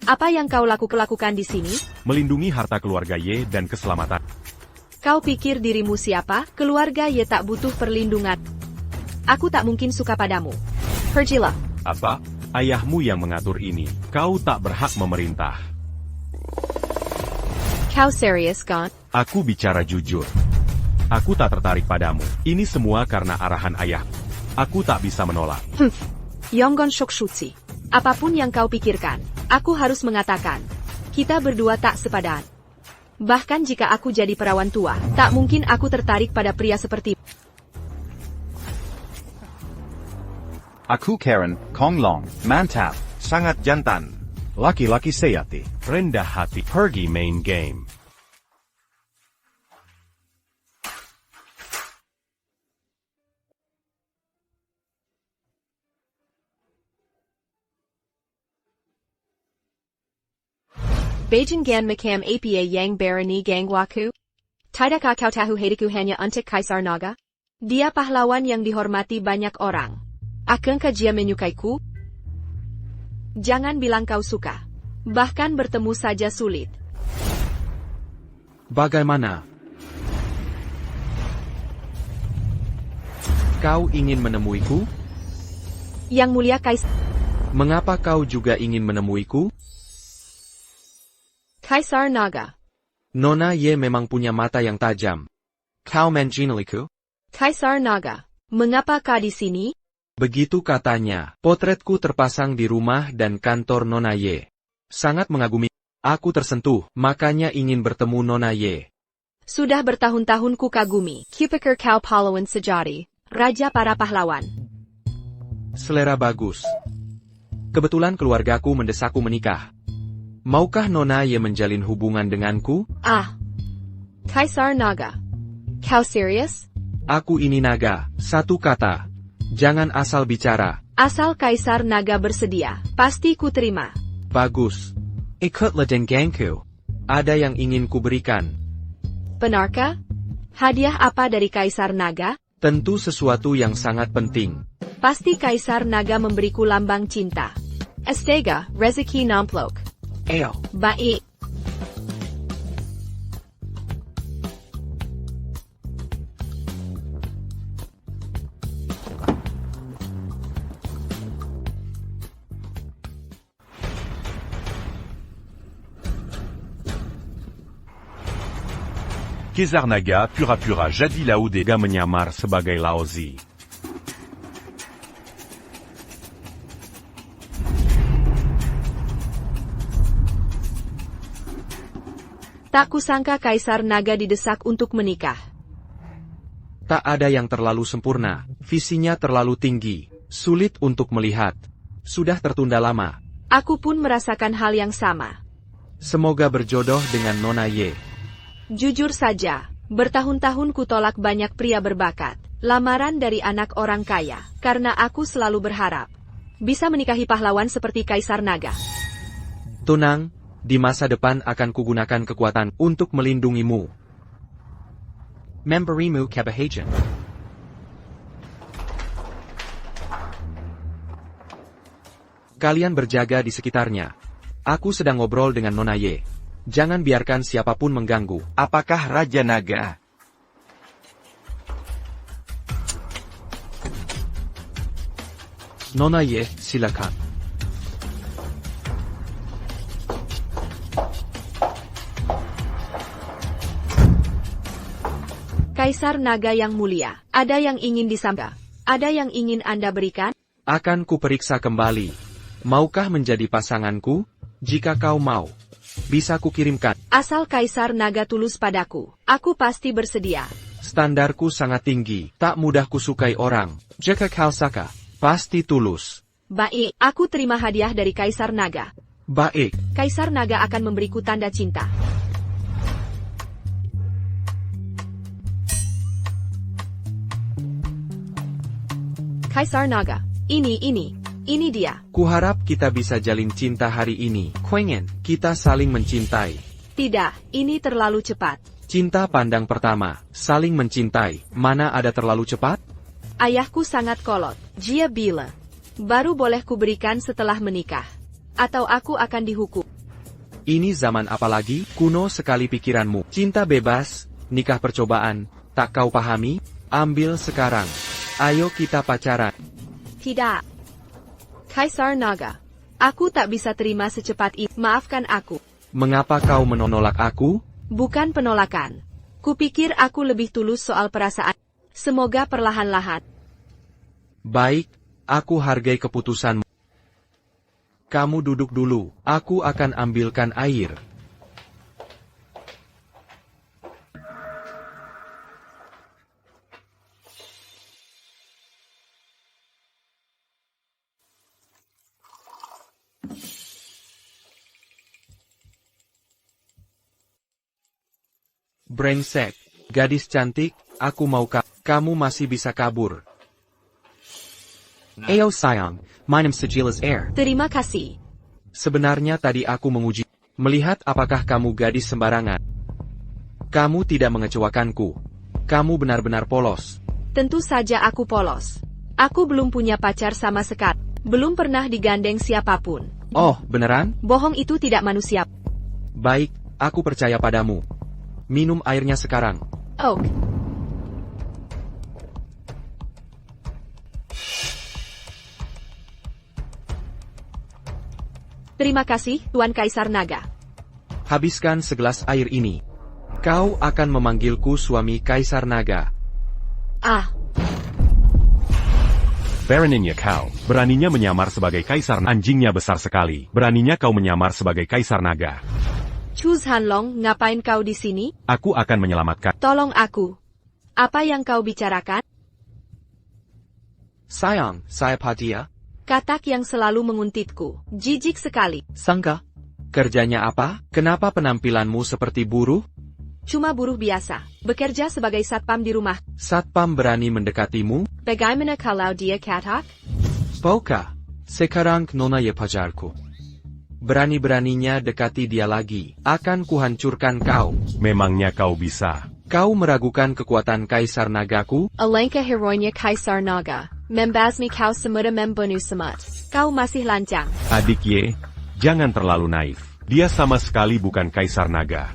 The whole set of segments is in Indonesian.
Apa yang kau lakukan di sini? Melindungi harta keluarga Ye dan keselamatan. Kau pikir dirimu siapa? Keluarga Ye tak butuh perlindungan. Aku tak mungkin suka padamu. Pergilah. Apa? Ayahmu yang mengatur ini. Kau tak berhak memerintah. Kau serius kan? Aku bicara jujur. Aku tak tertarik padamu. Ini semua karena arahan ayah. Aku tak bisa menolak. Yonggon Shokshuchi. Apapun yang kau pikirkan, aku harus mengatakan. Kita berdua tak sepadan. Bahkan jika aku jadi perawan tua, tak mungkin aku tertarik pada pria seperti. Aku Karen, Konglong, mantap, sangat jantan. Laki-laki sejati. Rendah hati. Pergi main game. Beijing Gan Makam Apa Yang Barani Gangwaku? Tidakkah kau tahu hatiku hanya untuk Kaisar Naga? Dia pahlawan yang dihormati banyak orang. Akankah dia menyukaiku? Jangan bilang kau suka. Bahkan bertemu saja sulit. Bagaimana? Kau ingin menemuiku? Yang mulia Kaisar. Mengapa kau juga ingin menemuiku? Kaisar Naga. Nona Ye memang punya mata yang tajam. Kau mengenaliku? Kaisar Naga. Mengapa kau di sini? Begitu katanya. Potretku terpasang di rumah dan kantor Nona Ye. Sangat mengagumi. Aku tersentuh, makanya ingin bertemu Nona Ye. Sudah bertahun-tahun ku kagumi. Kupikir kau pahlawan sejati. Raja para pahlawan. Selera bagus. Kebetulan keluargaku mendesakku menikah. Maukah Nona Ye menjalin hubungan denganku? Kaisar Naga. Kau serius? Aku ini naga, satu kata. Jangan asal bicara. Asal Kaisar Naga bersedia, pasti ku terima. Bagus. Ikutlah denganku. Ada yang ingin ku berikan. Benarkah? Hadiah apa dari Kaisar Naga? Tentu sesuatu yang sangat penting. Pasti Kaisar Naga memberiku lambang cinta. Astega, rezeki namplok. Baik. Kaisar Naga pura-pura jadi Lao Dega menyamar sebagai Lao Zi. Tak kusangka Kaisar Naga didesak untuk menikah. Tak ada yang terlalu sempurna, visinya terlalu tinggi, sulit untuk melihat. Sudah tertunda lama. Aku pun merasakan hal yang sama. Semoga berjodoh dengan Nona Ye. Jujur saja, bertahun-tahun kutolak banyak pria berbakat, lamaran dari anak orang kaya, karena aku selalu berharap bisa menikahi pahlawan seperti Kaisar Naga. Tenang, di masa depan akan kugunakan kekuatan untuk melindungimu. Memberimu kebahagiaan. Kalian berjaga di sekitarnya. Aku sedang ngobrol dengan Nona Ye. Jangan biarkan siapapun mengganggu. Apakah Raja Naga? Nona Ye, silakan. Kaisar Naga yang mulia, ada yang ingin disampaikan? Ada yang ingin Anda berikan? Akan kuperiksa kembali. Maukah menjadi pasanganku? Jika kau mau, bisa kukirimkan. Asal Kaisar Naga tulus padaku, aku pasti bersedia. Standarku sangat tinggi, tak mudah kusukai orang. Jika kau suka, pasti tulus. Baik, aku terima hadiah dari Kaisar Naga. Baik. Kaisar Naga akan memberiku tanda cinta. Kaisar Naga, ini dia. Kuharap kita bisa jalin cinta hari ini. Kuingin kita saling mencintai. Tidak, ini terlalu cepat. Cinta pandang pertama, saling mencintai. Mana ada terlalu cepat? Ayahku sangat kolot. Dia bila baru boleh kuberikan setelah menikah. Atau aku akan dihukum. Ini zaman apa lagi? Kuno sekali pikiranmu. Cinta bebas, nikah percobaan, tak kau pahami? Ambil sekarang. Ayo kita pacaran. Tidak. Kaisar Naga. Aku tak bisa terima secepat itu. Maafkan aku. Mengapa kau menolak aku? Bukan penolakan. Kupikir aku lebih tulus soal perasaan. Semoga perlahan-lahan. Baik, aku hargai keputusanmu. Kamu duduk dulu, aku akan ambilkan air. Brengsek, gadis cantik, aku mau kamu masih bisa kabur. Ayo sayang, my name's Sigilla's heir. Terima kasih. Sebenarnya tadi aku menguji, melihat apakah kamu gadis sembarangan. Kamu tidak mengecewakanku. Kamu benar-benar polos. Tentu saja aku polos. Aku belum punya pacar sama sekali. Belum pernah digandeng siapapun. Oh, beneran? Bohong itu tidak manusia. Baik, aku percaya padamu. Minum airnya sekarang. Oh. Terima kasih, Tuan Kaisar Naga. Habiskan segelas air ini. Kau akan memanggilku suami Kaisar Naga. Ah, Beraninya kau, beraninya menyamar sebagai kaisar. Anjingnya besar sekali. Beraninya kau menyamar sebagai kaisar naga. Chuz Hanlong, ngapain kau di sini? Aku akan menyelamatkan. Tolong aku. Apa yang kau bicarakan? Sayang, saya Padia. Katak yang selalu menguntitku. Jijik sekali. Sangga. Kerjanya apa? Kenapa penampilanmu seperti buruh? Cuma buruh biasa. Bekerja sebagai satpam di rumah. Satpam berani mendekatimu? Bagaimana kalau dia katak? Pauka, sekarang nona ye pajarku. Berani-beraninya dekati dia lagi. Akan kuhancurkan kau. Memangnya kau bisa? Kau meragukan kekuatan Kaisar Nagaku? Alangkah heroinya Kaisar Naga. Membasmi kau semudah membunuh semut. Kau masih lancang. Adik Ye, jangan terlalu naif. Dia sama sekali bukan kaisar naga.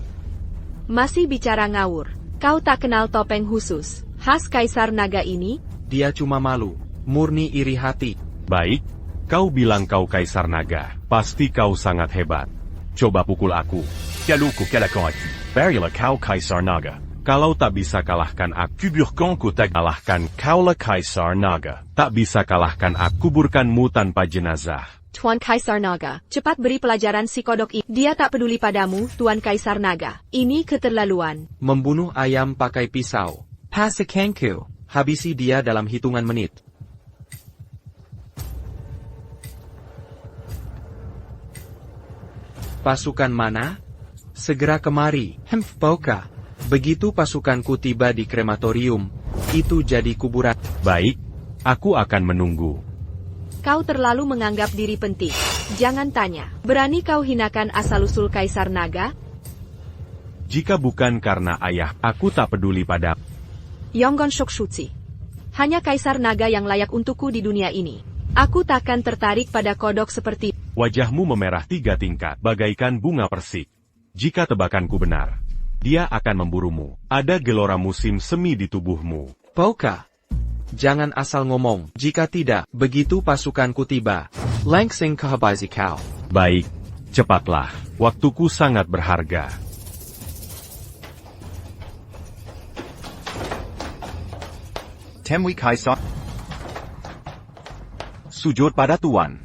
Masih bicara ngawur. Kau tak kenal topeng khusus khas Kaisar Naga ini? Dia cuma malu. Murni iri hati. Baik, kau bilang kau kaisar naga. Pasti kau sangat hebat. Coba pukul aku. Kaluku kalakot. Barilah kau kaisar naga. Kalau tak bisa kalahkan aku, Kuburkan ku tak kalahkan kaulah kaisar naga. tak bisa kalahkan aku, kuburkanmu tanpa jenazah. Tuan Kaisar Naga, cepat beri pelajaran si kodok ini. Dia tak peduli padamu, Tuan Kaisar Naga. Ini keterlaluan. Membunuh ayam pakai pisau. Pasakanku. Habisi dia dalam hitungan menit. Pasukan mana? Segera kemari. Pauka. Begitu pasukanku tiba di krematorium, itu jadi kuburan. Baik, aku akan menunggu. Kau terlalu menganggap diri penting. Jangan tanya. Berani kau hinakan asal-usul Kaisar Naga? Jika bukan karena ayah, aku tak peduli pada. Yonggon Shokshutsi. Hanya Kaisar Naga yang layak untukku di dunia ini. Aku takkan tertarik pada kodok seperti. Wajahmu memerah 3 tingkat, bagaikan bunga persik. Jika tebakanku benar, dia akan memburumu. Ada gelora musim semi di tubuhmu. Pauka. Jangan asal ngomong. Jika tidak, begitu pasukanku tiba. Langsing kahabazi kau. Baik, cepatlah. Waktuku sangat berharga. Temui kaisar. Sujud pada tuan.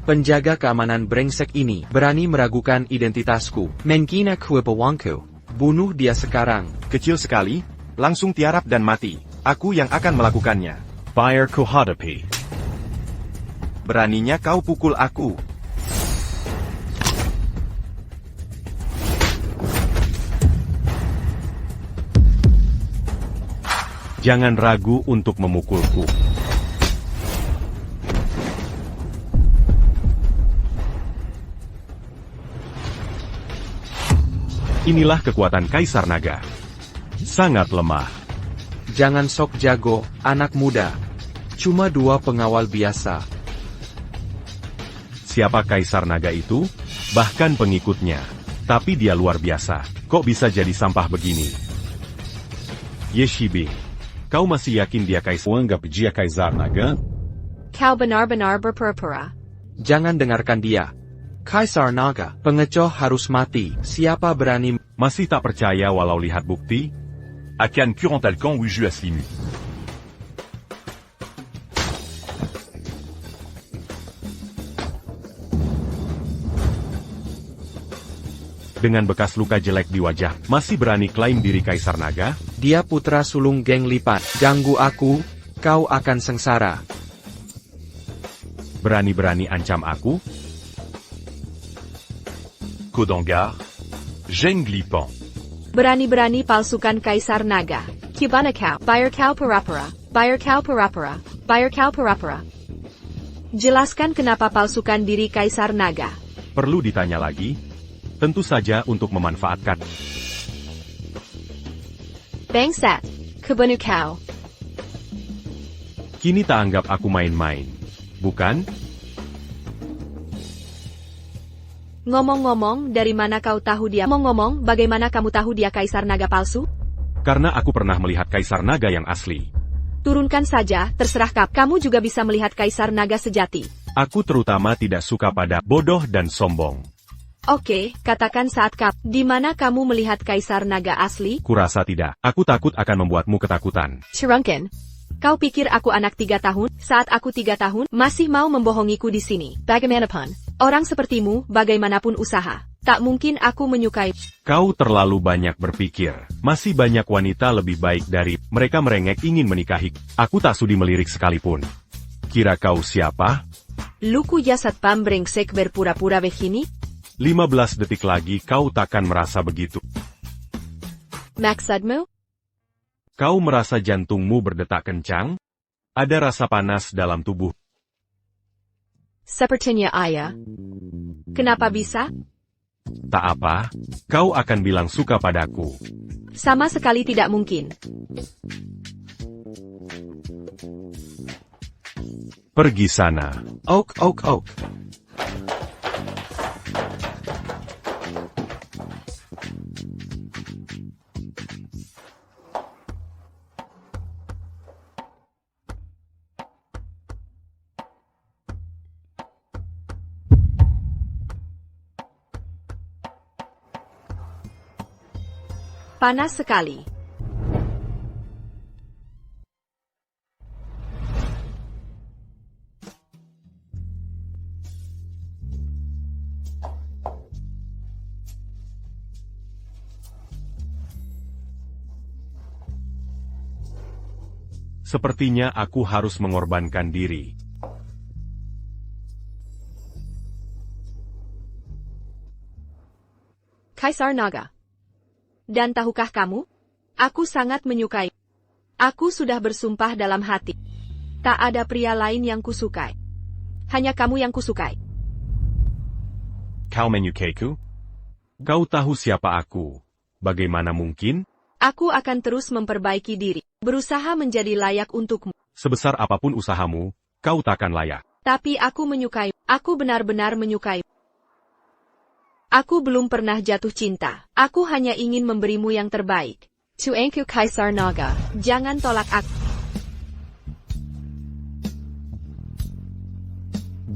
Penjaga keamanan brengsek ini berani meragukan identitasku. Mengina kuibawangku. Bunuh dia sekarang. Kecil sekali, langsung tiarap dan mati. Aku yang akan melakukannya. Fire ku hadapi. Beraninya kau pukul aku. Jangan ragu untuk memukulku. Inilah kekuatan Kaisar Naga. Sangat lemah. Jangan sok jago, anak muda. Cuma 2 pengawal biasa. Siapa Kaisar Naga itu? bahkan pengikutnya. Tapi dia luar biasa, kok bisa jadi sampah begini? Yeshibi, kau masih yakin dia Kaisar Naga? Kau benar-benar berpura-pura. Jangan dengarkan dia. Kaisar Naga, pengecoh harus mati. Siapa berani? Masih tak percaya walau lihat bukti? Akan Kurantalkan Wuju Aslimu. Dengan bekas luka jelek di wajah, masih berani klaim diri Kaisar Naga? Dia putra sulung geng lipat. Ganggu aku, kau akan sengsara. Berani-berani ancam aku? Kodangar, Zheng Lipan. Berani-berani palsukan Kaisar Naga. Kibana kau? Bayar kau pura-pura. Bayar kau pura-pura. Bayar kau pura-pura. Jelaskan kenapa palsukan diri Kaisar Naga. Perlu ditanya lagi? Tentu saja untuk memanfaatkan. Bangsat. Kebenu kau. Kini tak anggap aku main-main. Bukan? Ngomong-ngomong, dari mana kau tahu dia? Ngomong-ngomong, bagaimana kamu tahu dia Kaisar Naga palsu? Karena aku pernah melihat Kaisar Naga yang asli. Turunkan saja, terserah kap. Kamu juga bisa melihat Kaisar Naga sejati. Aku terutama tidak suka pada bodoh dan sombong. Oke, katakan saat kap. Di mana kamu melihat Kaisar Naga asli? Kurasa tidak. Aku takut akan membuatmu ketakutan. Shrunken. Kau pikir aku anak 3 tahun? Saat aku 3 tahun, masih mau membohongiku di sini. Bagaimanapun, orang sepertimu, bagaimanapun usaha, tak mungkin aku menyukai. Kau terlalu banyak berpikir. Masih banyak wanita lebih baik dari mereka merengek ingin menikahi. Aku tak sudi melirik sekalipun. Kira kau siapa? Luku jasad pam brengsek berpura-pura begini? 15 detik lagi kau takkan merasa begitu. Maksudmu? Kau merasa jantungmu berdetak kencang? Ada rasa panas dalam tubuh. Sepertinya ayah. Kenapa bisa? Tak apa, kau akan bilang suka padaku. Sama sekali tidak mungkin. Pergi sana. Ok. Panas sekali. Sepertinya aku harus mengorbankan diri. Kaisar Naga. Dan tahukah kamu? Aku sangat menyukai. Aku sudah bersumpah dalam hati. Tak ada pria lain yang kusukai. Hanya kamu yang kusukai. Kau menyukaiku? Kau tahu siapa aku? Bagaimana mungkin? Aku akan terus memperbaiki diri. Berusaha menjadi layak untukmu. Sebesar apapun usahamu, kau takkan layak. Tapi aku menyukai. Aku benar-benar menyukai. Aku belum pernah jatuh cinta. Aku hanya ingin memberimu yang terbaik. Tuanku Kaisar Naga, jangan tolak aku.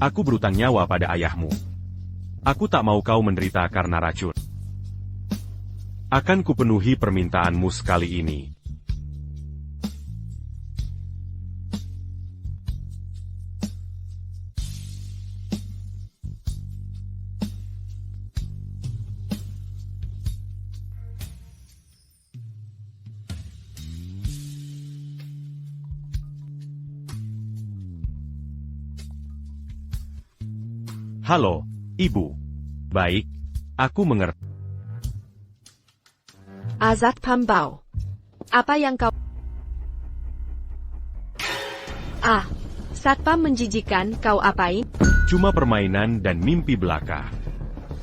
Aku berutang nyawa pada ayahmu. Aku tak mau kau menderita karena racun. Akan kupenuhi permintaanmu sekali ini. Halo, Ibu. Baik, aku mengerti. Azat Pambau. Apa yang kau... Satpam menjijikan, kau apain? Cuma permainan dan mimpi belaka.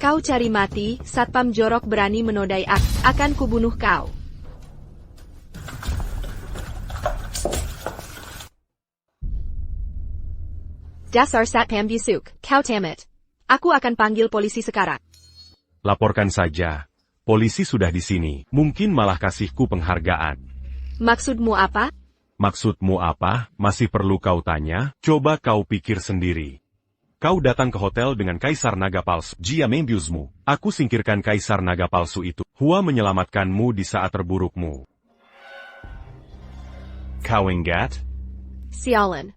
Kau cari mati, Satpam jorok berani menodai aku. Akan kubunuh kau. Dasar Satpam busuk, kau tamat. Aku akan panggil polisi sekarang. Laporkan saja. Polisi sudah di sini. Mungkin malah kasihku penghargaan. Maksudmu apa? Maksudmu apa? Masih perlu kau tanya? Coba kau pikir sendiri. Kau datang ke hotel dengan Kaisar Naga Palsu. Jia membiusmu. Aku singkirkan Kaisar Naga Palsu itu. Hua menyelamatkanmu di saat terburukmu. Kau enggat? Sialan.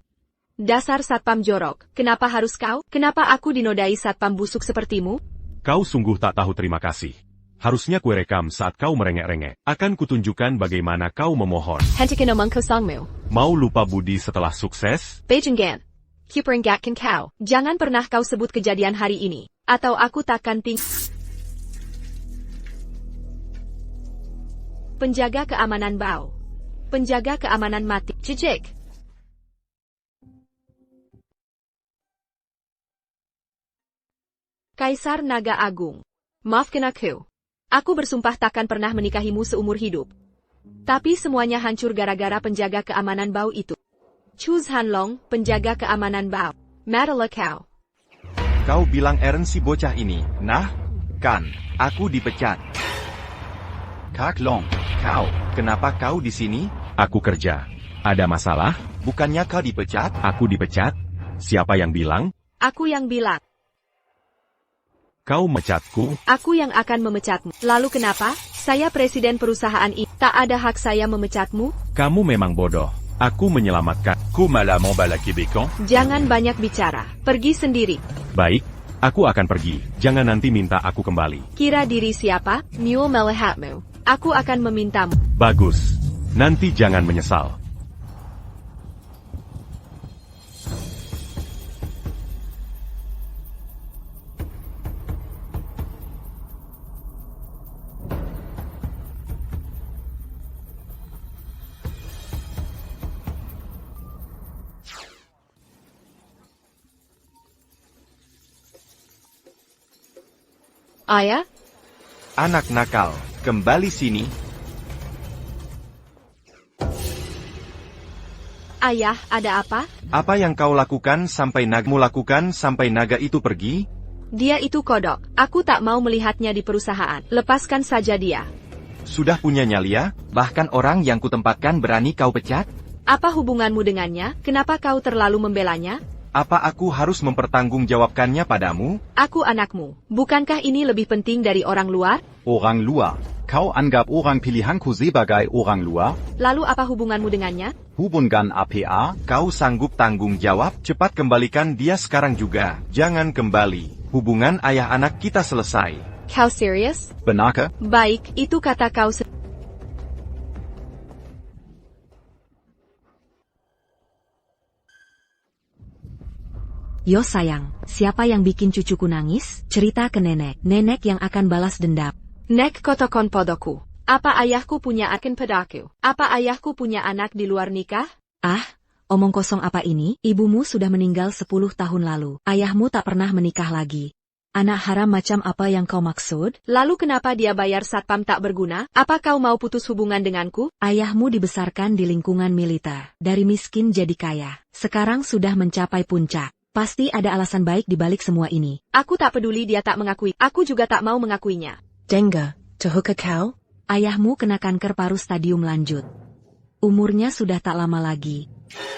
Dasar satpam jorok. Kenapa harus kau? Kenapa aku dinodai satpam busuk sepertimu? Kau sungguh tak tahu terima kasih. Harusnya kue rekam saat kau merengek-rengek. Akan kutunjukkan bagaimana kau memohon. Hentikino mengko sangmu. Mau lupa budi setelah sukses? Beijing Gan. Kiperingatkan kau. Jangan pernah kau sebut kejadian hari ini. Atau aku takkan Penjaga keamanan bau. Penjaga keamanan mati. Cicik. Kaisar Naga Agung. Maafkan aku. Aku bersumpah takkan pernah menikahimu seumur hidup. Tapi semuanya hancur gara-gara penjaga keamanan bau itu. Chuz Hanlong, penjaga keamanan bau. Madala kau. Kau bilang Eren si bocah ini, nah? Kan, aku dipecat. Kak Long, kenapa kau di sini? Aku kerja. Ada masalah? Bukannya kau dipecat? Aku dipecat? Siapa yang bilang? Aku yang bilang. Kau mecatku? Aku yang akan memecatmu. Lalu kenapa? Saya presiden perusahaan ini. Tak ada hak saya memecatmu? Kamu memang bodoh. Aku menyelamatkan. Komala Mambala Québécois. Jangan banyak bicara. Pergi sendiri. Baik, aku akan pergi. Jangan nanti minta aku kembali. Kira diri siapa? Mule melihatmu. Aku akan memintamu. Bagus. Nanti jangan menyesal. Ayah? Anak nakal, kembali sini. Ayah, ada apa? Apa yang kau lakukan sampai naga itu pergi? Dia itu kodok. Aku tak mau melihatnya di perusahaan. Lepaskan saja dia. Sudah punya nyali? Bahkan orang yang kutempatkan berani kau pecat? Apa hubunganmu dengannya? Kenapa kau terlalu membelanya? Apa aku harus mempertanggungjawabkannya padamu? Aku anakmu. Bukankah ini lebih penting dari orang luar? Orang luar. Kau anggap orang pilihanku sebagai orang luar? Lalu apa hubunganmu dengannya? Hubungan apa? Kau sanggup tanggung jawab? Cepat kembalikan dia sekarang juga. Jangan kembali. Hubungan ayah anak kita selesai. Kau serius? Benarkah? Baik, itu kata kau Yo sayang, siapa yang bikin cucuku nangis? Cerita ke nenek. Nenek yang akan balas dendam. Nek kotokon podoku. Apa ayahku punya akan padaku? Apa ayahku punya anak di luar nikah? Ah, omong kosong apa ini? Ibumu sudah meninggal 10 tahun lalu. Ayahmu tak pernah menikah lagi. Anak haram macam apa yang kau maksud? Lalu kenapa dia bayar satpam tak berguna? Apa kau mau putus hubungan denganku? Ayahmu dibesarkan di lingkungan militer. Dari miskin jadi kaya. Sekarang sudah mencapai puncak. Pasti ada alasan baik di balik semua ini. Aku tak peduli dia tak mengakui. Aku juga tak mau mengakuinya. Denga, Tohuka kau? Ayahmu kena kanker paru stadium lanjut. Umurnya sudah tak lama lagi.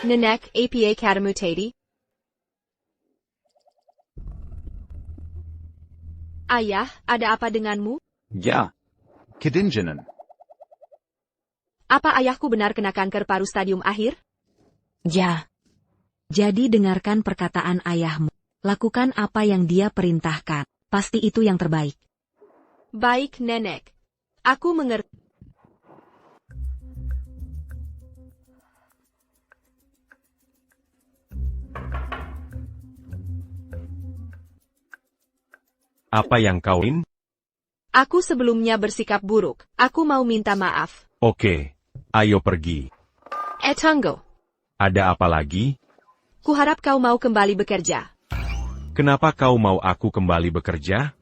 Nenek, apa katamu tadi? Ayah, ada apa denganmu? Ya. Kedinjenen. Apa ayahku benar kena kanker paru stadium akhir? Ya. Jadi dengarkan perkataan ayahmu. Lakukan apa yang dia perintahkan. Pasti itu yang terbaik. Baik, nenek. Aku mengerti. Apa yang kau ingin? Aku sebelumnya bersikap buruk. Aku mau minta maaf. Oke. Ayo pergi. Tunggu. Ada apa lagi? Kuharap kau mau kembali bekerja. Kenapa kau mau aku kembali bekerja?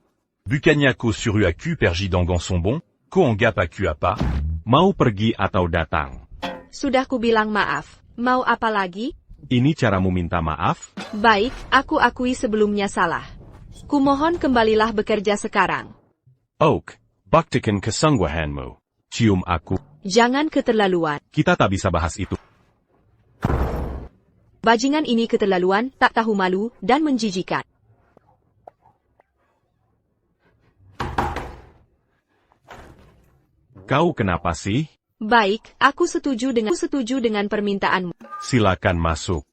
Bucagnaco sur UAQ Pergidangan sont bons, Koangap AQ apa? Mau pergi atau datang? Sudah ku bilang maaf. Mau apa lagi? Ini caramu minta maaf? Baik, aku akui sebelumnya salah. Kumohon kembalilah bekerja sekarang. Oak, buktikan kesungguhanmu. Cium aku. Jangan keterlaluan. Kita tak bisa bahas itu. Bajingan ini keterlaluan, tak tahu malu, dan menjijikan. Kau kenapa sih? Baik, aku setuju dengan permintaanmu. Silakan masuk.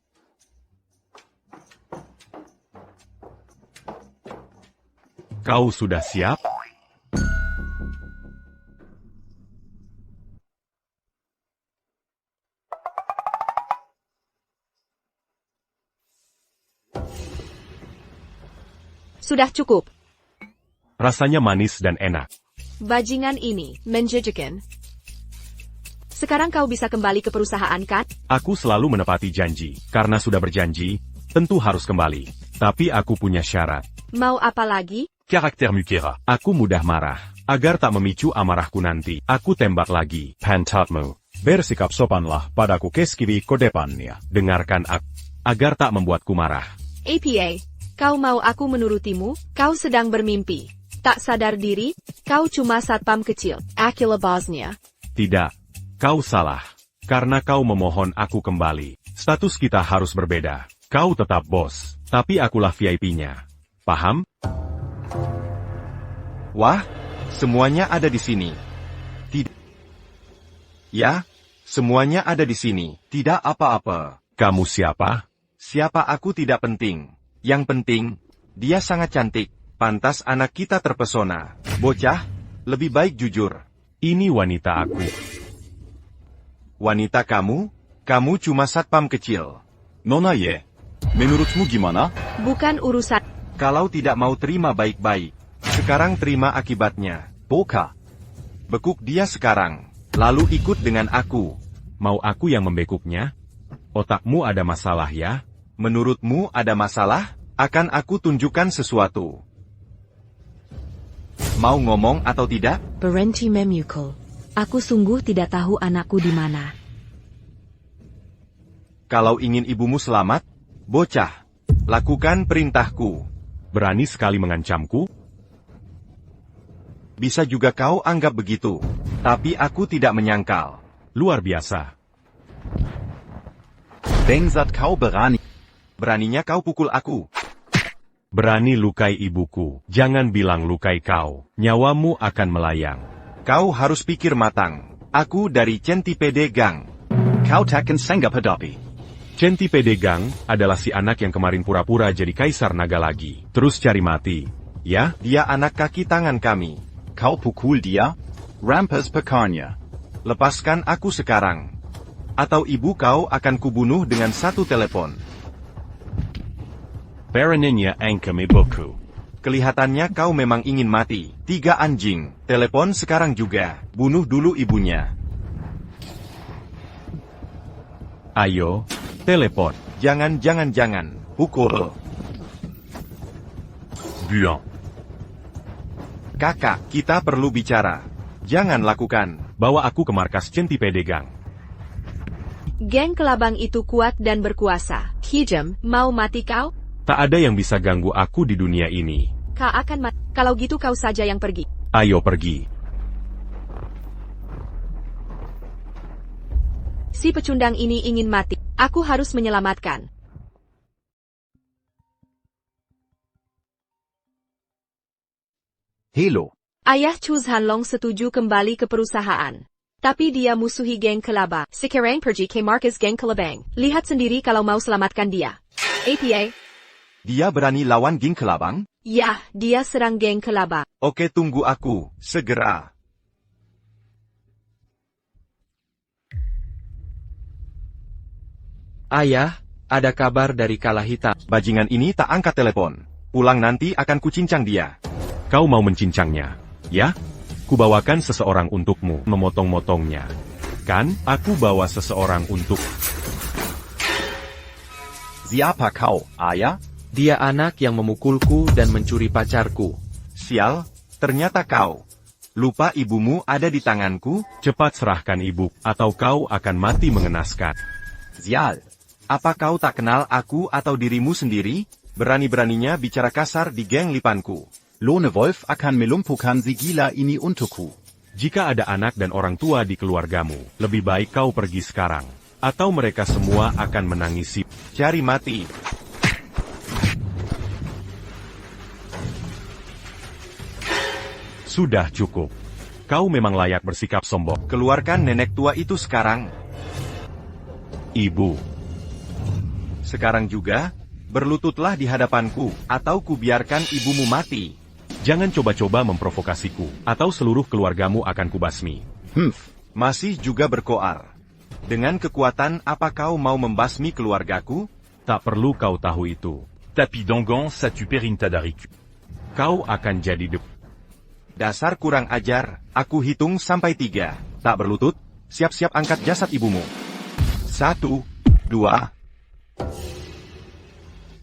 Kau sudah siap? Sudah cukup. Rasanya manis dan enak. Bajingan ini, menjijikan. Sekarang kau bisa kembali ke perusahaan kan? Aku selalu menepati janji. Karena sudah berjanji, tentu harus kembali. Tapi aku punya syarat. Mau apa lagi? Caractère Mukera. Aku mudah marah. Agar tak memicu amarahku nanti, aku tembak lagi. Pantatmu. Bersikap sopanlah padaku keskiviikko depannia. Dengarkan aku. Agar tak membuatku marah. APA, kau mau aku menurutimu? Kau sedang bermimpi. Tak sadar diri? Kau cuma satpam kecil. Akila Bosnia. Tidak. Kau salah. Karena kau memohon aku kembali. Status kita harus berbeda. Kau tetap bos. Tapi akulah VIP-nya. Paham? Wah, semuanya ada di sini. Tidak. Ya, semuanya ada di sini. Tidak apa-apa. Kamu siapa? Siapa aku tidak penting. Yang penting, dia sangat cantik. Pantas anak kita terpesona. Bocah, lebih baik jujur. Ini wanita aku. Wanita kamu? Kamu cuma satpam kecil. Nona Ye, menurutmu gimana? Bukan urusan. Kalau tidak mau terima baik-baik. Sekarang terima akibatnya. Boka. Bekuk dia sekarang. Lalu ikut dengan aku. Mau aku yang membekuknya? Otakmu ada masalah ya? Menurutmu ada masalah? Akan aku tunjukkan sesuatu. Mau ngomong atau tidak? Berhenti memukul. Aku sungguh tidak tahu anakku di mana. Kalau ingin ibumu selamat, bocah, lakukan perintahku. Berani sekali mengancamku? Bisa juga kau anggap begitu. Tapi aku tidak menyangkal. Luar biasa. Dengsat kau berani. Beraninya kau pukul aku. Berani lukai ibuku. Jangan bilang lukai kau. Nyawamu akan melayang. Kau harus pikir matang. Aku dari Centipede Gang. Kau takkan sanggup hadapi. Centipede Gang adalah si anak yang kemarin pura-pura jadi kaisar naga lagi. Terus cari mati. Ya? Dia anak kaki tangan kami. Kau pukul dia? Rampas pekarnya. Lepaskan aku sekarang. Atau ibu kau akan kubunuh dengan satu telepon. Baraninya angkame boku. Kelihatannya kau memang ingin mati. 3 anjing. Telepon sekarang juga. Bunuh dulu ibunya. Ayo, telepon. Jangan. Pukul. Buan. Kakak, kita perlu bicara. Jangan lakukan. Bawa aku ke markas Centipede Gang. Geng kelabang itu kuat dan berkuasa. Hijem, mau mati kau? Tak ada yang bisa ganggu aku di dunia ini. Kau akan mati. Kalau gitu kau saja yang pergi. Ayo pergi. Si pecundang ini ingin mati. Aku harus menyelamatkan. Helo. Ayah Chuz Hanlong setuju kembali ke perusahaan. Tapi dia musuhi geng kelaba. Sekarang pergi ke markas geng kelabang. Lihat sendiri kalau mau selamatkan dia. APA. Dia berani lawan geng kelabang? Ya, dia serang geng kelaba. Oke, tunggu aku. Segera. Ayah, ada kabar dari Kala Hitam. Bajingan ini tak angkat telepon. Pulang nanti akan kucincang dia. Kau mau mencincangnya, ya? Kubawakan seseorang untukmu, memotong-motongnya. Kan, aku bawa seseorang untuk... Siapa kau, ayah? Dia anak yang memukulku dan mencuri pacarku. Sial, ternyata kau. Lupa ibumu ada di tanganku? Cepat serahkan ibu, atau kau akan mati mengenaskan. Sial. Apa kau tak kenal aku atau dirimu sendiri? Berani-beraninya bicara kasar di geng lipanku. Lone Wolf akan melumpuhkan si gila ini untukku. Jika ada anak dan orang tua di keluargamu, lebih baik kau pergi sekarang. Atau mereka semua akan menangisi. Cari mati. Sudah cukup. Kau memang layak bersikap sombong. Keluarkan nenek tua itu sekarang. Ibu. Sekarang juga, berlututlah di hadapanku, atau kubiarkan ibumu mati. Jangan coba-coba memprovokasiku, atau seluruh keluargamu akan kubasmi. Masih juga berkoar. Dengan kekuatan apa kau mau membasmi keluargaku? Tak perlu kau tahu itu. Tapis d'Angan, ça tue Perintadariku. Kau akan jadi Dasar kurang ajar, aku hitung sampai 3. Tak berlutut, siap-siap angkat jasad ibumu. 1, 2.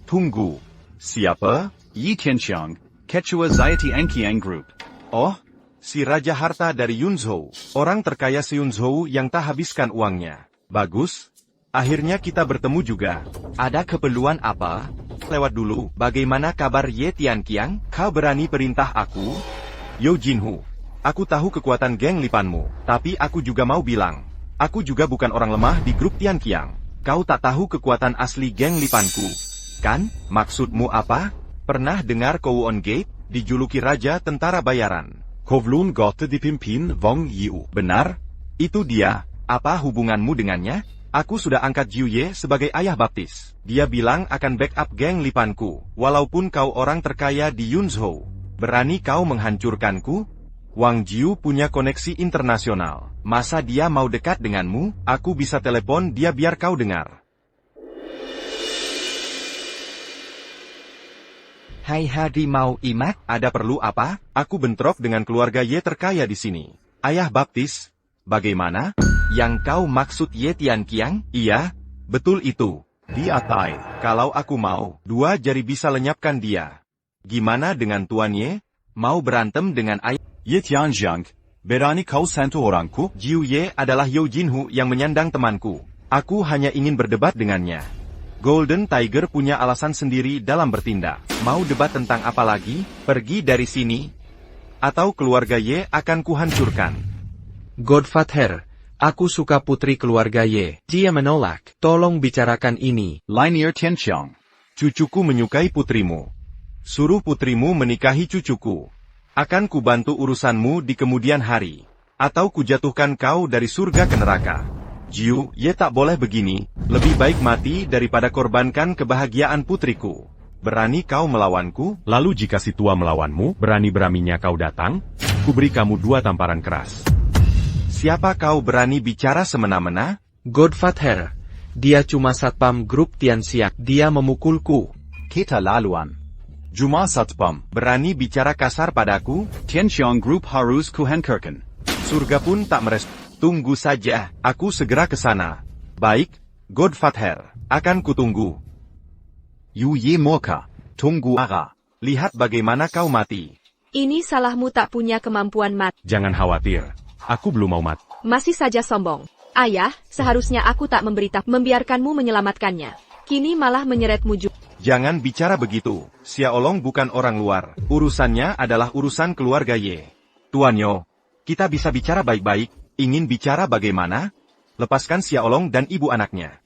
Tunggu. Siapa? Yi Tianxiang, Quechua Zayati Anqiang Group. Oh, si Raja Harta dari Yunzhou, orang terkaya se-Yunzhou yang tak habiskan uangnya. Bagus, akhirnya kita bertemu juga. Ada keperluan apa? Lewat dulu, bagaimana kabar Ye Tianqiang? Kau berani perintah aku? Yo Jinhu, aku tahu kekuatan geng lipanmu, tapi aku juga mau bilang, aku juga bukan orang lemah di grup Tianqiang. Kau tak tahu kekuatan asli geng lipanku, kan? Maksudmu apa? Pernah dengar Kowon Gate, dijuluki Raja Tentara Bayaran? Kowloon Gote dipimpin Wang Yiu. Benar? Itu dia. Apa hubunganmu dengannya? Aku sudah angkat Jiu Ye sebagai ayah baptis. Dia bilang akan backup geng lipanku, walaupun kau orang terkaya di Yunzhou. Berani kau menghancurkanku? Wang Jiu punya koneksi internasional. Masa dia mau dekat denganmu? Aku bisa telepon dia biar kau dengar. Hai harimau imak, ada perlu apa? Aku bentrok dengan keluarga Ye terkaya di sini. Ayah baptis? Bagaimana? Yang kau maksud Ye Tianqiang? Iya, betul itu. Dia Tai. Kalau aku mau, 2 jari bisa lenyapkan dia. Gimana dengan Tuan Ye? Mau berantem dengan ayah? Ye Tianxiang, berani kau sentuh orangku? Jiu Ye adalah Yo Jinhu yang menyandang temanku. Aku hanya ingin berdebat dengannya. Golden Tiger punya alasan sendiri dalam bertindak. Mau debat tentang apa lagi? Pergi dari sini. Atau keluarga Ye akan kuhancurkan. Godfather, aku suka putri keluarga Ye. Dia menolak. Tolong bicarakan ini. Linier Tianxiang. Cucuku menyukai putrimu. Suruh putrimu menikahi cucuku. Akan kubantu urusanmu di kemudian hari. Atau kujatuhkan kau dari surga ke neraka. Jiu Ye tak boleh begini. Lebih baik mati daripada korbankan kebahagiaan putriku. Berani kau melawanku? Lalu jika si tua melawanmu, berani-beraninya kau datang? Kuberi kamu 2 tamparan keras. Siapa kau berani bicara semena-mena? Godfather, dia cuma satpam grup Tianxiang. Dia memukulku. Kita laluan. Juma Satpam. Berani bicara kasar padaku? Tianxiang Group harus kuhancurkan. Surga pun tak Tunggu saja, aku segera ke sana. Baik, Godfather, akan kutunggu. Yu Ye Moka, tunggu ara. Lihat bagaimana kau mati. Ini salahmu tak punya kemampuan mati. Jangan khawatir, aku belum mau mati. Masih saja sombong. Ayah, seharusnya aku tak membiarkanmu menyelamatkannya. Kini malah menyeretmu juga. Jangan bicara begitu. Xiaolong bukan orang luar. Urusannya adalah urusan keluarga Ye. Tuan Yo, kita bisa bicara baik-baik. Ingin bicara bagaimana? Lepaskan Xiaolong dan ibu anaknya.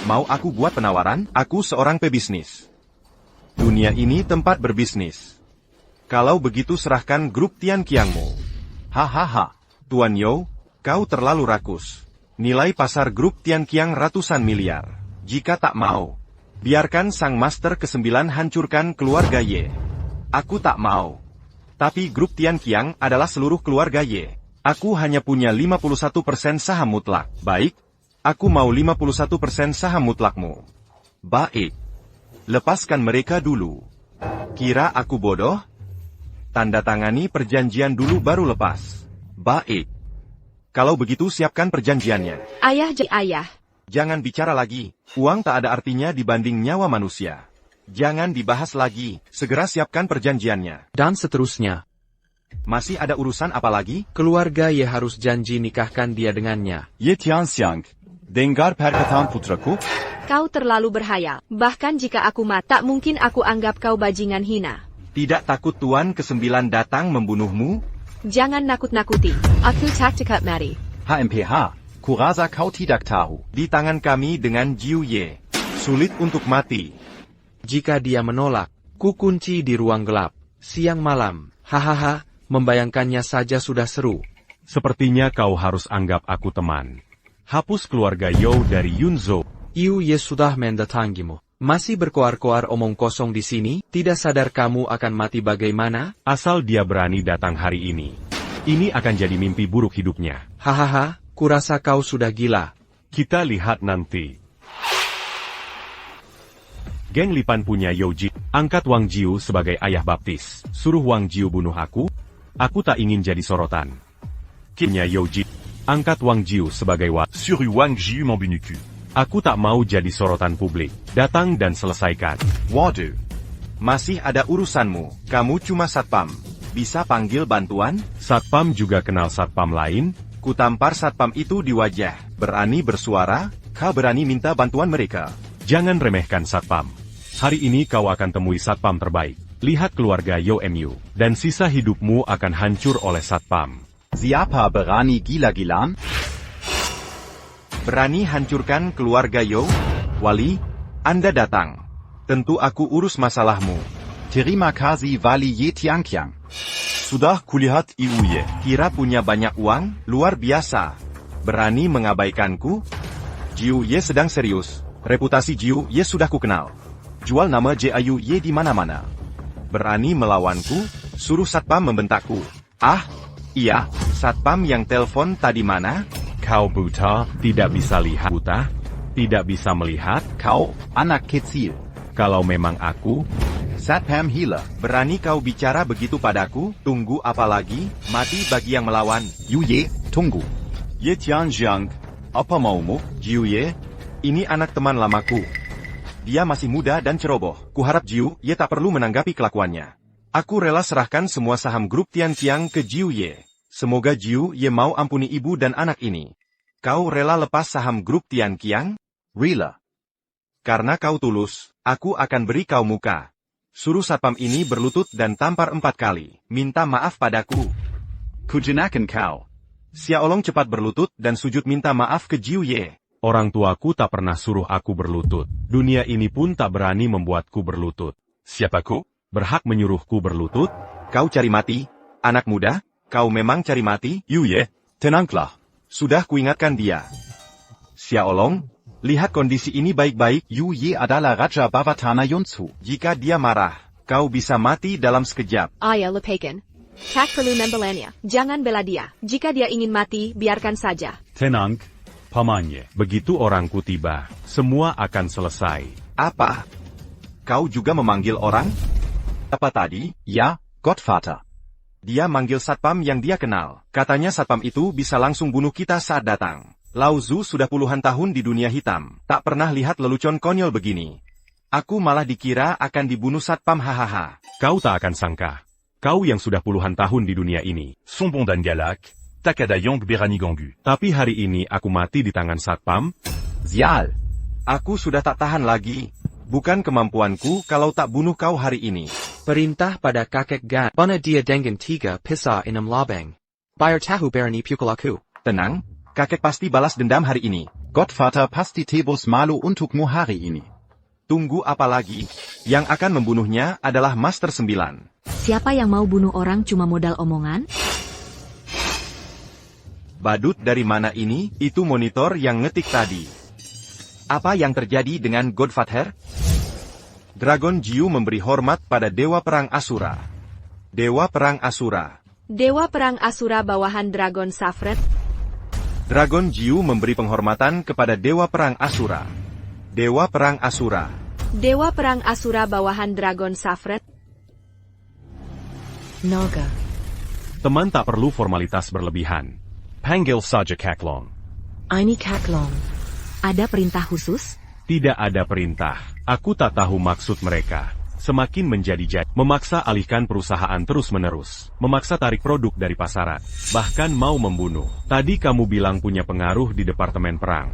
Mau aku buat penawaran? Aku seorang pebisnis. Dunia ini tempat berbisnis. Kalau begitu serahkan grup Tianqiangmu. Hahaha. Tuan Yo, kau terlalu rakus. Nilai pasar grup Tianqiang ratusan miliar. Jika tak mau, biarkan sang master ke-9 hancurkan keluarga Ye. Aku tak mau. Tapi grup Tianqiang adalah seluruh keluarga Ye. Aku hanya punya 51% saham mutlak. Baik, aku mau 51% saham mutlakmu. Baik. Lepaskan mereka dulu. Kira aku bodoh? Tanda tangani perjanjian dulu baru lepas. Baik. Kalau begitu siapkan perjanjiannya. Ayah. Jangan bicara lagi. Uang tak ada artinya dibanding nyawa manusia. Jangan dibahas lagi. Segera siapkan perjanjiannya. Dan seterusnya. Masih ada urusan apa lagi? Keluarga Ye harus janji nikahkan dia dengannya. Ye Tianxiang, Dengar perkataan putraku? Kau terlalu berhayal. Bahkan jika aku mati, tak mungkin aku anggap kau bajingan hina. Tidak takut Tuan ke-9 datang membunuhmu? Jangan nakut-nakuti. Aku tak cekat mari. HMPH, kurasa kau tidak tahu. Di tangan kami dengan Jiu Ye. Sulit untuk mati. Jika dia menolak, ku kunci di ruang gelap. Siang malam, hahaha, membayangkannya saja sudah seru. Sepertinya kau harus anggap aku teman. Hapus keluarga You dari Yunzo. Jiu Ye sudah mendatangimu. Masih berkoar-koar omong kosong di sini? Tidak sadar kamu akan mati bagaimana? Asal dia berani datang hari ini. Ini akan jadi mimpi buruk hidupnya. Hahaha, kurasa kau sudah gila. Kita lihat nanti. Geng Lipan punya Yoji. Angkat Wang Jiu sebagai ayah baptis. Suruh Wang Jiu bunuh aku. Aku tak ingin jadi sorotan. Punya Yoji. Angkat Wang Jiu sebagai Sur Wang Jiu membunuhku. Aku tak mau jadi sorotan publik. Datang dan selesaikan. Waduh. Masih ada urusanmu. Kamu cuma satpam. Bisa panggil bantuan? Satpam juga kenal satpam lain? Kutampar satpam itu di wajah. Berani bersuara? Kau berani minta bantuan mereka? Jangan remehkan satpam. Hari ini kau akan temui satpam terbaik. Lihat keluarga Yo MU. Dan sisa hidupmu akan hancur oleh satpam. Siapa berani gila-gilaan? Berani hancurkan keluarga Yo? Wali, Anda datang. Tentu aku urus masalahmu. Terima kasih Wali Ye Tiangqiang. Sudah kulihat Iu Ye. Kira punya banyak uang? Luar biasa. Berani mengabaikanku? Jiu Ye sedang serius. Reputasi Jiu Ye sudah kukenal. Jual nama Jiu Ye di mana-mana. Berani melawanku? Suruh satpam membentakku. Ah, iya. Satpam yang telepon tadi mana? Kau buta, tidak bisa lihat. Buta? Tidak bisa melihat? Kau, anak kecil. Kalau memang aku, Satpam healer. Berani kau bicara begitu padaku? Tunggu apa lagi? Mati bagi yang melawan. Yu Ye, tunggu. Ye Tianjiang, apa maumu? Jiu Ye, ini anak teman lamaku. Dia masih muda dan ceroboh. Kuharap Jiu Ye tak perlu menanggapi kelakuannya. Aku rela serahkan semua saham grup Tianqiang ke Jiu Ye. Semoga Jiu Ye mau ampuni ibu dan anak ini. Kau rela lepas saham grup Tianqiang? Rela. Karena kau tulus, aku akan beri kau muka. Suruh satpam ini berlutut dan tampar 4 kali. Minta maaf padaku. Kujenakan kau. Xiaolong cepat berlutut dan sujud minta maaf ke Jiu Ye. orang tuaku tak pernah suruh aku berlutut. Dunia ini pun tak berani membuatku berlutut. Siapa kau? Berhak menyuruhku berlutut? Kau cari mati? Anak muda? Kau memang cari mati? Yu Ye, tenanglah. Sudah kuingatkan dia. Xiaolong, lihat kondisi ini baik-baik. Yu Ye adalah Raja Bavatana Yunsu. Jika dia marah, kau bisa mati dalam sekejap. Ayah lepakan. Tak perlu membelannya. Jangan bela dia. Jika dia ingin mati, biarkan saja. Tenang, pamannya. Begitu orangku tiba, semua akan selesai. Apa? Kau juga memanggil orang? Apa tadi? Ya, Godfather. Dia manggil satpam yang dia kenal. Katanya satpam itu bisa langsung bunuh kita saat datang. Lao Zu sudah puluhan tahun di dunia hitam. Tak pernah lihat lelucon konyol begini. Aku malah dikira akan dibunuh satpam, hahaha. Kau tak akan sangka. Kau yang sudah puluhan tahun di dunia ini. Sombong dan galak, Takada Yang berani ganggu. Tapi hari ini aku mati di tangan satpam. Sial. Aku sudah tak tahan lagi. Bukan kemampuanku kalau tak bunuh kau hari ini. Perintah pada kakek Gan. Bana dia dengan 3 pisah 6 labang. Bayar tahu berani pukul aku. Tenang, kakek pasti balas dendam hari ini. Godfather pasti tebus malu untukmu hari ini. Tunggu apa lagi? Yang akan membunuhnya adalah Master 9. Siapa yang mau bunuh orang cuma modal omongan? Badut dari mana ini? Itu monitor yang ngetik tadi. Apa yang terjadi dengan Godfather? Dragon Jiu memberi hormat pada Dewa Perang Asura. Dewa Perang Asura. Dewa Perang Asura bawahan Dragon Safret. Dragon Jiu memberi penghormatan kepada Dewa Perang Asura. Dewa Perang Asura. Dewa Perang Asura bawahan Dragon Safret. Naga. Teman tak perlu formalitas berlebihan. Panggil saja Kaklong. Ini Kaklong. Ada perintah khusus? Tidak ada perintah. Aku tak tahu maksud mereka. Semakin menjadi-jadi, memaksa alihkan perusahaan terus-menerus, memaksa tarik produk dari pasaran, bahkan mau membunuh. Tadi kamu bilang punya pengaruh di departemen perang.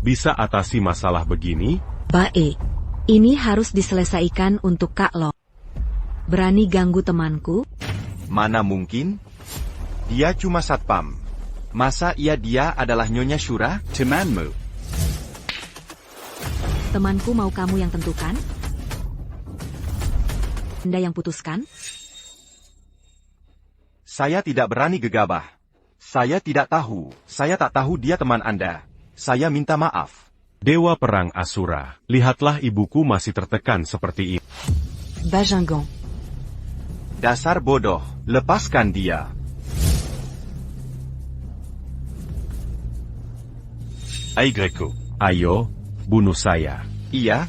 bisa atasi masalah begini? Baik. Ini harus diselesaikan untuk Kak Long. Berani ganggu temanku? Mana mungkin? Dia cuma satpam. Masa dia adalah Nyonya Shura? Temanmu. Temanku mau kamu yang tentukan? Anda yang putuskan? Saya tidak berani gegabah. Saya tidak tahu. Saya tak tahu dia teman Anda. Saya minta maaf. Dewa Perang Asura, lihatlah ibuku masih tertekan seperti ini. Bajingan. Dasar bodoh, lepaskan dia. Aigreko. Ayo, bunuh saya. Iya,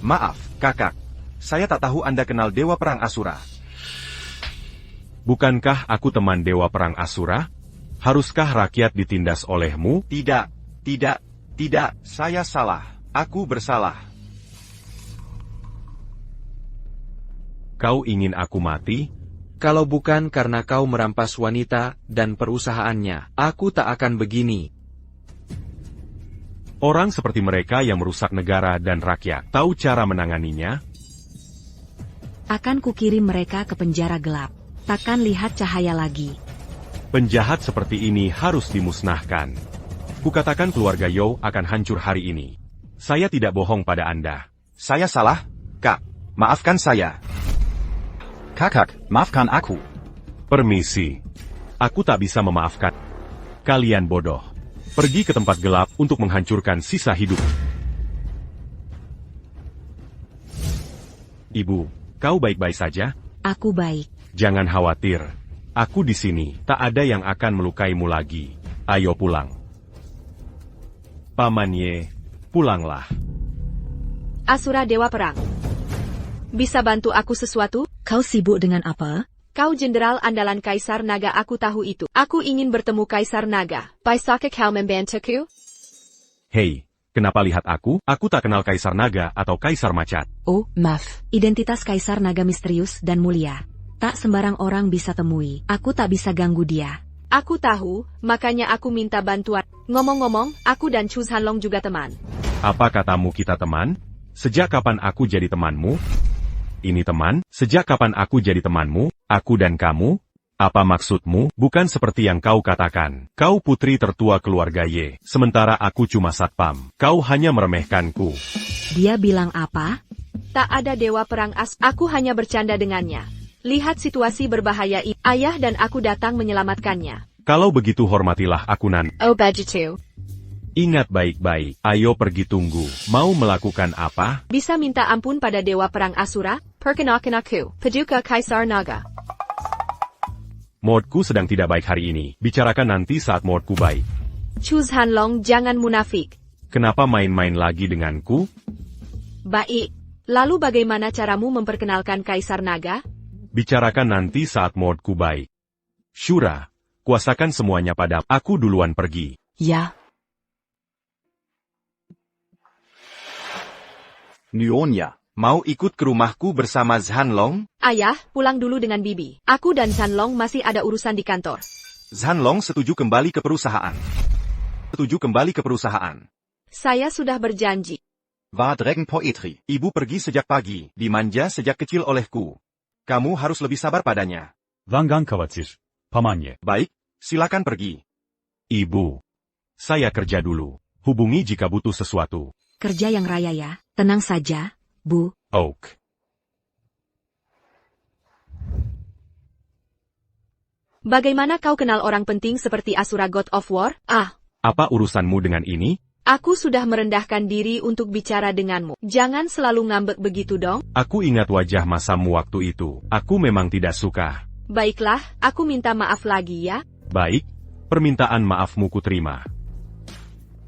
maaf, kakak. Saya tak tahu Anda kenal Dewa Perang Asura. Bukankah aku teman Dewa Perang Asura? Haruskah rakyat ditindas olehmu? Tidak, saya salah. Aku bersalah. Kau ingin aku mati? Kalau bukan karena kau merampas wanita dan perusahaannya, aku tak akan begini. Orang seperti mereka yang merusak negara dan rakyat, tahu cara menanganinya? Akan kukirim mereka ke penjara gelap. Takkan lihat cahaya lagi. Penjahat seperti ini harus dimusnahkan. Kukatakan keluarga Yao akan hancur hari ini. Saya tidak bohong pada Anda. Saya salah, Kak. Maafkan saya. Kakak, maafkan aku. Permisi. Aku tak bisa memaafkan. Kalian bodoh. Pergi ke tempat gelap untuk menghancurkan sisa hidup. Ibu, kau baik-baik saja? Aku baik. Jangan khawatir. Aku di sini, tak ada yang akan melukaimu lagi. Ayo pulang. Paman Ye, pulanglah. Asura Dewa Perang. Bisa bantu aku sesuatu? Kau sibuk dengan apa? Kau jenderal andalan Kaisar Naga, aku tahu itu. Aku ingin bertemu Kaisar Naga. Bisakah kau membantuku? Hei, kenapa lihat aku? Aku tak kenal Kaisar Naga atau Kaisar Macat. Oh, maaf. Identitas Kaisar Naga misterius dan mulia. Tak sembarang orang bisa temui. Aku tak bisa ganggu dia. Aku tahu, makanya aku minta bantuan. Ngomong-ngomong, aku dan Chu Hanlong juga teman. Apa katamu kita teman? Sejak kapan aku jadi temanmu? Ini teman? Sejak kapan aku jadi temanmu? Aku dan kamu? Apa maksudmu? Bukan seperti yang kau katakan. Kau putri tertua keluarga Ye, sementara aku cuma satpam. Kau hanya meremehkanku. Dia bilang apa? Tak ada Dewa Perang Aku hanya bercanda dengannya. Lihat situasi berbahaya ini. Ayah dan aku datang menyelamatkannya. Kalau begitu hormatilah aku nan. Oh Bajitu. Ingat baik-baik. Ayo pergi tunggu. Mau melakukan apa? Bisa minta ampun pada Dewa Perang Asura? Perkenalkan aku, Paduka Kaisar Naga. Modku sedang tidak baik hari ini. Bicarakan nanti saat modku baik. Chu Hanlong, jangan munafik. Kenapa main-main lagi denganku? Baik. Lalu bagaimana caramu memperkenalkan Kaisar Naga? Bicarakan nanti saat modku baik. Shura, kuasakan semuanya pada aku duluan pergi. Ya. Nyonya. Mau ikut ke rumahku bersama Zhanlong? Ayah, pulang dulu dengan Bibi. Aku dan Hanlong masih ada urusan di kantor. Zhanlong setuju kembali ke perusahaan. Saya sudah berjanji. War Dragon Poetry. Ibu pergi sejak pagi, dimanja sejak kecil olehku. Kamu harus lebih sabar padanya. Vangan khawatir. Paman Ye. Baik, silakan pergi. Ibu, saya kerja dulu. Hubungi jika butuh sesuatu. Kerja yang raya ya. Tenang saja, Bu. Oak. Bagaimana kau kenal orang penting seperti Asura God of War? Apa urusanmu dengan ini? Aku sudah merendahkan diri untuk bicara denganmu. Jangan selalu ngambek begitu dong. Aku ingat wajah masamu waktu itu. Aku memang tidak suka. Baiklah, aku minta maaf lagi ya. Baik, permintaan maafmu kuterima.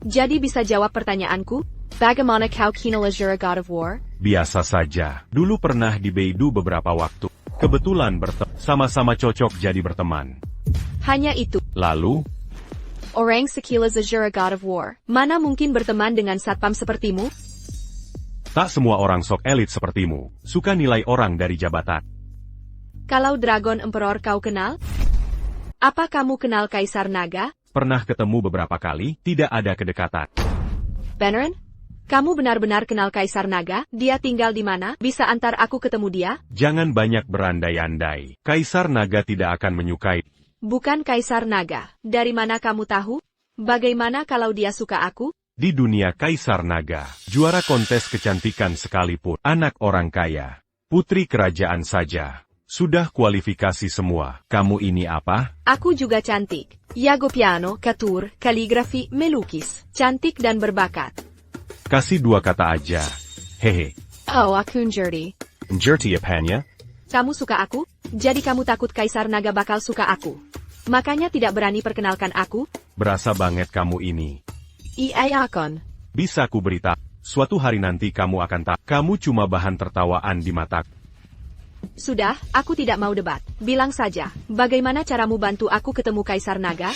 Jadi bisa jawab pertanyaanku? Bagaimana kau kenal Asura God of War? Biasa saja. Dulu pernah di Beidou beberapa waktu. Kebetulan sama-sama cocok jadi berteman. Hanya itu. Lalu? Orang sekilas Asura God of War. Mana mungkin berteman dengan satpam sepertimu? Tak semua orang sok elit sepertimu. Suka nilai orang dari jabatan. Kalau Dragon Emperor kau kenal? Apa kamu kenal Kaisar Naga? Pernah ketemu beberapa kali, tidak ada kedekatan. Beneran? Kamu benar-benar kenal Kaisar Naga? Dia tinggal di mana? Bisa antar aku ketemu dia? Jangan banyak berandai-andai. Kaisar Naga tidak akan menyukai. Bukan Kaisar Naga. Dari mana kamu tahu? Bagaimana kalau dia suka aku? Di dunia Kaisar Naga, juara kontes kecantikan sekalipun, anak orang kaya, putri kerajaan saja, sudah kualifikasi semua. Kamu ini apa? Aku juga cantik. Jago piano, catur, kaligrafi, melukis. Cantik dan berbakat. Kasih 2 kata aja. Hehe. Oh, aku Njurti. Njurti apanya? Kamu suka aku? Jadi kamu takut Kaisar Naga bakal suka aku? Makanya tidak berani perkenalkan aku? Berasa banget kamu ini. Iya akon. Bisa ku berita, suatu hari nanti kamu akan tak. Kamu cuma bahan tertawaan di mataku. Sudah, aku tidak mau debat. Bilang saja, bagaimana caramu bantu aku ketemu Kaisar Naga?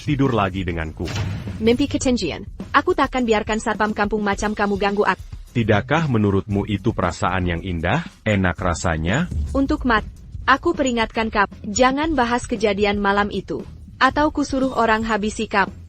Tidur lagi denganku. Mimpi kecenjian. Aku takkan biarkan satpam kampung macam kamu ganggu aku. Tidakkah menurutmu itu perasaan yang indah, enak rasanya? Untuk aku peringatkan kamu, jangan bahas kejadian malam itu. Atau kusuruh orang habisi kamu.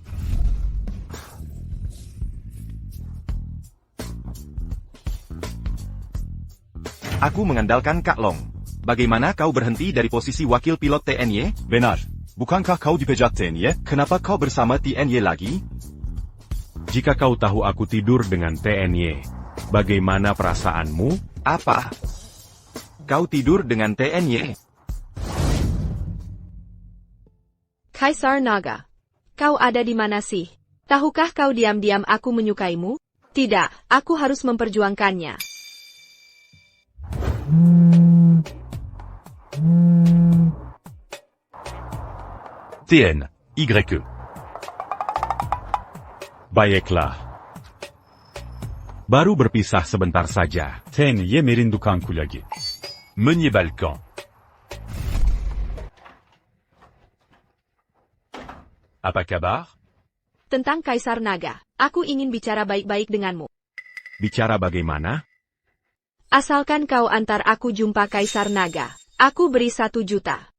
Aku mengandalkan Kak Long. Bagaimana kau berhenti dari posisi wakil pilot TNY? Benar. Bukankah kau dipecat TNY? Kenapa kau bersama TNY lagi? Jika kau tahu aku tidur dengan TNY, bagaimana perasaanmu? Apa? Kau tidur dengan TNY? Kaisar Naga. Kau ada di mana sih? Tahukah kau diam-diam aku menyukaimu? Tidak, aku harus memperjuangkannya. TN, YE. Baiklah. Baru berpisah sebentar saja. TNY Merindukan Kulagi. Meunier Balkan. Apa kabar? Tentang Kaisar Naga, aku ingin bicara baik-baik denganmu. Bicara bagaimana? Asalkan kau antar aku jumpa Kaisar Naga, aku beri 1 juta.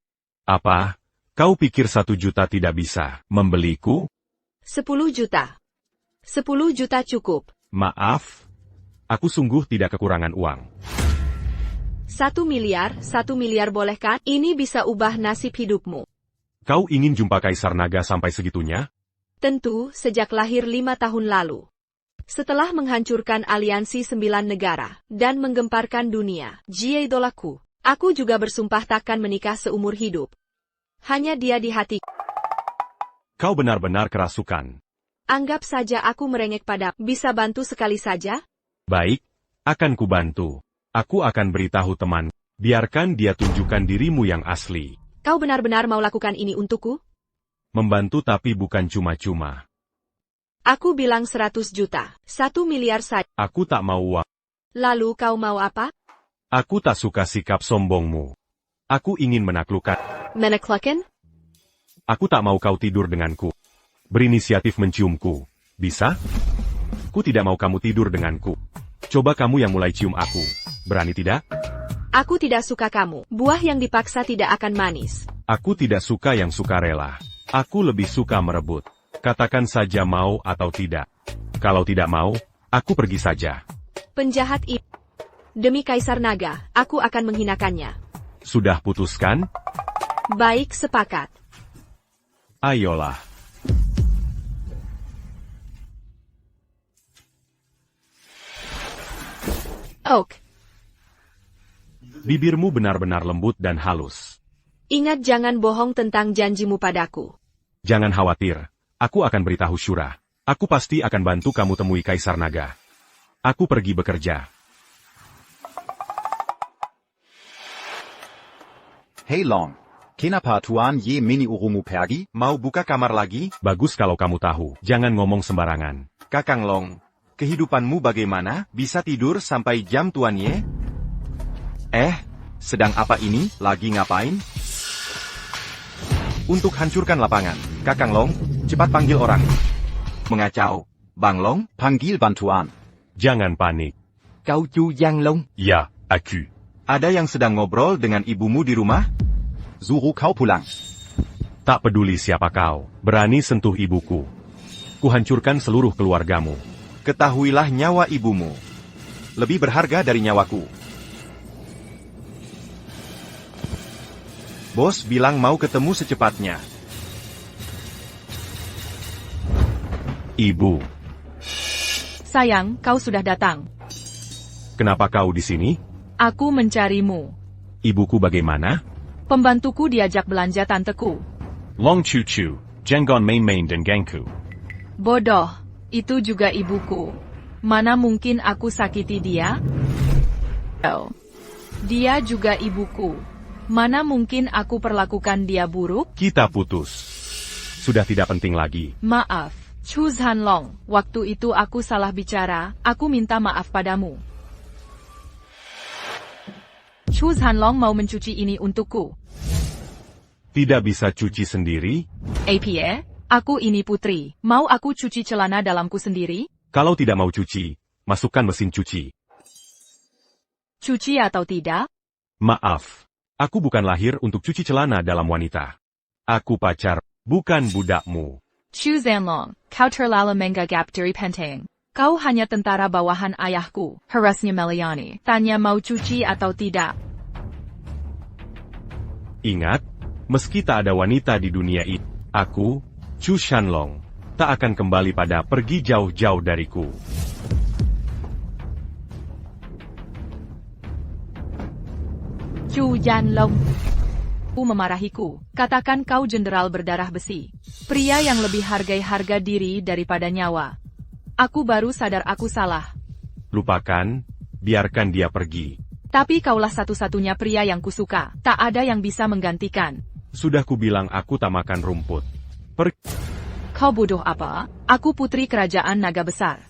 Apa? Kau pikir 1 juta tidak bisa membeliku? 10 juta. 10 juta cukup. Maaf. Aku sungguh tidak kekurangan uang. 1 miliar boleh kan? Ini bisa ubah nasib hidupmu. Kau ingin jumpa Kaisar Naga sampai segitunya? Tentu, sejak lahir 5 tahun lalu. Setelah menghancurkan aliansi 9 negara, dan menggemparkan dunia, Jie idolaku, aku juga bersumpah takkan menikah seumur hidup. Hanya dia di hati. Kau benar-benar kerasukan. Anggap saja aku merengek pada, bisa bantu sekali saja? Baik, akan kubantu. Aku akan beritahu teman. Biarkan dia tunjukkan dirimu yang asli. Kau benar-benar mau lakukan ini untukku? Membantu tapi bukan cuma-cuma. Aku bilang 100 juta, 1 miliar saja. Aku tak mau uang. Lalu kau mau apa? Aku tak suka sikap sombongmu. Aku ingin menaklukkan. Menaklukan? Aku tak mau kau tidur denganku. Berinisiatif menciumku. Bisa? Ku tidak mau kamu tidur denganku. Coba kamu yang mulai cium aku. Berani tidak? Aku tidak suka kamu. Buah yang dipaksa tidak akan manis. Aku tidak suka yang sukarela. Aku lebih suka merebut. Katakan saja mau atau tidak. Kalau tidak mau, aku pergi saja. Penjahat itu. Demi Kaisar Naga, aku akan menghinakannya. Sudah putuskan? Baik, sepakat. Ayolah. Oak. Bibirmu benar-benar lembut dan halus. Ingat jangan bohong tentang janjimu padaku. Jangan khawatir. Aku akan beritahu Shura. Aku pasti akan bantu kamu temui Kaisar Naga. Aku pergi bekerja. Hey Long. Kenapa Tuan Ye mini urumu pergi? Mau buka kamar lagi? Bagus kalau kamu tahu. Jangan ngomong sembarangan. Kakang Long, kehidupanmu bagaimana? Bisa tidur sampai jam Tuan Ye? Sedang apa ini? Lagi ngapain? Untuk hancurkan lapangan. Kakang Long, cepat panggil orang. Mengacau. Bang Long? Panggil bantuan. Jangan panik. Kau Chu Yang Long? Ya, Aku. Ada yang sedang ngobrol dengan ibumu di rumah? Suruh kau pulang. Tak peduli siapa kau. Berani sentuh ibuku. Kuhancurkan seluruh keluargamu. Ketahuilah nyawa ibumu lebih berharga dari nyawaku. Bos bilang mau ketemu secepatnya. Ibu, Sayang, kau sudah datang. kenapa kau di sini? Aku mencarimu. Ibuku bagaimana? Pembantuku diajak belanja tanteku. Long Chu Chu, Jengon Main Main dan Gangku. Bodoh, itu juga ibuku. Mana mungkin aku sakiti dia? Oh. Dia juga ibuku. Mana mungkin aku perlakukan dia buruk? Kita putus. Sudah tidak penting lagi. Maaf, Chu Zhanlong, waktu itu aku salah bicara, aku minta maaf padamu. Chu Zhanlong mau mencuci ini untukku. Tidak bisa cuci sendiri? APA, aku ini putri, mau aku cuci celana dalamku sendiri? Kalau tidak mau cuci, masukkan mesin cuci. Cuci atau tidak? Maaf, aku bukan lahir untuk cuci celana dalam wanita. Aku pacar, bukan budakmu. Chu Zhanlong, kau terlalu menganggap diri penting. Kau hanya tentara bawahan ayahku, harusnya Meliani. Tanya mau cuci atau tidak. Ingat, meski tak ada wanita di dunia ini, aku, Chu Zhanlong, tak akan kembali pada pergi jauh-jauh dariku. Chu Zhanlong. Memarahiku. Katakan kau jenderal berdarah besi. Pria yang lebih hargai harga diri daripada nyawa. Aku baru sadar aku salah. Lupakan, biarkan dia pergi. Tapi kaulah satu-satunya pria yang kusuka. Tak ada yang bisa menggantikan. Sudah kubilang aku tak makan rumput. Kau bodoh apa? Aku putri kerajaan naga besar.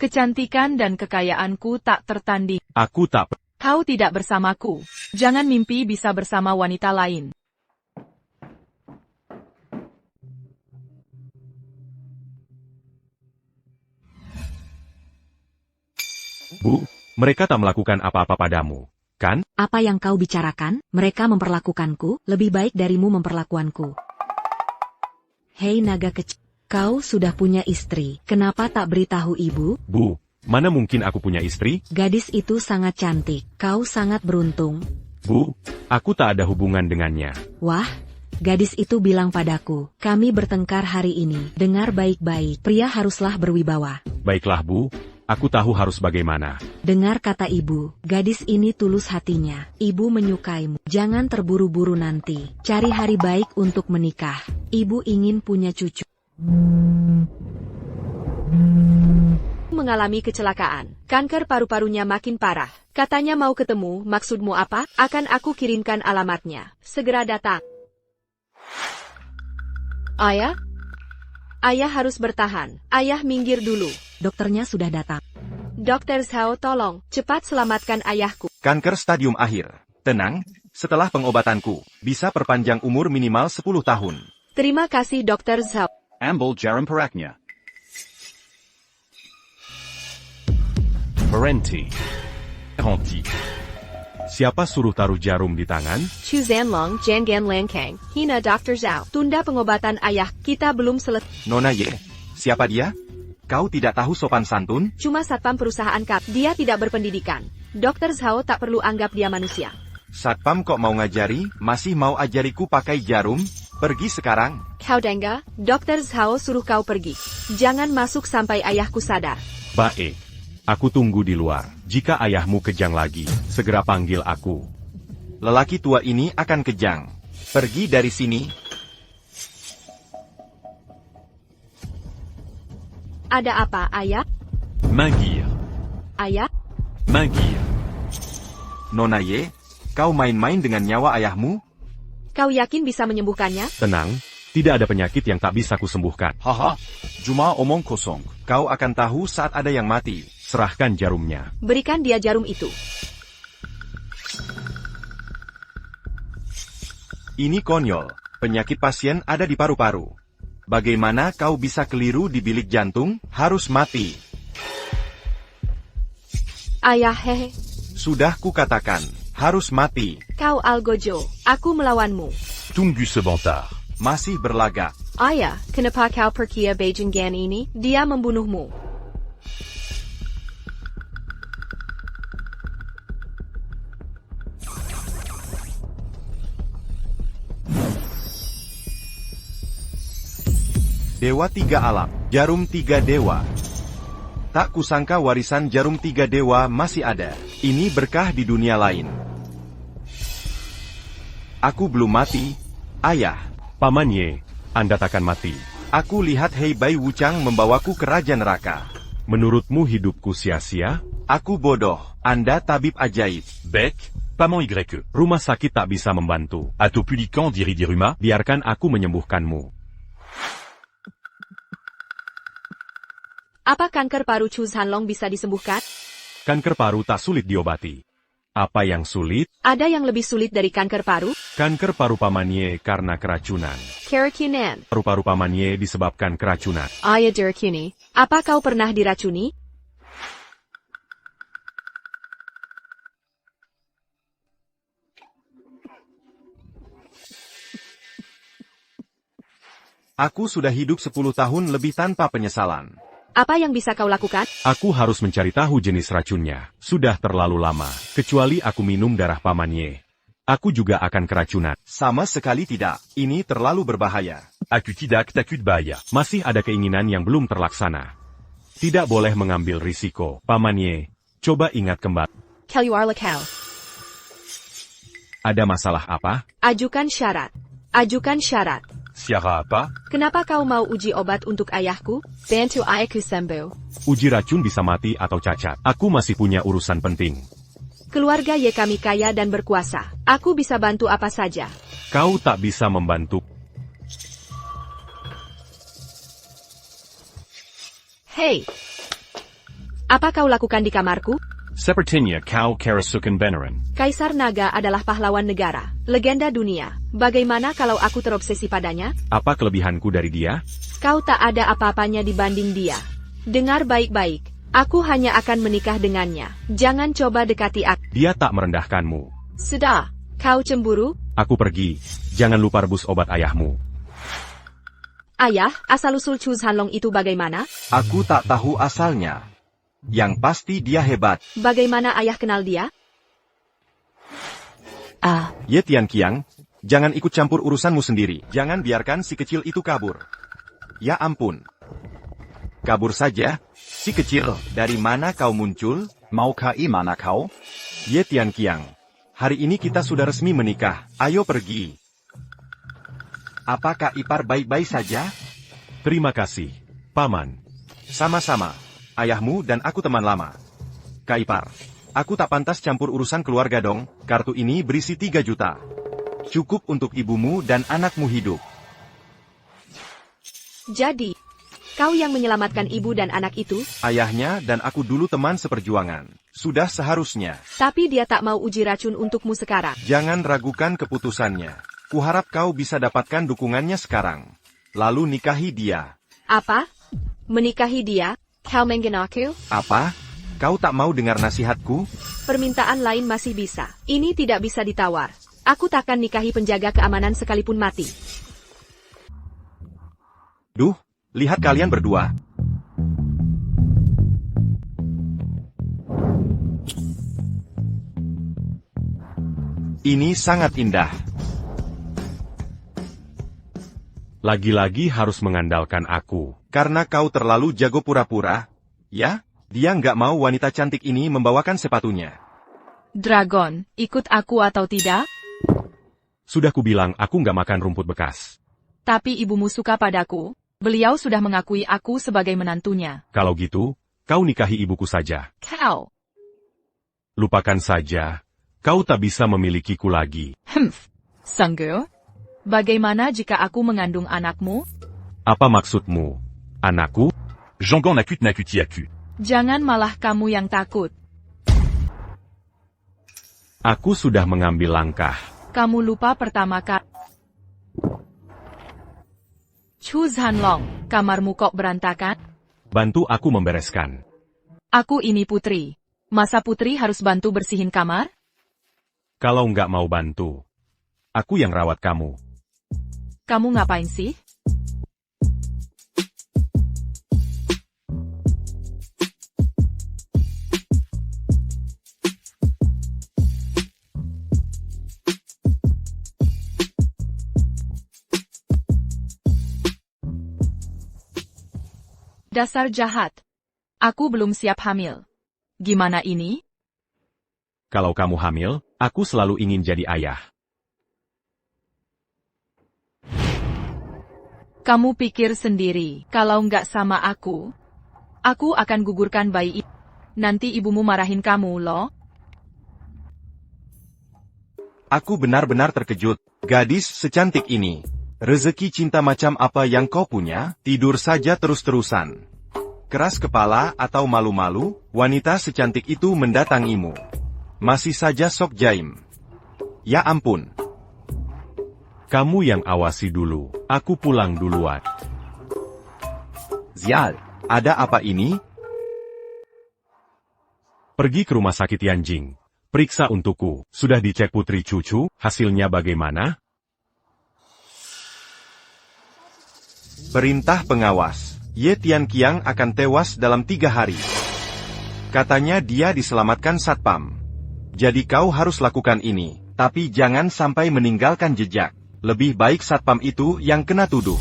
Kecantikan dan kekayaanku tak tertanding. Aku tak... Kau tidak bersamaku. Jangan mimpi bisa bersama wanita lain. Bu, mereka tak melakukan apa-apa padamu, kan? Apa yang kau bicarakan? Mereka memperlakukanku, lebih baik darimu memperlakuanku. Hei naga kecil, kau sudah punya istri, kenapa tak beritahu ibu? Bu, mana mungkin aku punya istri? Gadis itu sangat cantik, kau sangat beruntung. Bu, aku tak ada hubungan dengannya. Wah, gadis itu bilang padaku, kami bertengkar hari ini. Dengar baik-baik, pria haruslah berwibawa. Baiklah Bu, aku tahu harus bagaimana. Dengar kata ibu, gadis ini tulus hatinya. Ibu menyukaimu. Jangan terburu-buru nanti. Cari hari baik untuk menikah. Ibu ingin punya cucu. Mengalami kecelakaan. Kanker paru-parunya makin parah. Katanya mau ketemu, maksudmu apa? Akan aku kirimkan alamatnya. Segera datang. Ayah? Ayah harus bertahan. Ayah minggir dulu. Dokternya sudah datang. Dokter Zhao, tolong, cepat selamatkan ayahku. Kanker stadium akhir. Tenang, setelah pengobatanku, bisa perpanjang umur minimal 10 tahun. Terima kasih Dokter Zhao. Ambil jarum peraknya. Parenti. Garanti. Siapa suruh taruh jarum di tangan? Chu Zhanlong, Jangan Langkang, hina Dr. Zhao. Tunda pengobatan ayah, kita belum selesai. Nona Ye, siapa dia? Kau tidak tahu sopan santun? Cuma satpam perusahaan kap, dia tidak berpendidikan. Dr. Zhao tak perlu anggap dia manusia. Satpam kok mau ngajari, masih mau ajariku pakai jarum? Pergi sekarang. Kau dengga, Dr. Zhao suruh kau pergi. Jangan masuk sampai ayahku sadar. Baik. Aku tunggu di luar. Jika ayahmu kejang lagi, segera panggil aku. Lelaki tua ini akan kejang. Pergi dari sini. Ada apa, ayah? Magir. Ayah? Magir. Nona Ye, kau main-main dengan nyawa ayahmu? Kau yakin bisa menyembuhkannya? Tenang, tidak ada penyakit yang tak bisa kusembuhkan. Haha, cuma omong kosong. Kau akan tahu saat ada yang mati. Serahkan jarumnya. Berikan dia jarum itu. Ini konyol. Penyakit pasien ada di paru-paru. Bagaimana kau bisa keliru di bilik jantung? Harus mati. Ayah, hehe. Sudah kukatakan, harus mati. Kau Algojo, aku melawanmu. Tunggu sebentar. Masih berlagak. Ayah, kenapa kau pergi Beijing Gan ini? Dia membunuhmu. Dewa 3 alam, jarum 3 dewa. Tak kusangka warisan jarum 3 dewa masih ada. Ini berkah di dunia lain. Aku belum mati, ayah. Paman Ye, Anda takkan mati. Aku lihat Hei Bai Wuchang membawaku ke Raja Neraka. Menurutmu hidupku sia-sia? Aku bodoh, Anda tabib ajaib. Bec, Paman YE. Rumah sakit tak bisa membantu. Atopulican diridiruma. Biarkan aku menyembuhkanmu. Apa kanker paru Chu Hanlong bisa disembuhkan? Kanker paru tak sulit diobati. Apa yang sulit? Ada yang lebih sulit dari kanker paru? Kanker paru Paman Ye karena keracunan. Keracunan. Paru-paru Paman Ye disebabkan keracunan. Ayah Derekuni, apa kau pernah diracuni? Aku sudah hidup 10 tahun lebih tanpa penyesalan. Apa yang bisa kau lakukan? Aku harus mencari tahu jenis racunnya. Sudah terlalu lama. Kecuali aku minum darah Paman Ye. Aku juga akan keracunan. Sama sekali tidak. Ini terlalu berbahaya. Aku tidak takut bahaya. Masih ada keinginan yang belum terlaksana. Tidak boleh mengambil risiko. Paman Ye, coba ingat kembali. Keluar kau. Ada masalah apa? Ajukan syarat. Ajukan syarat. Siara apa? Kenapa kau mau uji obat untuk ayahku? Bantu ayahku sembuh. Uji racun bisa mati atau cacat. Aku masih punya urusan penting. Keluarga Ye kami kaya dan berkuasa. Aku bisa bantu apa saja. Kau tak bisa membantu. Hei. Apa kau lakukan di kamarku? Sepertinya kau kerasukan beneran. Kaisar Naga adalah pahlawan negara, legenda dunia. Bagaimana kalau aku terobsesi padanya? Apa kelebihanku dari dia? Kau tak ada apa-apanya dibanding dia. Dengar baik-baik. Aku hanya akan menikah dengannya. Jangan coba dekati aku. Dia tak merendahkanmu. Sudah. Kau cemburu? Aku pergi. Jangan lupa rebus obat ayahmu. Ayah, asal-usul Chu Hanlong itu bagaimana? Aku tak tahu asalnya. Yang pasti dia hebat. Bagaimana ayah kenal dia? Ye Tianqiang, jangan ikut campur urusanmu sendiri. Jangan biarkan si kecil itu kabur. Ya ampun. Kabur saja? Si kecil, dari mana kau muncul? Mau kai mana kau? Ye Tianqiang, hari ini kita sudah resmi menikah. Ayo pergi. Apakah ipar baik-baik saja? Terima kasih, Paman. Sama-sama. Ayahmu dan aku teman lama. Kak Ipar, aku tak pantas campur urusan keluarga dong. Kartu ini berisi 3 juta. Cukup untuk ibumu dan anakmu hidup. Jadi, kau yang menyelamatkan ibu dan anak itu? Ayahnya dan aku dulu teman seperjuangan. Sudah seharusnya. Tapi dia tak mau uji racun untukmu sekarang. Jangan ragukan keputusannya. Kuharap kau bisa dapatkan dukungannya sekarang. Lalu nikahi dia. Apa? Menikahi dia? Kau mengen aku? Apa? Kau tak mau dengar nasihatku? Permintaan lain masih bisa. Ini tidak bisa ditawar. Aku takkan nikahi penjaga keamanan sekalipun mati. Duh, lihat kalian berdua. Ini sangat indah. Lagi-lagi harus mengandalkan aku. Karena kau terlalu jago pura-pura, ya? Dia nggak mau wanita cantik ini membawakan sepatunya. Dragon, ikut aku atau tidak? Sudah kubilang aku nggak makan rumput bekas. Tapi ibumu suka padaku. Beliau sudah mengakui aku sebagai menantunya. Kalau gitu, kau nikahi ibuku saja. Kau. Lupakan saja. Kau tak bisa memilikiku lagi. Sanggu? Bagaimana jika aku mengandung anakmu? Apa maksudmu? Anakku? Jangan nakuti aku. Jangan malah kamu yang takut. Aku sudah mengambil langkah. Kamu lupa pertama kali. Chu Hanlong, kamarmu kok berantakan? Bantu aku membereskan. Aku ini putri. Masa putri harus bantu bersihin kamar? Kalau nggak mau bantu, aku yang rawat kamu. Kamu ngapain sih? Dasar jahat. Aku belum siap hamil. Gimana ini? Kalau kamu hamil, aku selalu ingin jadi ayah. Kamu pikir sendiri, kalau nggak sama aku akan gugurkan bayi itu. Nanti ibumu marahin kamu loh. Aku benar-benar terkejut. Gadis secantik ini. Rezeki cinta macam apa yang kau punya? Tidur saja terus-terusan. Keras kepala atau malu-malu, wanita secantik itu mendatangimu. Masih saja sok jaim. Ya ampun. Kamu yang awasi dulu, aku pulang duluan. Zial, ada apa ini? Pergi ke rumah sakit Yanjing. Periksa untukku. Sudah dicek putri cucu, hasilnya bagaimana? Perintah pengawas. Ye Tianqiang akan tewas dalam 3 hari. Katanya dia diselamatkan satpam. Jadi kau harus lakukan ini, tapi jangan sampai meninggalkan jejak. Lebih baik satpam itu yang kena tuduh.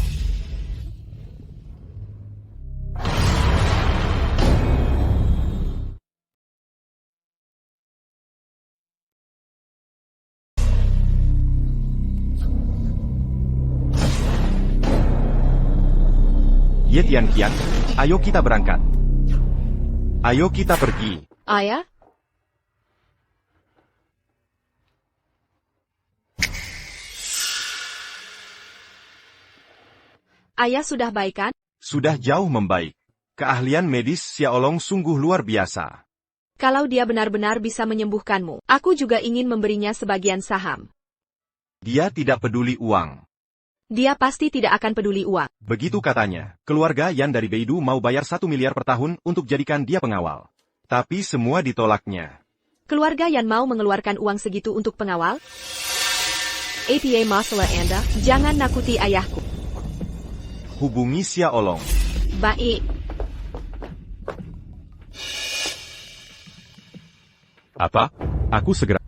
Ye Tianqiang, ayo kita berangkat. Ayo kita pergi. Ayah? Ayah sudah baik kan? Sudah jauh membaik. Keahlian medis Xiaolong sungguh luar biasa. Kalau dia benar-benar bisa menyembuhkanmu, aku juga ingin memberinya sebagian saham. Dia tidak peduli uang. Dia pasti tidak akan peduli uang. Begitu katanya. Keluarga Yan dari Beidou mau bayar 1 miliar per tahun untuk jadikan dia pengawal. Tapi semua ditolaknya. Keluarga Yan mau mengeluarkan uang segitu untuk pengawal? Apa masalah Anda? Jangan nakuti ayahku. Hubungi Xiaolong. Baik. Apa? Aku segera.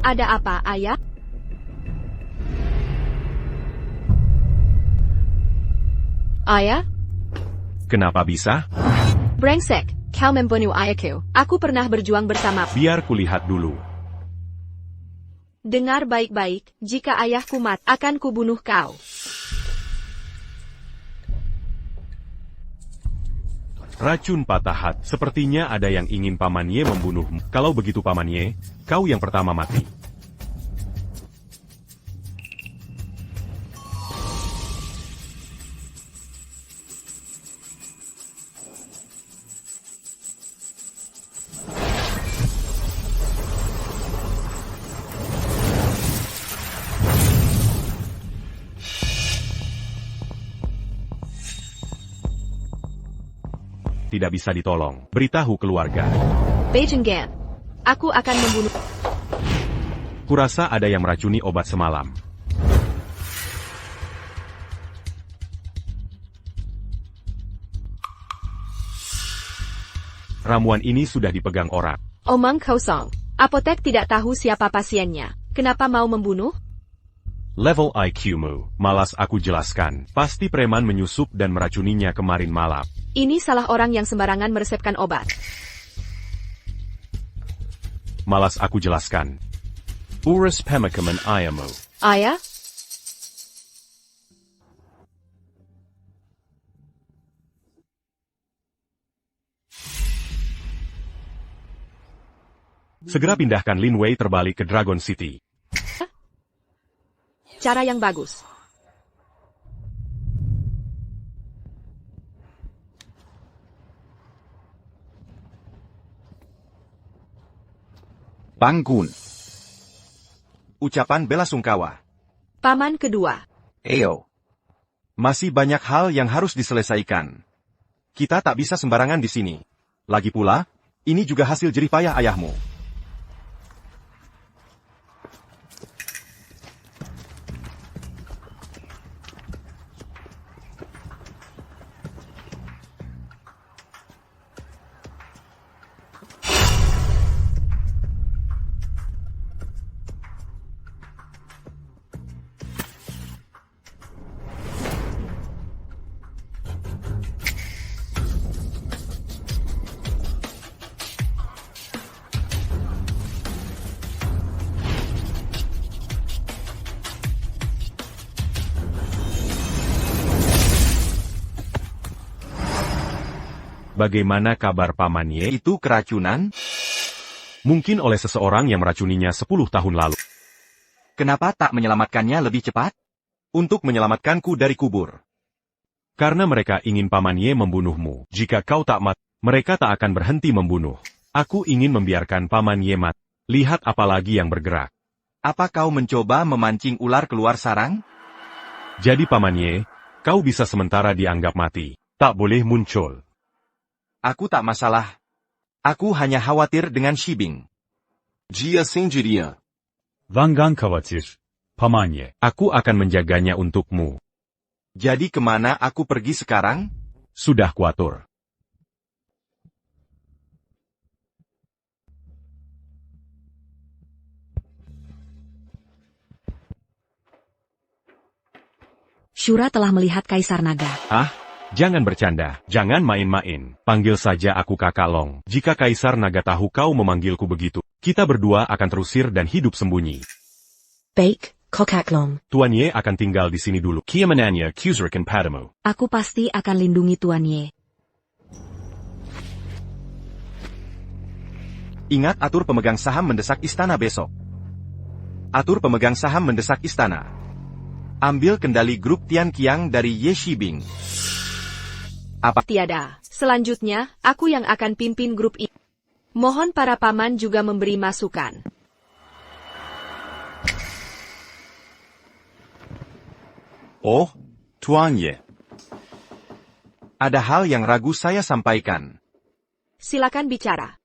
Ada apa, ayah? Ayah? Kenapa bisa? Brengsek, kau membunuh ayahku. Aku pernah berjuang bersama. Biar kulihat dulu. Dengar baik-baik, jika ayahku mati, akan kubunuh kau. Racun patah hati. Sepertinya ada yang ingin Paman Ye membunuhmu. Kalau begitu Paman Ye, kau yang pertama mati. Tidak bisa ditolong. Beritahu keluarga. Beijing Gan. Aku akan membunuh. Kurasa ada yang meracuni obat semalam. Ramuan ini sudah dipegang orang. Omong kosong. Apotek tidak tahu siapa pasiennya. Kenapa mau membunuh? Level IQ-mu. Malas aku jelaskan. Pasti preman menyusup dan meracuninya kemarin malam. Ini salah orang yang sembarangan meresepkan obat. Malas aku jelaskan. Urus pemakaman ayahmu. Ayah? Segera pindahkan Lin Wei terbalik ke Dragon City. Cara yang bagus. Bangun. Ucapan bela sungkawa. Paman kedua. Eo. Masih banyak hal yang harus diselesaikan. Kita tak bisa sembarangan di sini. Lagi pula, ini juga hasil jerih payah ayahmu. Bagaimana kabar Paman Ye? Itu keracunan? Mungkin oleh seseorang yang meracuninya 10 tahun lalu. Kenapa tak menyelamatkannya lebih cepat? Untuk menyelamatkanku dari kubur. Karena mereka ingin Paman Ye membunuhmu. Jika kau tak mati, mereka tak akan berhenti membunuh. Aku ingin membiarkan Paman Ye mati. Lihat apalagi yang bergerak. Apa kau mencoba memancing ular keluar sarang? Jadi Paman Ye, kau bisa sementara dianggap mati. Tak boleh muncul. Aku tak masalah. Aku hanya khawatir dengan Shibing. Jia sendirian. Vangan khawatir. Paman Ye. Aku akan menjaganya untukmu. Jadi kemana aku pergi sekarang? Sudah kuatur. Shura telah melihat Kaisar Naga. Jangan bercanda, jangan main-main. Panggil saja aku Kakak Long. Jika Kaisar Naga tahu kau memanggilku begitu, kita berdua akan terusir dan hidup sembunyi. Baik, Kakak Long. Tuan Ye akan tinggal di sini dulu. Kiamananya Kuzrikan padamu. Aku pasti akan lindungi Tuan Ye. Ingat atur pemegang saham mendesak istana besok. Atur pemegang saham mendesak istana. Ambil kendali grup Tian Qiang dari Ye Shibing. Tiada. Selanjutnya, aku yang akan pimpin grup ini. Mohon para paman juga memberi masukan. Oh, Tuan Ye. Ada hal yang ragu saya sampaikan. Silakan bicara.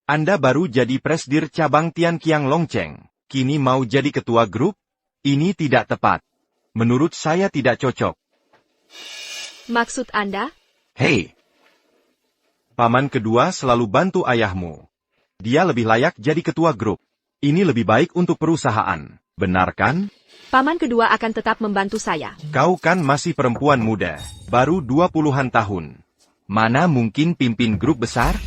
Anda baru jadi presdir cabang Tian Qiang Longcheng. Kini mau jadi ketua grup? Ini tidak tepat. Menurut saya tidak cocok. Maksud Anda? Hei! Paman kedua selalu bantu ayahmu. Dia lebih layak jadi ketua grup. Ini lebih baik untuk perusahaan. Benar kan? Paman kedua akan tetap membantu saya. Kau kan masih perempuan muda. Baru 20-an tahun. Mana mungkin pimpin grup besar?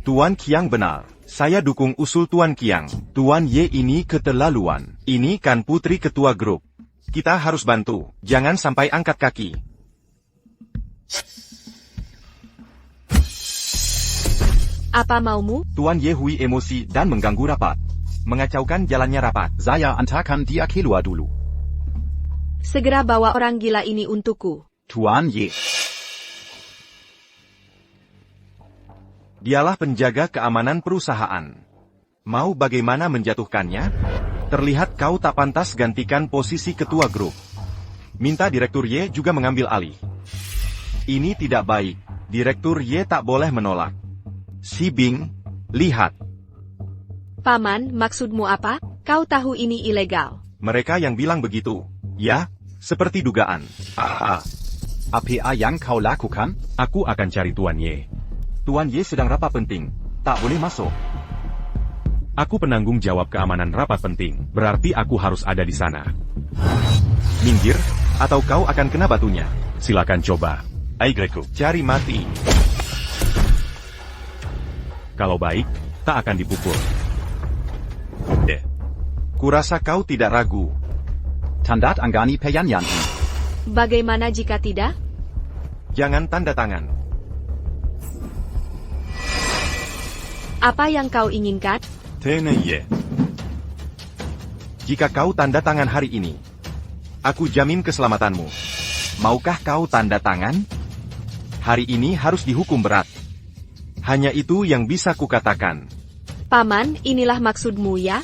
Tuan Qiang benar. Saya dukung usul Tuan Qiang. Tuan Ye ini keterlaluan. Ini kan putri ketua grup. Kita harus bantu. Jangan sampai angkat kaki. Apa maumu? Tuan Ye Hui emosi dan mengganggu rapat. Mengacaukan jalannya rapat. Saya antarkan dia keluar dulu. Segera bawa orang gila ini untukku. Tuan Ye. Dialah penjaga keamanan perusahaan. Mau bagaimana menjatuhkannya? Terlihat kau tak pantas gantikan posisi ketua grup. Minta Direktur Ye juga mengambil alih. Ini tidak baik. Direktur Ye tak boleh menolak. Shibing, lihat. Paman, maksudmu apa? Kau tahu ini ilegal. Mereka yang bilang begitu. Ya, seperti dugaan. Apa yang kau lakukan? Aku akan cari Tuan Ye. Tuan Ye sedang rapat penting. Tak boleh masuk. Aku penanggung jawab keamanan rapat penting. Berarti aku harus ada di sana. Minggir, atau kau akan kena batunya. Silakan coba. Aigreko. Cari mati. Kalau baik, tak akan dipukul. Kurasa kau tidak ragu. Tandat Anggani Peyanyan. Bagaimana jika tidak? Jangan tanda tangan. Apa yang kau inginkan? Ye. Jika kau tanda tangan hari ini, aku jamin keselamatanmu. Maukah kau tanda tangan? Hari ini harus dihukum berat. Hanya itu yang bisa kukatakan. Paman, inilah maksudmu ya?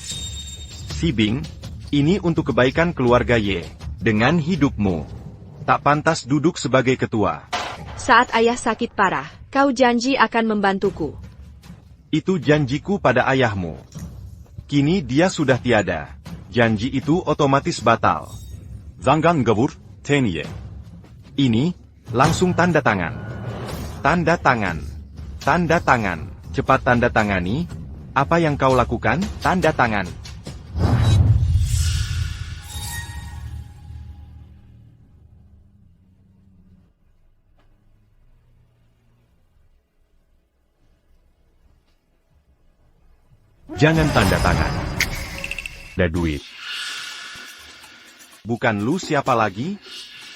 Shibing, ini untuk kebaikan keluarga Ye. Dengan hidupmu, tak pantas duduk sebagai ketua. Saat ayah sakit parah, kau janji akan membantuku. Itu janjiku pada ayahmu. Kini dia sudah tiada. Janji itu otomatis batal. Zangan gabur, Ye. Ini, langsung tanda tangan. Tanda tangan. Tanda tangan. Cepat tanda tangani. Apa yang kau lakukan? Tanda tangan. Jangan tanda tangan. Ada duit. Bukan lu siapa lagi?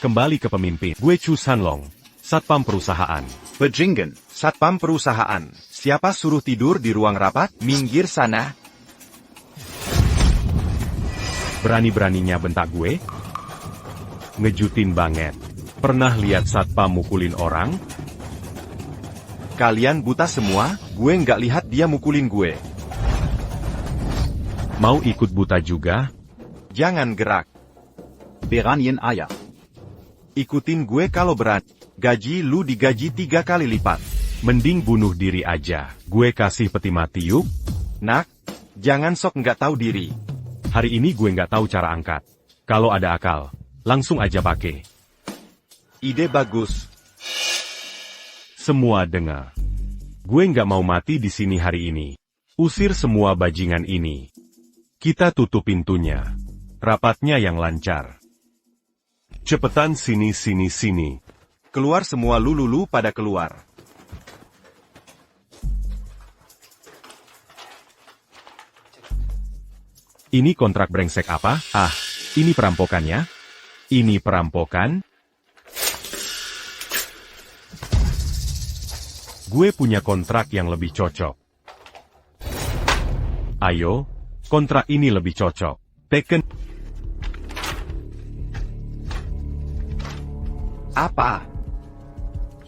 Kembali ke pemimpin. Gue Chu Sanlong, Satpam Perusahaan. Bejingen, Satpam perusahaan, siapa suruh tidur di ruang rapat? Minggir sana. Berani-beraninya bentak gue? Ngejutin banget. Pernah lihat satpam mukulin orang? Kalian buta semua, gue nggak lihat dia mukulin gue. Mau ikut buta juga? Jangan gerak. Beranien Eier. Ikutin gue kalau berani. Gaji lu digaji 3 kali lipat. Mending bunuh diri aja. Gue kasih peti mati yuk. Nak, jangan sok nggak tahu diri. Hari ini gue nggak tahu cara angkat. Kalau ada akal, langsung aja pakai. Ide bagus. Semua dengar. Gue nggak mau mati di sini hari ini. Usir semua bajingan ini. Kita tutup pintunya. Rapatnya yang lancar. Cepetan sini. Keluar semua lulu pada keluar. Ini kontrak brengsek apa? Ah, ini perampokannya? Ini perampokan? Gue punya kontrak yang lebih cocok. Ayo, kontrak ini lebih cocok. Teken. Apa?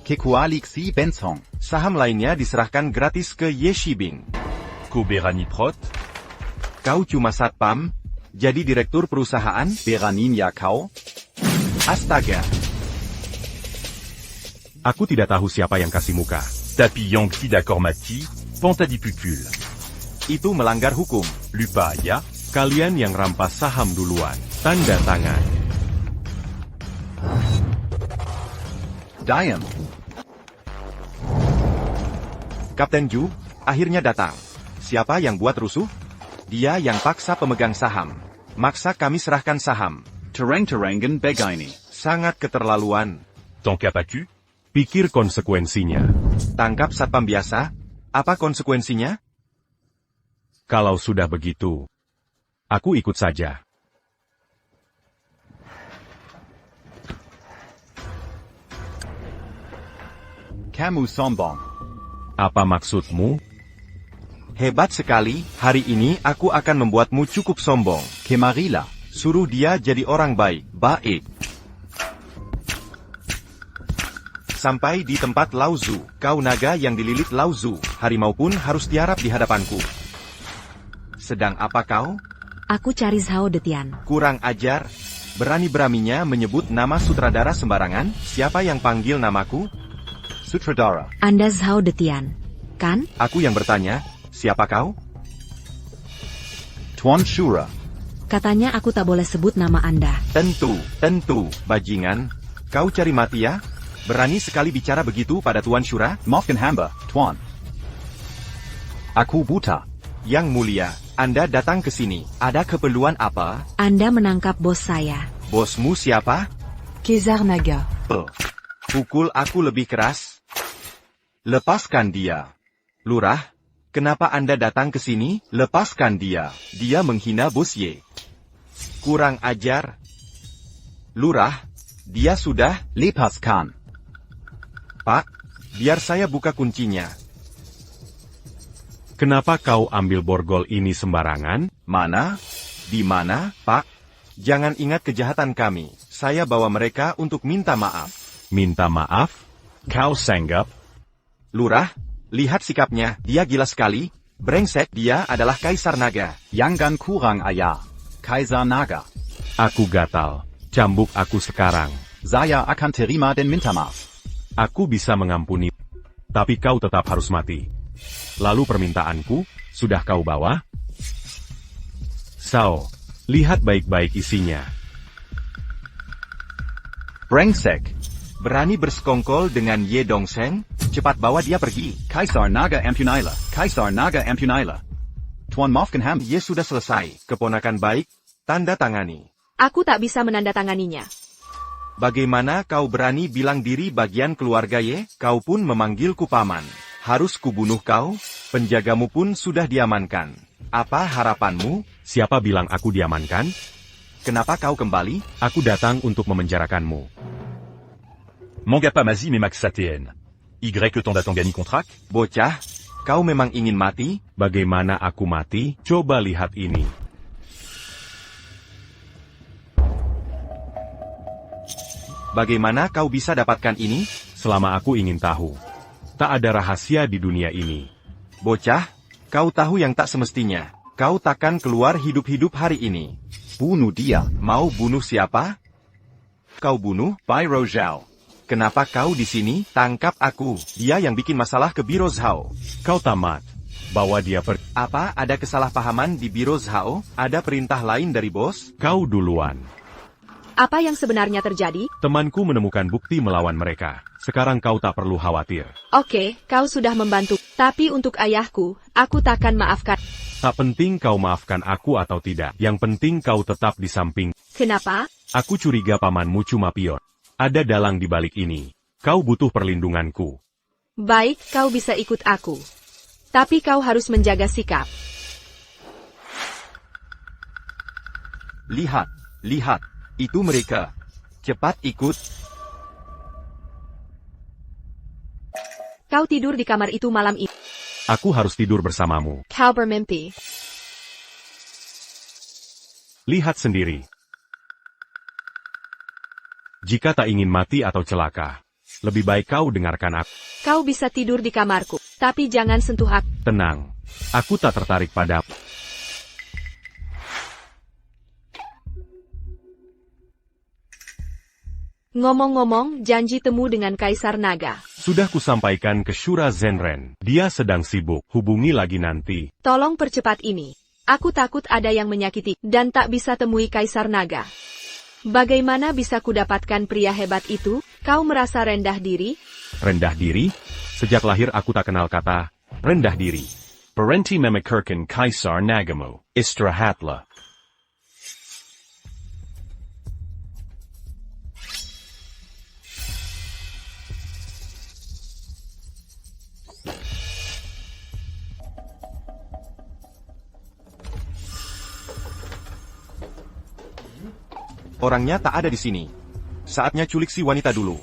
Kekualiksi Bensong. Saham lainnya diserahkan gratis ke Ye Shibing. Ko Berani Prot? Kau cuma satpam, jadi direktur perusahaan? Beranin ya kau? Astaga. Aku tidak tahu siapa yang kasih muka. Tapi Yangki d'accord Mati, Pantadipukul. Itu melanggar hukum. Lupa ya? Kalian yang rampas saham duluan. Tanda tangan. Diam. Kapten Ju, akhirnya datang. Siapa yang buat rusuh? Dia yang paksa pemegang saham. Maksa kami serahkan saham. Terang-terangan begaini. Sangat keterlaluan. Tangkap aku? Pikir konsekuensinya. Tangkap satpam biasa? Apa konsekuensinya? Kalau sudah begitu, aku ikut saja. Kamu sombong. Apa maksudmu? Hebat sekali, hari ini aku akan membuatmu cukup sombong. Kemarila. Suruh dia jadi orang baik. Sampai di tempat Lauzu, kau naga yang dililit Lauzu, harimau pun harus tiarap di hadapanku. Sedang apa kau? Aku cari Zhao Detian. Kurang ajar. Berani-beraninya menyebut nama sutradara sembarangan. Siapa yang panggil namaku? Sutradara. Anda Zhao Detian, kan? Aku yang bertanya, siapa kau? Tuan Shura. Katanya aku tak boleh sebut nama Anda. Tentu, bajingan. Kau cari mati ya? Berani sekali bicara begitu pada Tuan Shura? Maafkan hamba, Tuan. Aku buta. Yang mulia, Anda datang ke sini. Ada keperluan apa? Anda menangkap bos saya. Bosmu siapa? Kaisar Naga. Pukul aku lebih keras. Lepaskan dia. Lurah, kenapa Anda datang ke sini? Lepaskan dia. Dia menghina bos Ye. Kurang ajar. Lurah, dia sudah... Lepaskan. Pak, biar saya buka kuncinya. Kenapa kau ambil borgol ini sembarangan? Mana? Di mana, Pak? Jangan ingat kejahatan kami. Saya bawa mereka untuk minta maaf. Minta maaf? Kau sanggap? Lurah, lihat sikapnya. Dia gila sekali. Brengsek, dia adalah Kaisar Naga. Jangan kurang ajar. Kaisar Naga. Aku gatal. Cambuk aku sekarang. Saya akan terima dan minta maaf. Aku bisa mengampuni. Tapi kau tetap harus mati. Lalu permintaanku, sudah kau bawa? Sao, lihat baik-baik isinya. Brengsek. Berani bersekongkol dengan Ye Dongseng? Cepat bawa dia pergi. Kaisar Naga Ampunaila. Kaisar Naga Ampunaila. Tuan maafkan hamba. Ye sudah selesai. Keponakan baik, tanda tangani. Aku tak bisa menandatanganinya. Bagaimana kau berani bilang diri bagian keluarga Ye? Kau pun memanggilku paman. Harus kubunuh kau? Penjagamu pun sudah diamankan. Apa harapanmu? Siapa bilang aku diamankan? Kenapa kau kembali? Aku datang untuk memenjarakanmu. Mangapa Mazim et Max ATN. Y le temps d'Atangani contract? Bocah, kau memang ingin mati? Bagaimana aku mati? Coba lihat ini. Bagaimana kau bisa dapatkan ini? Selama aku ingin tahu. Tak ada rahasia di dunia ini. Bocah, kau tahu yang tak semestinya. Kau takkan keluar hidup-hidup hari ini. Bunuh dia. Mau bunuh siapa? Kau bunuh? Bai Rojao. Kenapa kau di sini? Tangkap aku. Dia yang bikin masalah ke Biro Zhao. Kau tamat. Bawa dia pergi. Apa? Ada kesalahpahaman di Biro Zhao? Ada perintah lain dari bos? Kau duluan. Apa yang sebenarnya terjadi? Temanku menemukan bukti melawan mereka. Sekarang kau tak perlu khawatir. Oke, kau sudah membantu. Tapi untuk ayahku, aku takkan maafkan. Tak penting kau maafkan aku atau tidak. Yang penting kau tetap di samping. Kenapa? Aku curiga pamanmu cuma pion. Ada dalang di balik ini. Kau butuh perlindunganku. Baik, kau bisa ikut aku. Tapi kau harus menjaga sikap. Lihat, lihat. Itu mereka. Cepat ikut. Kau tidur di kamar itu malam ini. Aku harus tidur bersamamu. Kau bermimpi. Lihat sendiri. Jika tak ingin mati atau celaka, lebih baik kau dengarkan aku. Kau bisa tidur di kamarku, tapi jangan sentuh aku. Tenang. Aku tak tertarik padamu. Ngomong-ngomong, janji temu dengan Kaisar Naga. Sudah kusampaikan ke Shura Zenren. Dia sedang sibuk. Hubungi lagi nanti. Tolong percepat ini. Aku takut ada yang menyakiti, dan tak bisa temui Kaisar Naga. Bagaimana bisa kudapatkan pria hebat itu? Kau merasa rendah diri? Rendah diri? Sejak lahir aku tak kenal kata rendah diri. Berhenti memikirkan Kaisar Nagamu. Istirahatlah. Orangnya tak ada di sini. Saatnya culik si wanita dulu.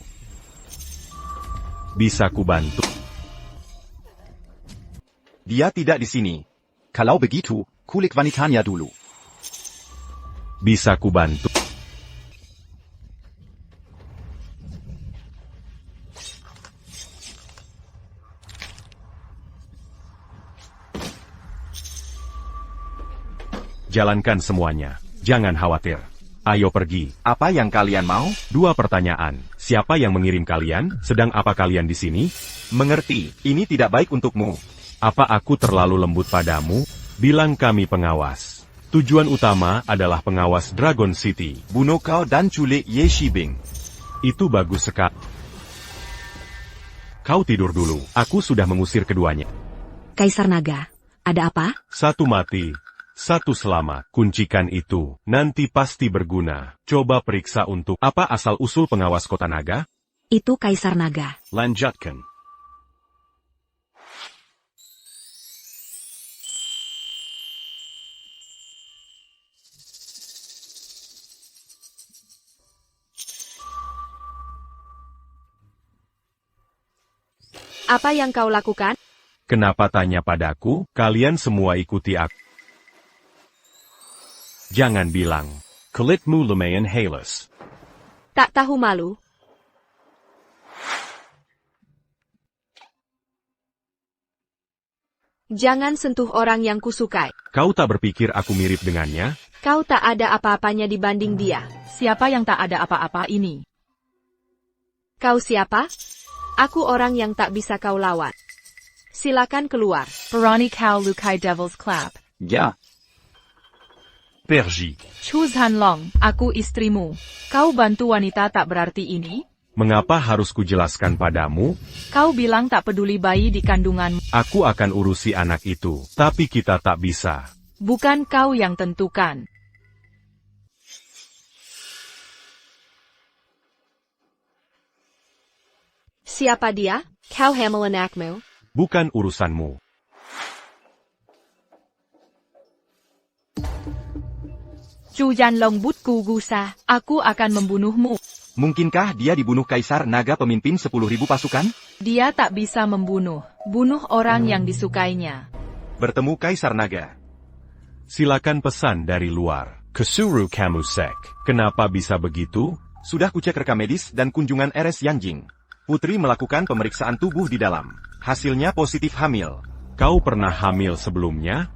Bisa kubantu? Dia tidak di sini. Kalau begitu, kulik wanitanya dulu. Bisa kubantu? Jalankan semuanya. Jangan khawatir. Ayo pergi. Apa yang kalian mau? 2 pertanyaan. Siapa yang mengirim kalian? Sedang apa kalian di sini? Mengerti. Ini tidak baik untukmu. Apa aku terlalu lembut padamu? Bilang kami pengawas. Tujuan utama adalah pengawas Dragon City. Bunuh kau dan culik Ye Shibing. Itu bagus sekali. Kau tidur dulu. Aku sudah mengusir keduanya. Kaisar Naga, ada apa? 1 mati. 1 selamat. Kuncikan itu. Nanti pasti berguna. Coba periksa untuk apa asal-usul pengawas kota naga? Itu Kaisar Naga. Lanjutkan. Apa yang kau lakukan? Kenapa tanya padaku? Kalian semua ikuti aku. Jangan bilang. Kulitmu lumayan halus. Tak tahu malu? Jangan sentuh orang yang kusukai. Kau tak berpikir aku mirip dengannya? Kau tak ada apa-apanya dibanding dia. Siapa yang tak ada apa-apa ini? Kau siapa? Aku orang yang tak bisa kau lawan. Silakan keluar. Berani kau lukai Devil's Clap. Ya, Pergi. Chu Zhanlong, aku istrimu. Kau bantu wanita tak berarti ini? Mengapa harus kujelaskan padamu? Kau bilang tak peduli bayi di kandunganmu. Aku akan urusi anak itu, tapi kita tak bisa. Bukan kau yang tentukan. Siapa dia? Kau hamil anakmu? Bukan urusanmu. Chu Zhanlong butku gusa, aku akan membunuhmu. Mungkinkah dia dibunuh Kaisar Naga pemimpin 10.000 pasukan? Dia tak bisa membunuh. Bunuh orang yang disukainya. Bertemu Kaisar Naga. Silakan pesan dari luar. Kusuru Kamusek. Kenapa bisa begitu? Sudah kucek rekam medis dan kunjungan RS Yanjing. Putri melakukan pemeriksaan tubuh di dalam. Hasilnya positif hamil. Kau pernah hamil sebelumnya?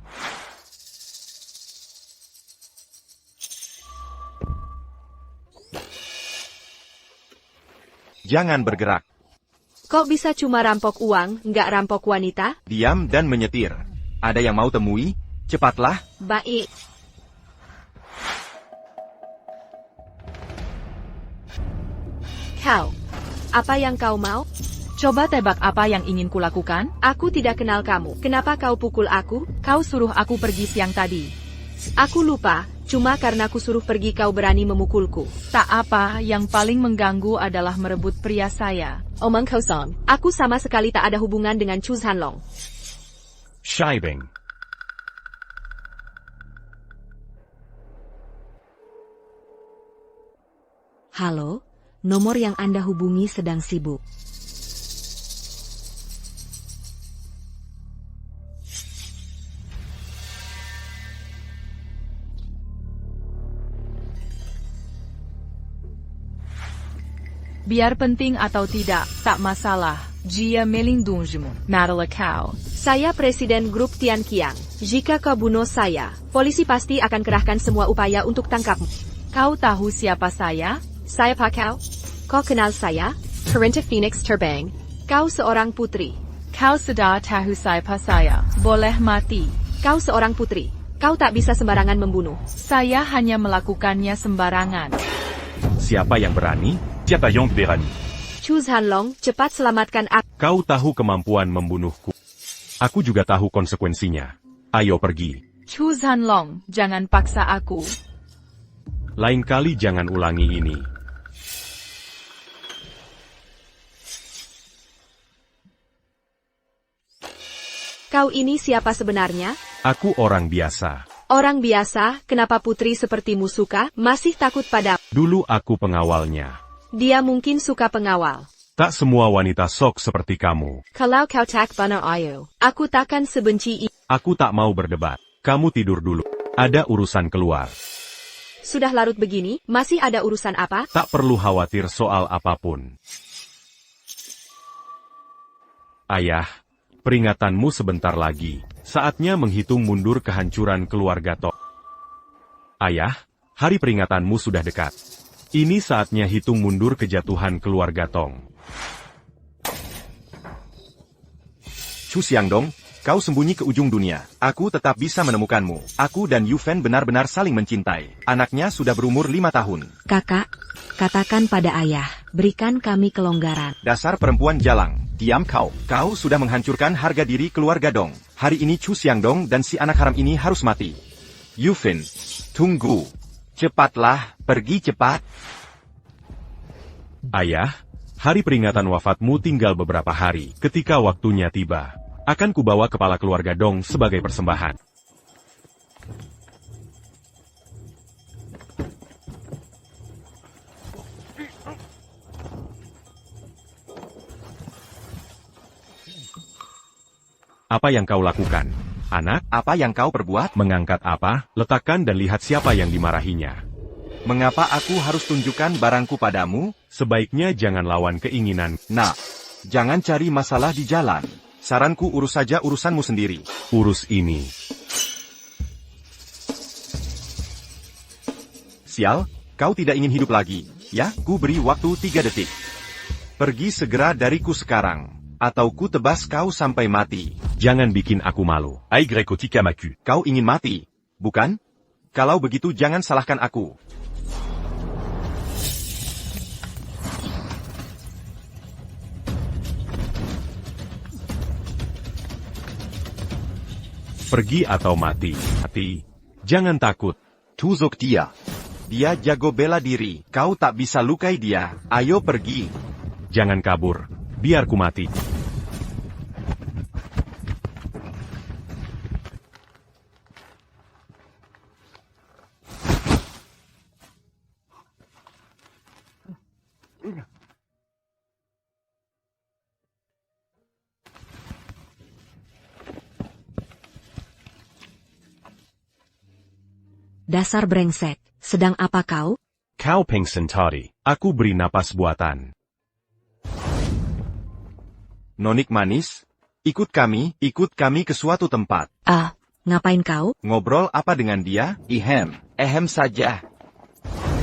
Jangan bergerak. Kok bisa cuma rampok uang, nggak rampok wanita? Diam dan menyetir. Ada yang mau temui? Cepatlah. Baik. Kau. Apa yang kau mau? Coba tebak apa yang ingin kulakukan? Aku tidak kenal kamu. Kenapa kau pukul aku? Kau suruh aku pergi siang tadi. Aku lupa, cuma karena aku suruh pergi kau berani memukulku. Tak apa, yang paling mengganggu adalah merebut pria saya. Omong kosong. Aku sama sekali tak ada hubungan dengan Chu Hanlong. Shibing. Halo, nomor yang Anda hubungi sedang sibuk. Biar penting atau tidak, tak masalah. Jia melindungimu, Natalie Kau. Saya Presiden Grup Tian Qiang. Jika kau bunuh saya, polisi pasti akan kerahkan semua upaya untuk tangkapmu. Kau tahu siapa saya? Saya Pak Kau. Kau kenal saya? Perinta Phoenix Terbang. Kau seorang putri. Kau sudah tahu siapa saya. Boleh mati. Kau seorang putri. Kau tak bisa sembarangan membunuh. Saya hanya melakukannya sembarangan. Siapa yang berani? Siapa yang berani? Chu Hanlong, cepat selamatkan aku. Kau tahu kemampuan membunuhku. Aku juga tahu konsekuensinya. Ayo pergi. Chu Hanlong, jangan paksa aku. Lain kali jangan ulangi ini. Kau ini siapa sebenarnya? Aku orang biasa. Orang biasa, kenapa putri sepertimu suka, masih takut pada... Dulu aku pengawalnya. Dia mungkin suka pengawal. Tak semua wanita sok seperti kamu. Kalau kau tak bana ayo, aku takkan sebenci ini. Aku tak mau berdebat. Kamu tidur dulu. Ada urusan keluar. Sudah larut begini, masih ada urusan apa? Tak perlu khawatir soal apapun. Ayah, peringatanmu sebentar lagi. Saatnya menghitung mundur kehancuran keluarga Tong. Ayah, hari peringatanmu sudah dekat. Ini saatnya hitung mundur kejatuhan keluarga Tong. Chu Xiangdong, kau sembunyi ke ujung dunia. Aku tetap bisa menemukanmu. Aku dan Yufen benar-benar saling mencintai. Anaknya sudah berumur 5 tahun. Kakak, katakan pada ayah, berikan kami kelonggaran. Dasar perempuan jalang. Diam kau. Kau sudah menghancurkan harga diri keluarga Dong. Hari ini Chu Xiangdong dan si anak haram ini harus mati. Yufen, tunggu. Cepatlah, pergi cepat. Ayah, hari peringatan wafatmu tinggal beberapa hari. Ketika waktunya tiba, akan kubawa kepala keluarga Dong sebagai persembahan. Apa yang kau lakukan? Anak, apa yang kau perbuat? Mengangkat apa? Letakkan dan lihat siapa yang dimarahinya. Mengapa aku harus tunjukkan barangku padamu? Sebaiknya jangan lawan keinginan. Nah, jangan cari masalah di jalan. Saranku urus saja urusanmu sendiri. Urus ini. Sial, kau tidak ingin hidup lagi. Ya, ku beri waktu 3 detik. Pergi segera dariku sekarang. Atau ku tebas kau sampai mati. Jangan bikin aku malu. Aigreko Tikamaku. Kau ingin mati, bukan? Kalau begitu jangan salahkan aku. Pergi atau mati. Mati. Jangan takut. Tuzuk dia. Dia jago bela diri. Kau tak bisa lukai dia. Ayo pergi. Jangan kabur. Biar ku mati. Dasar brengsek, sedang apa kau? Kau pengsan tadi. Aku beri napas buatan. Nonik manis, ikut kami ke suatu tempat. Ah, ngapain kau? Ngobrol apa dengan dia? Ehem saja.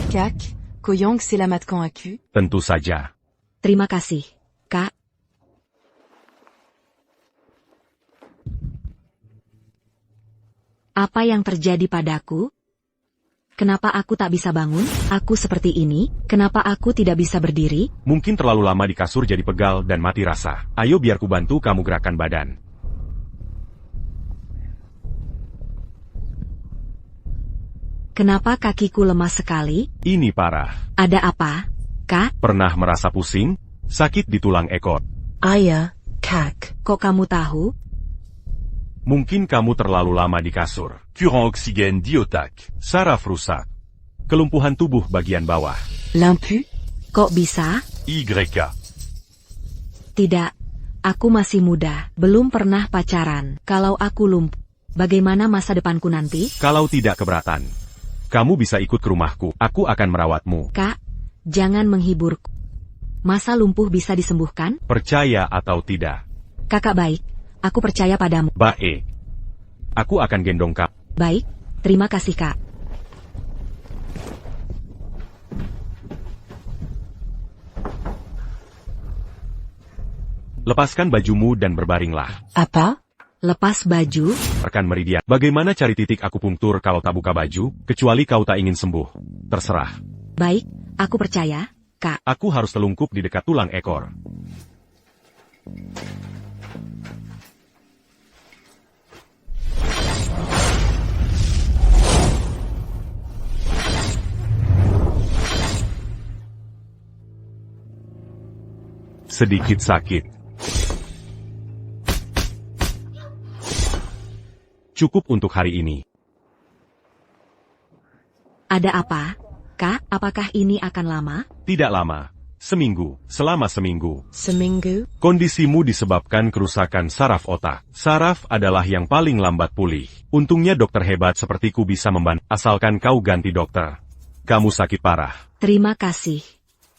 Kak, Koyong selamatkan aku? Tentu saja. Terima kasih, Kak. Apa yang terjadi padaku? Kenapa aku tak bisa bangun? Aku seperti ini, kenapa aku tidak bisa berdiri? Mungkin terlalu lama di kasur jadi pegal dan mati rasa. Ayo biar ku bantu kamu gerakan badan. Kenapa kakiku lemas sekali? Ini parah. Ada apa, Kak? Pernah merasa pusing? Sakit di tulang ekor? Ayah, Kak. Kok kamu tahu? Mungkin kamu terlalu lama di kasur. Kurang oksigen di otak. Saraf rusak. Kelumpuhan tubuh bagian bawah. Limpu? Kok bisa? YK. Tidak. Aku masih muda, belum pernah pacaran. Kalau aku lumpuh, bagaimana masa depanku nanti? Kalau tidak keberatan, kamu bisa ikut ke rumahku. Aku akan merawatmu. Kak, jangan menghiburku. Masa lumpuh bisa disembuhkan? Percaya atau tidak? Kakak baik, aku percaya padamu. Baik. Aku akan gendong kamu. Baik, terima kasih Kak. Lepaskan bajumu dan berbaringlah. Apa? Lepas baju? Rekan Meridian, bagaimana cari titik akupunktur kalau tak buka baju, kecuali kau tak ingin sembuh? Terserah. Baik, aku percaya, Kak. Aku harus telungkup di dekat tulang ekor. Sedikit sakit. Cukup untuk hari ini. Ada apa, Kak? Apakah ini akan lama? Tidak lama. Seminggu. Selama seminggu. Seminggu? Kondisimu disebabkan kerusakan saraf otak. Saraf adalah yang paling lambat pulih. Untungnya dokter hebat sepertiku bisa membantu. Asalkan kau ganti dokter. Kamu sakit parah. Terima kasih,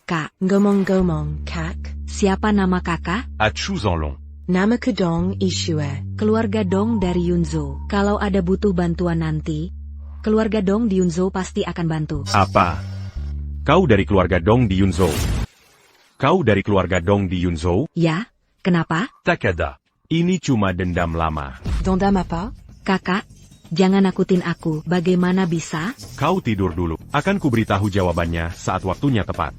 Kak. Ngomong-ngomong, Kak. Siapa nama kakak? Achu Zanlong. Nama Kedong Ishue. Keluarga Dong dari Yunzo. Kalau ada butuh bantuan nanti, keluarga Dong di Yunzo pasti akan bantu. Apa? Kau dari keluarga Dong di Yunzo? Kau dari keluarga Dong di Yunzo? Ya, kenapa? Takada. Ini cuma dendam lama. Dendam apa? Kakak, jangan nakutin aku. Bagaimana bisa? Kau tidur dulu. Akan kuberitahu jawabannya saat waktunya tepat.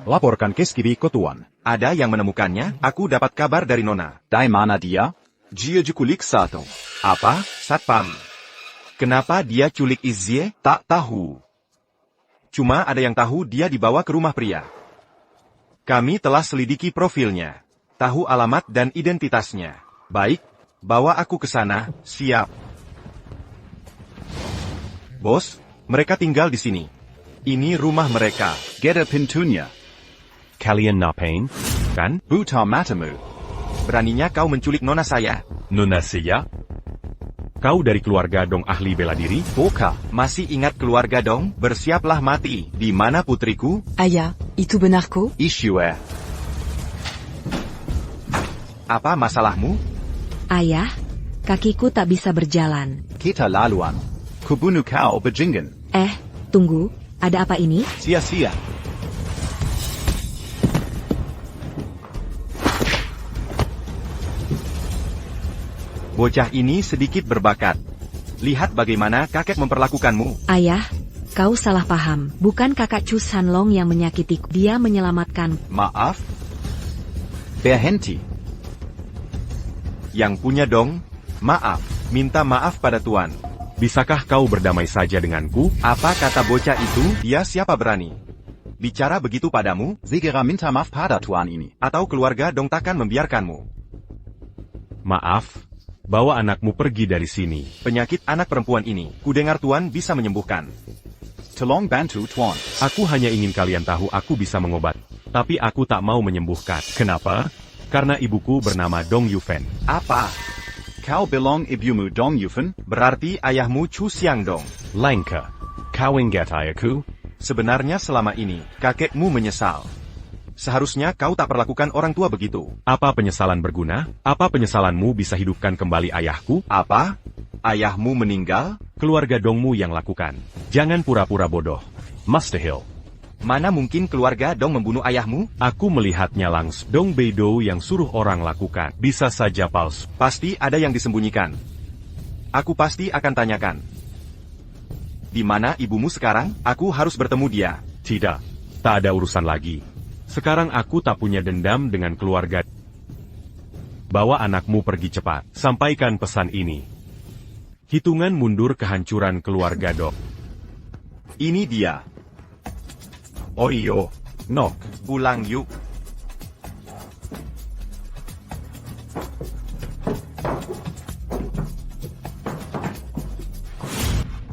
Laporkan ke Skibi ke Tuan. Ada yang menemukannya? Aku dapat kabar dari Nona. Dari mana dia? Dia diculik satu. Apa? Satpam. Kenapa dia culik Izzie? Tak tahu. Cuma ada yang tahu dia dibawa ke rumah pria. Kami telah selidiki profilnya. Tahu alamat dan identitasnya. Baik, bawa aku ke sana. Siap. Bos, mereka tinggal di sini. Ini rumah mereka. Get a pintunya. Kalian ngapain? Kan? Buta matamu. Beraninya kau menculik nona saya. Nona saya? Kau dari keluarga Dong ahli bela diri? Boka, masih ingat keluarga Dong? Bersiaplah mati. Di mana putriku? Ayah, itu benarku? Ishue. Apa masalahmu? Ayah, kakiku tak bisa berjalan. Kita laluan. Kubunuh kau bajingan. Tunggu, ada apa ini? Sia-sia. Bocah ini sedikit berbakat. Lihat bagaimana kakek memperlakukanmu. Ayah, kau salah paham. Bukan kakak Chu Sanlong yang menyakitiku. Dia menyelamatkan. Maaf? Berhenti. Yang punya Dong, maaf. Minta maaf pada Tuan. Bisakah kau berdamai saja denganku? Apa kata bocah itu? Dia siapa berani? Bicara begitu padamu? Segera minta maaf pada Tuan ini. Atau keluarga Dong takkan membiarkanmu. Maaf, bawa anakmu pergi dari sini. Penyakit anak perempuan ini, kudengar Tuan bisa menyembuhkan. Tolong bantu Tuan. Aku hanya ingin kalian tahu aku bisa mengobat. Tapi aku tak mau menyembuhkan. Kenapa? Karena ibuku bernama Dong Yufen. Apa? Kau bilang ibumu Dong Yufen? Berarti ayahmu Chu Xiangdong. Langka. Kau ingat ayahku? Sebenarnya selama ini, kakekmu menyesal. Seharusnya kau tak perlakukan orang tua begitu. Apa penyesalan berguna? Apa penyesalanmu bisa hidupkan kembali ayahku? Apa? Ayahmu meninggal? Keluarga Dongmu yang lakukan. Jangan pura-pura bodoh. Master Hill. Mana mungkin keluarga Dong membunuh ayahmu? Aku melihatnya langsung. Dong Beidou yang suruh orang lakukan. Bisa saja palsu. Pasti ada yang disembunyikan. Aku pasti akan tanyakan. Di mana ibumu sekarang? Aku harus bertemu dia. Tidak. Tak ada urusan lagi. Sekarang aku tak punya dendam dengan keluarga. Bawa anakmu pergi cepat. Sampaikan pesan ini. Hitungan mundur kehancuran keluarga Dong. Ini dia. Oyo. Nok. Pulang yuk.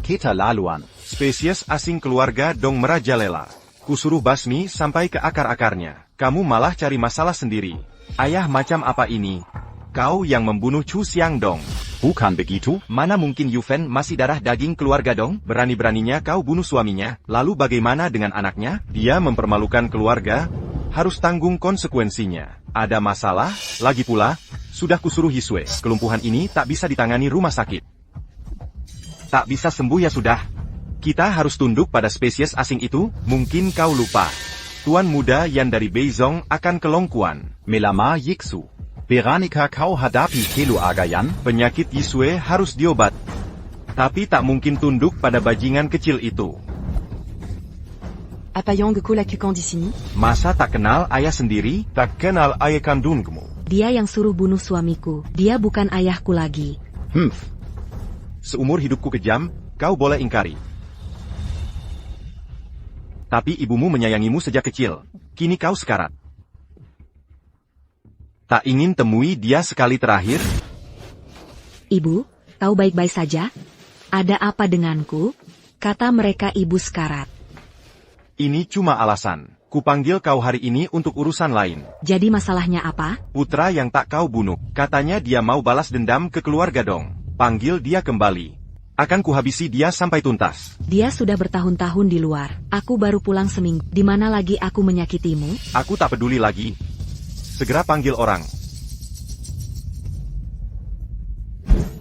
Kita laluan. Spesies asing keluarga Dong merajalela. Kusuruh basmi sampai ke akar-akarnya. Kamu malah cari masalah sendiri. Ayah macam apa ini? Kau yang membunuh Chu Xiangdong. Bukan begitu? Mana mungkin Yufen masih darah daging keluarga Dong? Berani-beraninya kau bunuh suaminya. Lalu bagaimana dengan anaknya? Dia mempermalukan keluarga. Harus tanggung konsekuensinya. Ada masalah? Lagi pula, sudah kusuruh Hisue. Kelumpuhan ini tak bisa ditangani rumah sakit. Tak bisa sembuh ya sudah. Kita harus tunduk pada spesies asing itu. Mungkin kau lupa. Tuan muda yang dari Beizong akan kelongkuan. Melama Yiksu. Beranika kau hadapi Kelu Agayan? Penyakit Yisue harus diobat. Tapi tak mungkin tunduk pada bajingan kecil itu. Apa yang lakukan di sini? Masa tak kenal ayah sendiri? Tak kenal ayah kandungmu. Dia yang suruh bunuh suamiku. Dia bukan ayahku lagi. Seumur hidupku kejam, kau boleh ingkari. Tapi ibumu menyayangimu sejak kecil. Kini kau sekarat. Tak ingin temui dia sekali terakhir? Ibu, kau baik-baik saja? Ada apa denganku? Kata mereka ibu sekarat. Ini cuma alasan. Kupanggil kau hari ini untuk urusan lain. Jadi masalahnya apa? Putra yang tak kau bunuh. Katanya dia mau balas dendam ke keluarga Dong. Panggil dia kembali. Akan kuhabisi dia sampai tuntas. Dia sudah bertahun-tahun di luar. Aku baru pulang seminggu. Di mana lagi aku menyakitimu? Aku tak peduli lagi. Segera panggil orang.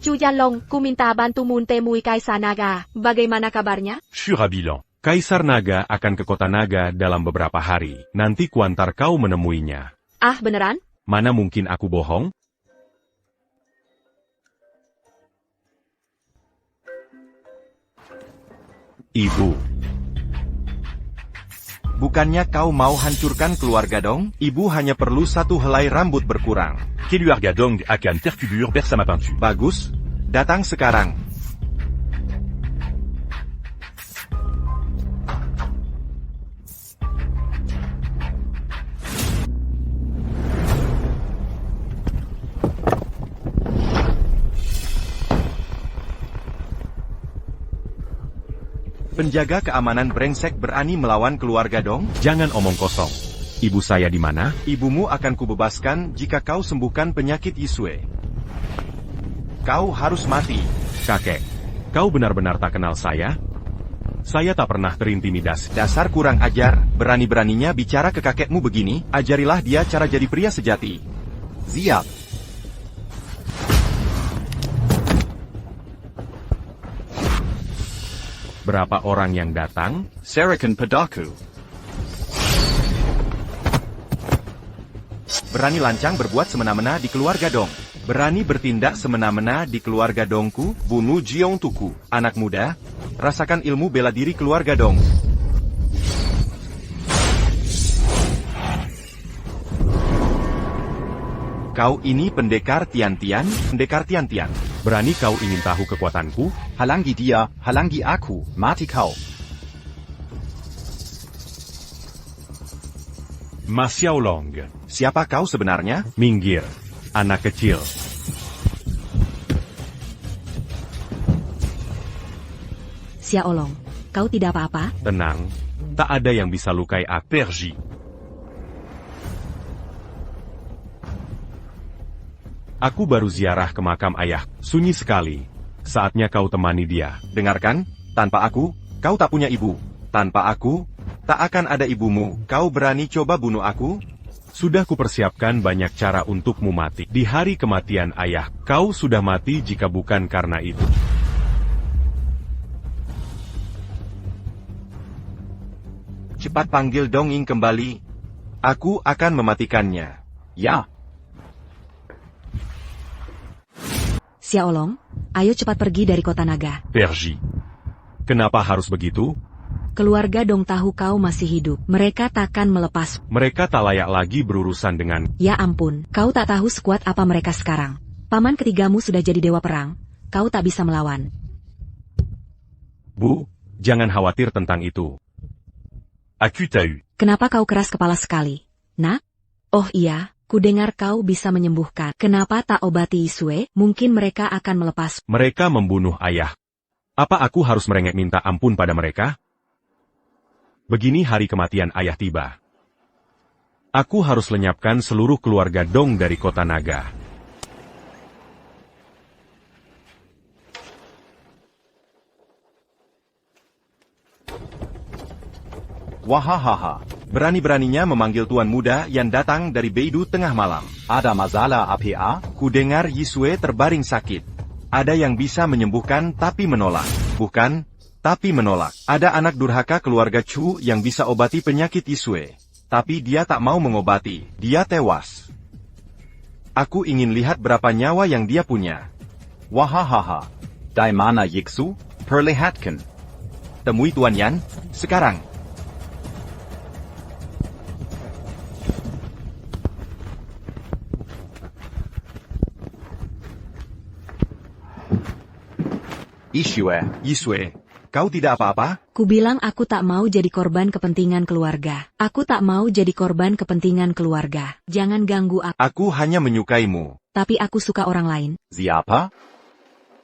Chu Yanlong, ku minta bantumu temui Kaisar Naga. Bagaimana kabarnya? Shurabilan. Kaisar Naga akan ke kota Naga dalam beberapa hari. Nanti kuantar kau menemuinya. Ah, beneran? Mana mungkin aku bohong? Ibu. Bukannya kau mau hancurkan keluarga Dong? Ibu hanya perlu satu helai rambut berkurang. Keluarga Dong akan terkubur bersama peinture. Bagus. Datang sekarang. Penjaga keamanan brengsek berani melawan keluarga Dong? Jangan omong kosong. Ibu saya di mana? Ibumu akan kubebaskan jika kau sembuhkan penyakit Yisue. Kau harus mati. Kakek, kau benar-benar tak kenal saya? Saya tak pernah terintimidasi. Dasar kurang ajar, berani-beraninya bicara ke kakekmu begini, ajarilah dia cara jadi pria sejati. Siap. Berapa orang yang datang? Sarakan padaku. Berani lancang berbuat semena-mena di keluarga Dong. Berani bertindak semena-mena di keluarga Dongku, bunuh Jiong Tuku. Anak muda, rasakan ilmu bela diri keluarga Dong. Kau ini pendekar Tian-Tian? Pendekar Tian-Tian. Berani kau ingin tahu kekuatanku? Halangi dia, halangi aku, mati kau. Ma Xiaolong. Siapa kau sebenarnya? Minggir. Anak kecil. Xiaolong, kau tidak apa-apa? Tenang. Tak ada yang bisa lukai aku. Perji. Aku baru ziarah ke makam ayah. Sunyi sekali. Saatnya kau temani dia. Dengarkan, tanpa aku, kau tak punya ibu. Tanpa aku, tak akan ada ibumu. Kau berani coba bunuh aku? Sudah kupersiapkan banyak cara untukmu mati. Di hari kematian ayah, kau sudah mati jika bukan karena itu. Cepat panggil Donging kembali. Aku akan mematikannya. Ya. Xiaolong, ayo cepat pergi dari kota naga. Pergi. Kenapa harus begitu? Keluarga Dong tahu kau masih hidup. Mereka takkan melepas. Mereka tak layak lagi berurusan dengan... Ya ampun, kau tak tahu sekuat apa mereka sekarang. Paman ketigamu sudah jadi dewa perang. Kau tak bisa melawan. Bu, jangan khawatir tentang itu. Aku tahu. Kenapa kau keras kepala sekali? Nak? Oh iya, ku dengar kau bisa menyembuhkan. Kenapa tak obati Yisue? Mungkin mereka akan melepas. Mereka membunuh ayah. Apa aku harus merengek minta ampun pada mereka? Begini hari kematian ayah tiba. Aku harus lenyapkan seluruh keluarga Dong dari kota naga. Wahahaha. Berani-beraninya memanggil tuan muda yang datang dari Beidou tengah malam. Ada masalah APA? Ku dengar Yisue terbaring sakit. Ada yang bisa menyembuhkan tapi menolak. Bukan, tapi menolak. Ada anak durhaka keluarga Chu yang bisa obati penyakit Yisue. Tapi dia tak mau mengobati. Dia tewas. Aku ingin lihat berapa nyawa yang dia punya. Wahahaha. Di mana Yiksu? Perlihatkan. Temui Tuan Yan, sekarang. Yisue, kau tidak apa-apa? Ku bilang aku tak mau jadi korban kepentingan keluarga. Aku tak mau jadi korban kepentingan keluarga. Jangan ganggu aku. Aku hanya menyukaimu. Tapi aku suka orang lain. Siapa?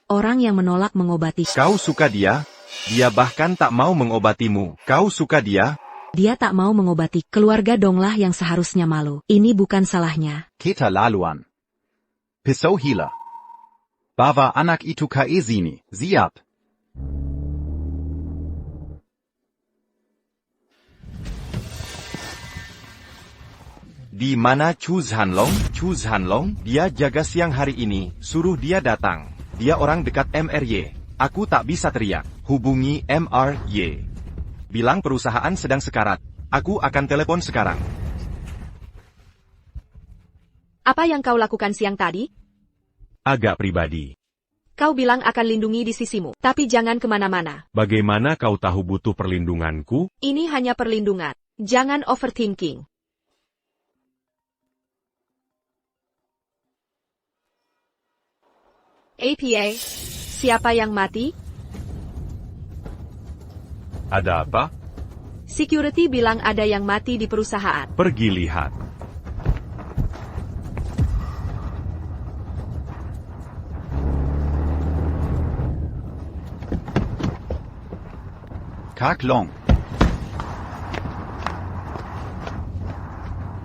Orang yang menolak mengobati. Kau suka dia? Dia bahkan tak mau mengobatimu. Kau suka dia? Dia tak mau mengobati. Keluarga Donglah yang seharusnya malu. Ini bukan salahnya. Kita laluan. Pisau hila. Bawa anak itu ke sini. Siap. Di mana Chu Zhanlong? Chu Zhanlong, dia jaga siang hari ini. Suruh dia datang. Dia orang dekat MRY. Aku tak bisa teriak. Hubungi MRY. Bilang perusahaan sedang sekarat. Aku akan telepon sekarang. Apa yang kau lakukan siang tadi? Agak pribadi. Kau bilang akan lindungi di sisimu, tapi jangan kemana-mana. Bagaimana kau tahu butuh perlindunganku? Ini hanya perlindungan. Jangan overthinking. APA, siapa yang mati? Ada apa? Security bilang ada yang mati di perusahaan. Pergi lihat. Kak Long.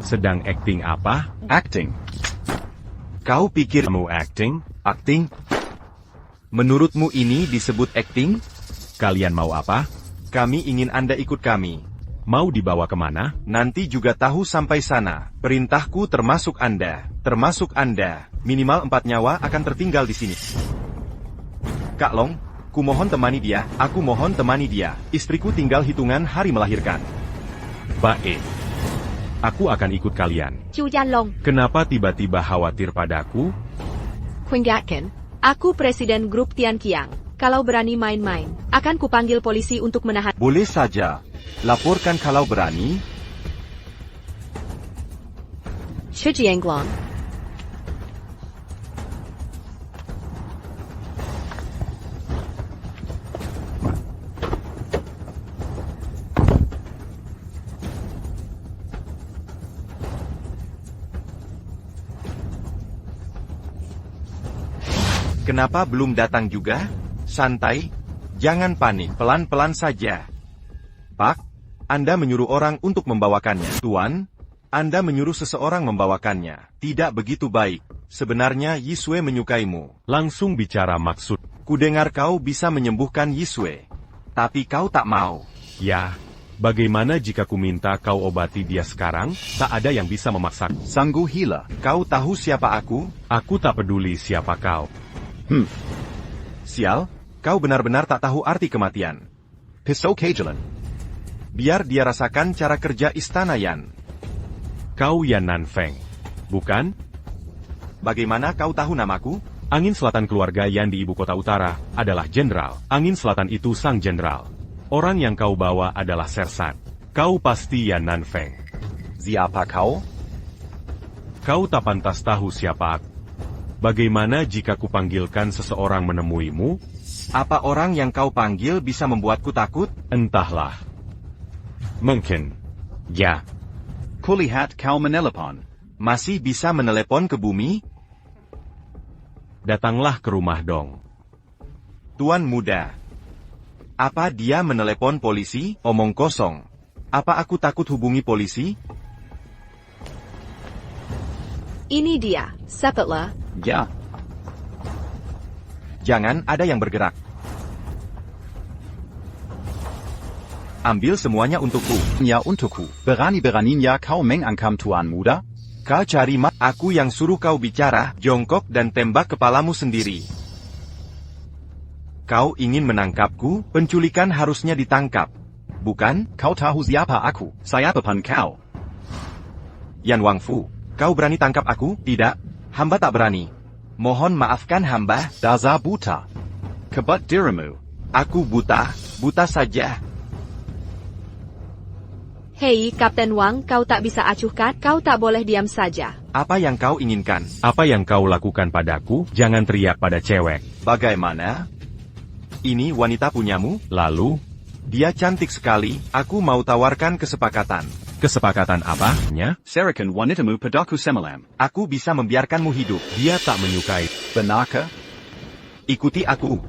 Sedang acting apa? Acting. Kau pikir Kamu acting? acting? Menurutmu ini disebut acting? Kalian mau apa? Kami ingin Anda ikut kami. Mau dibawa kemana? Nanti juga tahu sampai sana. Perintahku termasuk Anda. Termasuk Anda. Minimal 4 nyawa akan tertinggal di sini. Kak Long, kumohon temani dia. Aku mohon temani dia. Istriku tinggal hitungan hari melahirkan. Baik. Aku akan ikut kalian. Chu Yanlong, Kenapa tiba-tiba khawatir padaku? Huinggatkan. Aku presiden grup Tian Qiang. Kalau berani main-main, akan kupanggil polisi untuk menahan. Boleh saja. Laporkan kalau berani. Shi Jianglong. Kenapa belum datang juga? Santai. Jangan panik. Pelan-pelan saja. Pak, Anda menyuruh orang untuk membawakannya. Tuan, Anda menyuruh seseorang membawakannya. Tidak begitu baik. Sebenarnya Yisue menyukaimu. Langsung bicara maksud. Kudengar kau bisa menyembuhkan Yisue. Tapi kau tak mau. Ya, bagaimana jika ku minta kau obati dia sekarang? Tak ada yang bisa memaksaku. Sanggu Hila. Kau tahu siapa aku? Aku tak peduli siapa kau. Sial, kau benar-benar tak tahu arti kematian. Piso Kajalan. Biar dia rasakan cara kerja istana Yan. Kau Yan Nanfeng, bukan? Bagaimana kau tahu namaku? Angin selatan keluarga Yan di ibu kota utara adalah jenderal. Angin selatan itu sang jenderal. Orang yang kau bawa adalah sersan. Kau pasti Yan Nanfeng. Siapa kau? Kau tak pantas tahu siapa aku. Bagaimana jika kupanggilkan seseorang menemuimu? Apa orang yang kau panggil bisa membuatku takut? Entahlah. Mungkin. Ya. Kulihat kau menelepon. Masih bisa menelepon ke bumi? Datanglah ke rumah dong. Tuan muda. Apa dia menelepon polisi? Omong kosong. Apa aku takut hubungi polisi? Ini dia, cepatlah. Ya. Jangan ada yang bergerak. Ambil semuanya untukku. Ya untukku. Berani-beraninya kau mengangkam Tuan Muda? Kau cari aku yang suruh kau bicara, jongkok dan tembak kepalamu sendiri. Kau ingin menangkapku? Penculikan harusnya ditangkap. Bukan? Kau tahu siapa aku? Siapa pun kau? Yan Wangfu, kau berani tangkap aku? Tidak, hamba tak berani. Mohon maafkan hamba. Dasar buta. Kebat dirimu. Aku buta, buta saja. Hei, Kapten Wang, kau tak bisa acuhkan? Kau tak boleh diam saja. Apa yang kau inginkan? Apa yang kau lakukan padaku? Jangan teriak pada cewek. Bagaimana? Ini wanita punyamu? Lalu? Dia cantik sekali, aku mau tawarkan kesepakatan. Kesepakatan apanya? Serahkan wanitamu padaku semalam. Aku bisa membiarkanmu hidup. Dia tak menyukai. Benarkah? Ikuti aku.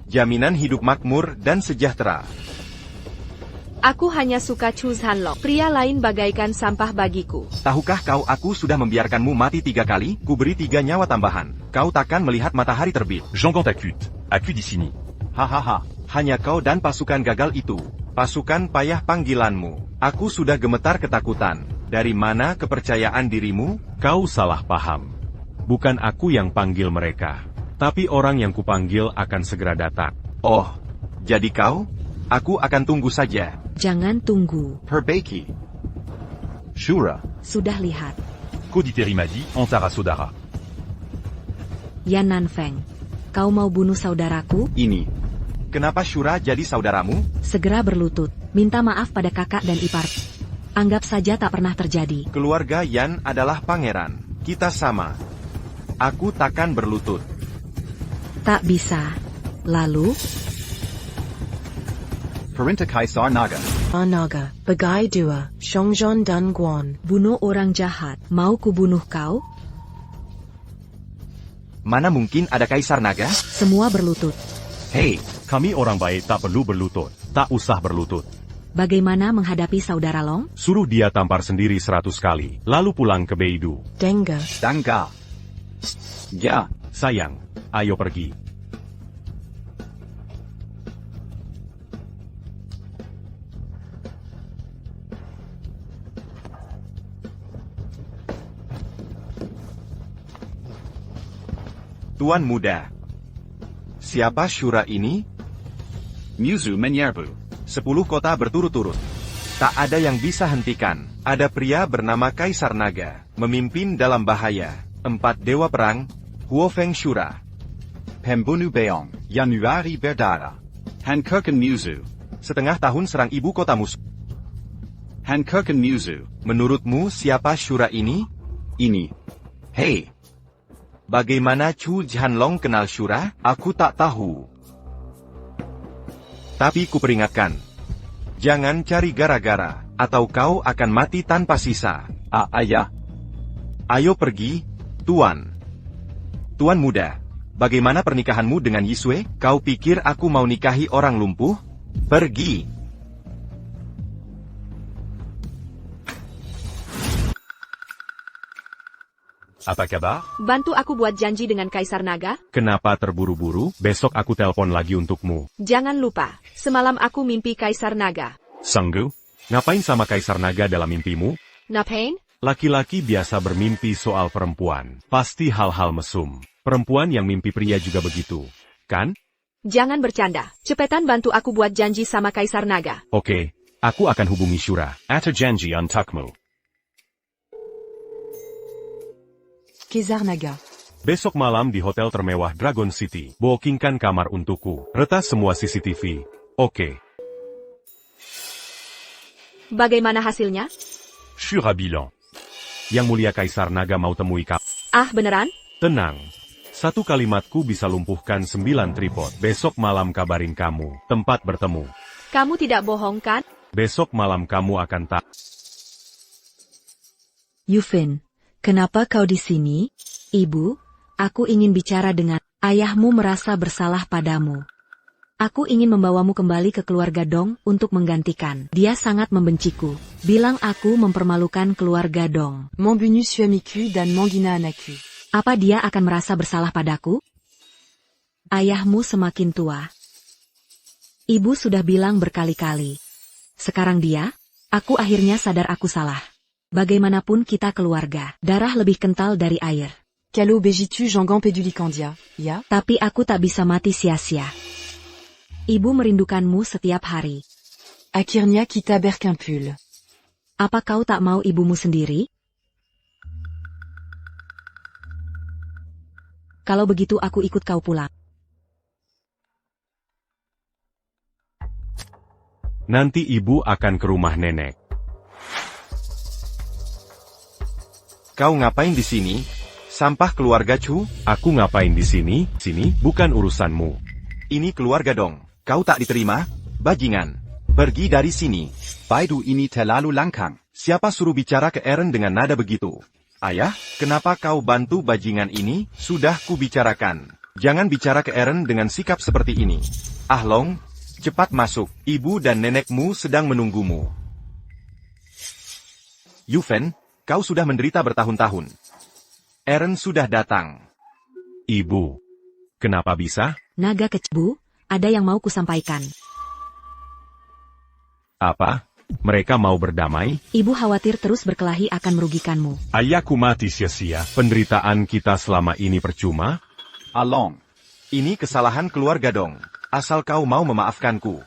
Jaminan hidup makmur dan sejahtera. Aku hanya suka Chu Hanlok. Pria lain bagaikan sampah bagiku. Tahukah kau aku sudah membiarkanmu mati 3 kali? Kuberi 3 nyawa tambahan. Kau takkan melihat matahari terbit. J'engante Acute d'ici. Hahaha. Hanya kau dan pasukan gagal itu. Pasukan payah panggilanmu. Aku sudah gemetar ketakutan. Dari mana kepercayaan dirimu? Kau salah paham. Bukan aku yang panggil mereka. Tapi orang yang kupanggil akan segera datang. Oh, jadi kau? Aku akan tunggu saja. Jangan tunggu. Perbaiki. Shura. Sudah lihat. Koditeri Madi, Antara Saudara. Yan Nanfeng. Kau mau bunuh saudaraku? Ini. Kenapa Shura jadi saudaramu? Segera berlutut. Minta maaf pada kakak dan ipar. Anggap saja tak pernah terjadi. Keluarga Yan adalah pangeran. Kita sama. Aku takkan berlutut. Tak bisa. Lalu? Perintah Kaisar Naga. Naga, Bagai Dua, Shongzhon Dan Guan. Bunuh orang jahat. Mau kubunuh kau? Mana mungkin ada Kaisar Naga? Semua berlutut. Hei, kami orang baik tak perlu berlutut. Tak usah berlutut. Bagaimana menghadapi saudara Long? Suruh dia tampar sendiri 100 kali, lalu pulang ke Beidou. Denga. Dangga. Ya. Sayang, ayo pergi. Tuan muda. Siapa Shura ini? Muzu menyerbu. 10 kota berturut-turut. Tak ada yang bisa hentikan. Ada pria bernama Kaisar Naga. Memimpin dalam bahaya. 4 dewa perang. Huo Feng Shura. Pembunuh Beong. Januari Berdara. Hankoken Muzu. Setengah tahun serang ibu kota musuh. Hankoken Muzu. Menurutmu siapa Shura ini? Ini. Hei. Bagaimana Chu Hanlong kenal Shura? Aku tak tahu. Tapi kuperingatkan. Jangan cari gara-gara, atau kau akan mati tanpa sisa. Ayah. Ayo pergi, Tuan. Tuan muda, bagaimana pernikahanmu dengan Yisue? Kau pikir aku mau nikahi orang lumpuh? Pergi. Apa kabar? Bantu aku buat janji dengan Kaisar Naga. Kenapa terburu-buru? Besok aku telepon lagi untukmu. Jangan lupa, semalam aku mimpi Kaisar Naga. Sanggu? Ngapain sama Kaisar Naga dalam mimpimu? Ngapain? Laki-laki biasa bermimpi soal perempuan. Pasti hal-hal mesum. Perempuan yang mimpi pria juga begitu, kan? Jangan bercanda. Cepetan bantu aku buat janji sama Kaisar Naga. Oke, aku akan hubungi Shura. Ata janji untukmu. Kaisar Naga. Besok malam di hotel termewah Dragon City. Bookingkan kamar untukku. Retas semua CCTV. Oke. Bagaimana hasilnya? Shura bilan. Yang mulia Kaisar Naga mau temui kamu. Ah, beneran? Tenang. Satu kalimatku bisa lumpuhkan 9 tripod. Besok malam kabarin kamu. Tempat bertemu. Kamu tidak bohong kan? Besok malam kamu akan tak. Yufin, kenapa kau di sini? Ibu, aku ingin bicara dengan ayahmu merasa bersalah padamu. Aku ingin membawamu kembali ke keluarga Dong untuk menggantikan. Dia sangat membenciku. Bilang aku mempermalukan keluarga Dong. Mon bunus suamiku dan mongina anaku. Apa dia akan merasa bersalah padaku? Ayahmu semakin tua. Ibu sudah bilang berkali-kali. Sekarang dia, aku akhirnya sadar aku salah. Bagaimanapun kita keluarga, darah lebih kental dari air. Kalo begitu jangan pedulikandia, ya? Tapi aku tak bisa mati sia-sia. Ibu merindukanmu setiap hari. Akhirnya kita berkumpul. Apa kau tak mau ibumu sendiri? Kalau begitu aku ikut kau pulang. Nanti ibu akan ke rumah nenek. Kau ngapain di sini? Sampah keluarga Chu? Aku ngapain di sini? Sini bukan urusanmu. Ini keluarga Dong. Kau tak diterima? Bajingan. Pergi dari sini. Baidu ini terlalu langkang. Siapa suruh bicara ke Eren dengan nada begitu? Ayah, kenapa kau bantu bajingan ini? Sudah kubicarakan. Jangan bicara ke Eren dengan sikap seperti ini. Ah Long, cepat masuk. Ibu dan nenekmu sedang menunggumu. Yufen, kau sudah menderita bertahun-tahun. Eren sudah datang. Ibu. Kenapa bisa? Naga kecbu, ada yang mau kusampaikan. Apa? Mereka mau berdamai? Ibu khawatir terus berkelahi akan merugikanmu. Ayahku mati sia-sia. Penderitaan kita selama ini percuma? Along. Ini kesalahan keluarga Dong. Asal kau mau memaafkanku.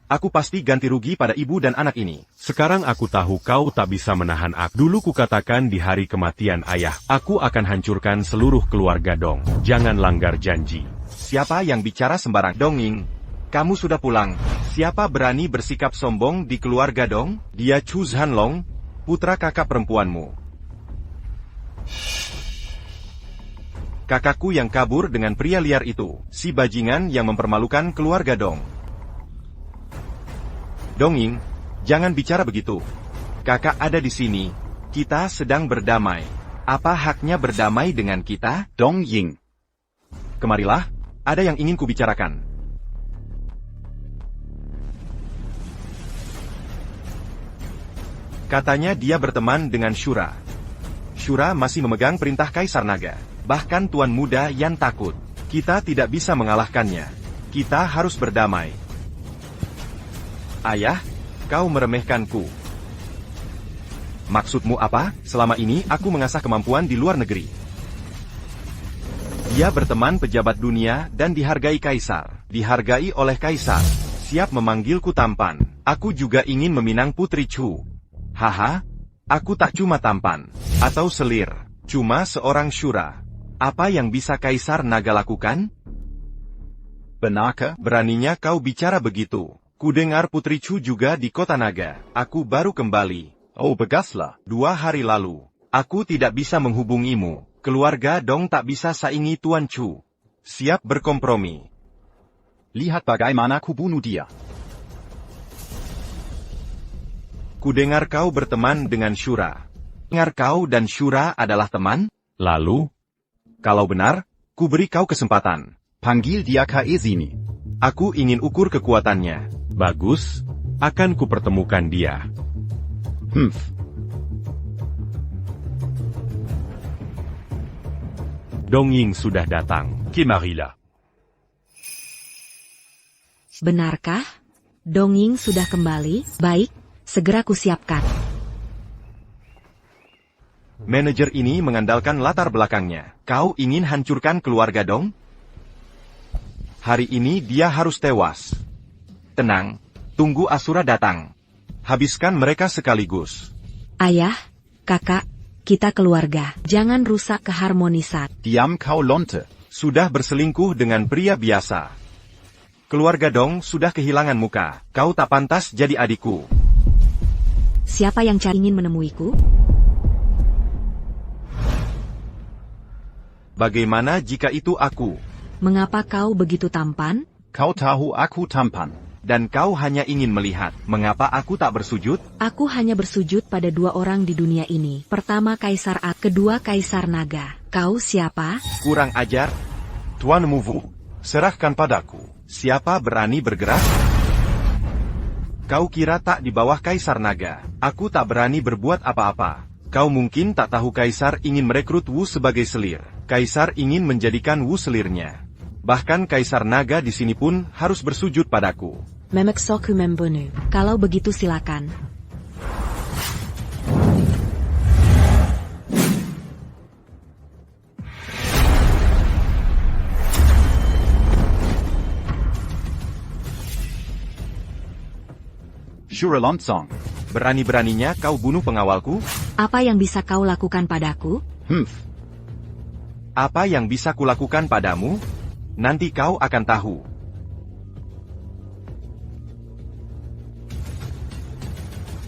Aku pasti ganti rugi pada ibu dan anak ini. Sekarang aku tahu kau tak bisa menahan aku. Dulu kukatakan di hari kematian ayah, aku akan hancurkan seluruh keluarga Dong. Jangan langgar janji. Siapa yang bicara sembarang? Donging, kamu sudah pulang. Siapa berani bersikap sombong di keluarga Dong? Dia Chu Zhanlong, putra kakak perempuanmu. Kakakku yang kabur dengan pria liar itu, si bajingan yang mempermalukan keluarga Dong. Donging, jangan bicara begitu. Kakak ada di sini. Kita sedang berdamai. Apa haknya berdamai dengan kita? Dong Ying. Kemarilah, ada yang ingin kubicarakan. Katanya dia berteman dengan Shura. Shura masih memegang perintah Kaisar Naga. Bahkan Tuan Muda Yan takut. Kita tidak bisa mengalahkannya. Kita harus berdamai. Ayah, kau meremehkanku. Maksudmu apa? Selama ini aku mengasah kemampuan di luar negeri. Dia berteman pejabat dunia dan dihargai Kaisar. Dihargai oleh Kaisar. Siap memanggilku tampan. Aku juga ingin meminang Putri Chu. Haha, aku tak cuma tampan. Atau selir. Cuma seorang Shura. Apa yang bisa Kaisar Naga lakukan? Benarkah? Beraninya kau bicara begitu. Kudengar Putri Chu juga di kota Naga. Aku baru kembali. Oh bagaslah. 2 hari lalu. Aku tidak bisa menghubungimu. Keluarga Dong tak bisa saingi Tuan Chu. Siap berkompromi. Lihat bagaimana ku bunuh dia. Kudengar kau berteman dengan Shura. Dengar kau dan Shura adalah teman? Lalu? Kalau benar, ku beri kau kesempatan. Panggil dia ke sini. Aku ingin ukur kekuatannya. Bagus, akan kupertemukan dia. Dongying sudah datang. Kemarila. Benarkah? Dongying sudah kembali? Baik, segera kusiapkan. Manajer ini mengandalkan latar belakangnya. Kau ingin hancurkan keluarga Dong? Hari ini dia harus tewas. Tenang, tunggu Asura datang. Habiskan mereka sekaligus. Ayah, kakak, kita keluarga. Jangan rusak keharmonisan. Diam kau lonte. Sudah berselingkuh dengan pria biasa. Keluarga Dong sudah kehilangan muka. Kau tak pantas jadi adikku. Siapa yang ingin menemuiku? Bagaimana jika itu aku? Mengapa kau begitu tampan? Kau tahu aku tampan. Dan kau hanya ingin melihat. Mengapa aku tak bersujud? Aku hanya bersujud pada dua orang di dunia ini. Pertama Kaisar A, kedua Kaisar Naga. Kau siapa? Kurang ajar. Tuan Muvu, serahkan padaku. Siapa berani bergerak? Kau kira tak di bawah Kaisar Naga? Aku tak berani berbuat apa-apa. Kau mungkin tak tahu Kaisar ingin merekrut Wu sebagai selir. Kaisar ingin menjadikan Wu selirnya. Bahkan Kaisar Naga di sini pun harus bersujud padaku. Memeksoku membunuh. Kalau begitu silakan. Shuralonsong. Berani-beraninya kau bunuh pengawalku? Apa yang bisa kau lakukan padaku? Apa yang bisa kulakukan padamu? Nanti kau akan tahu.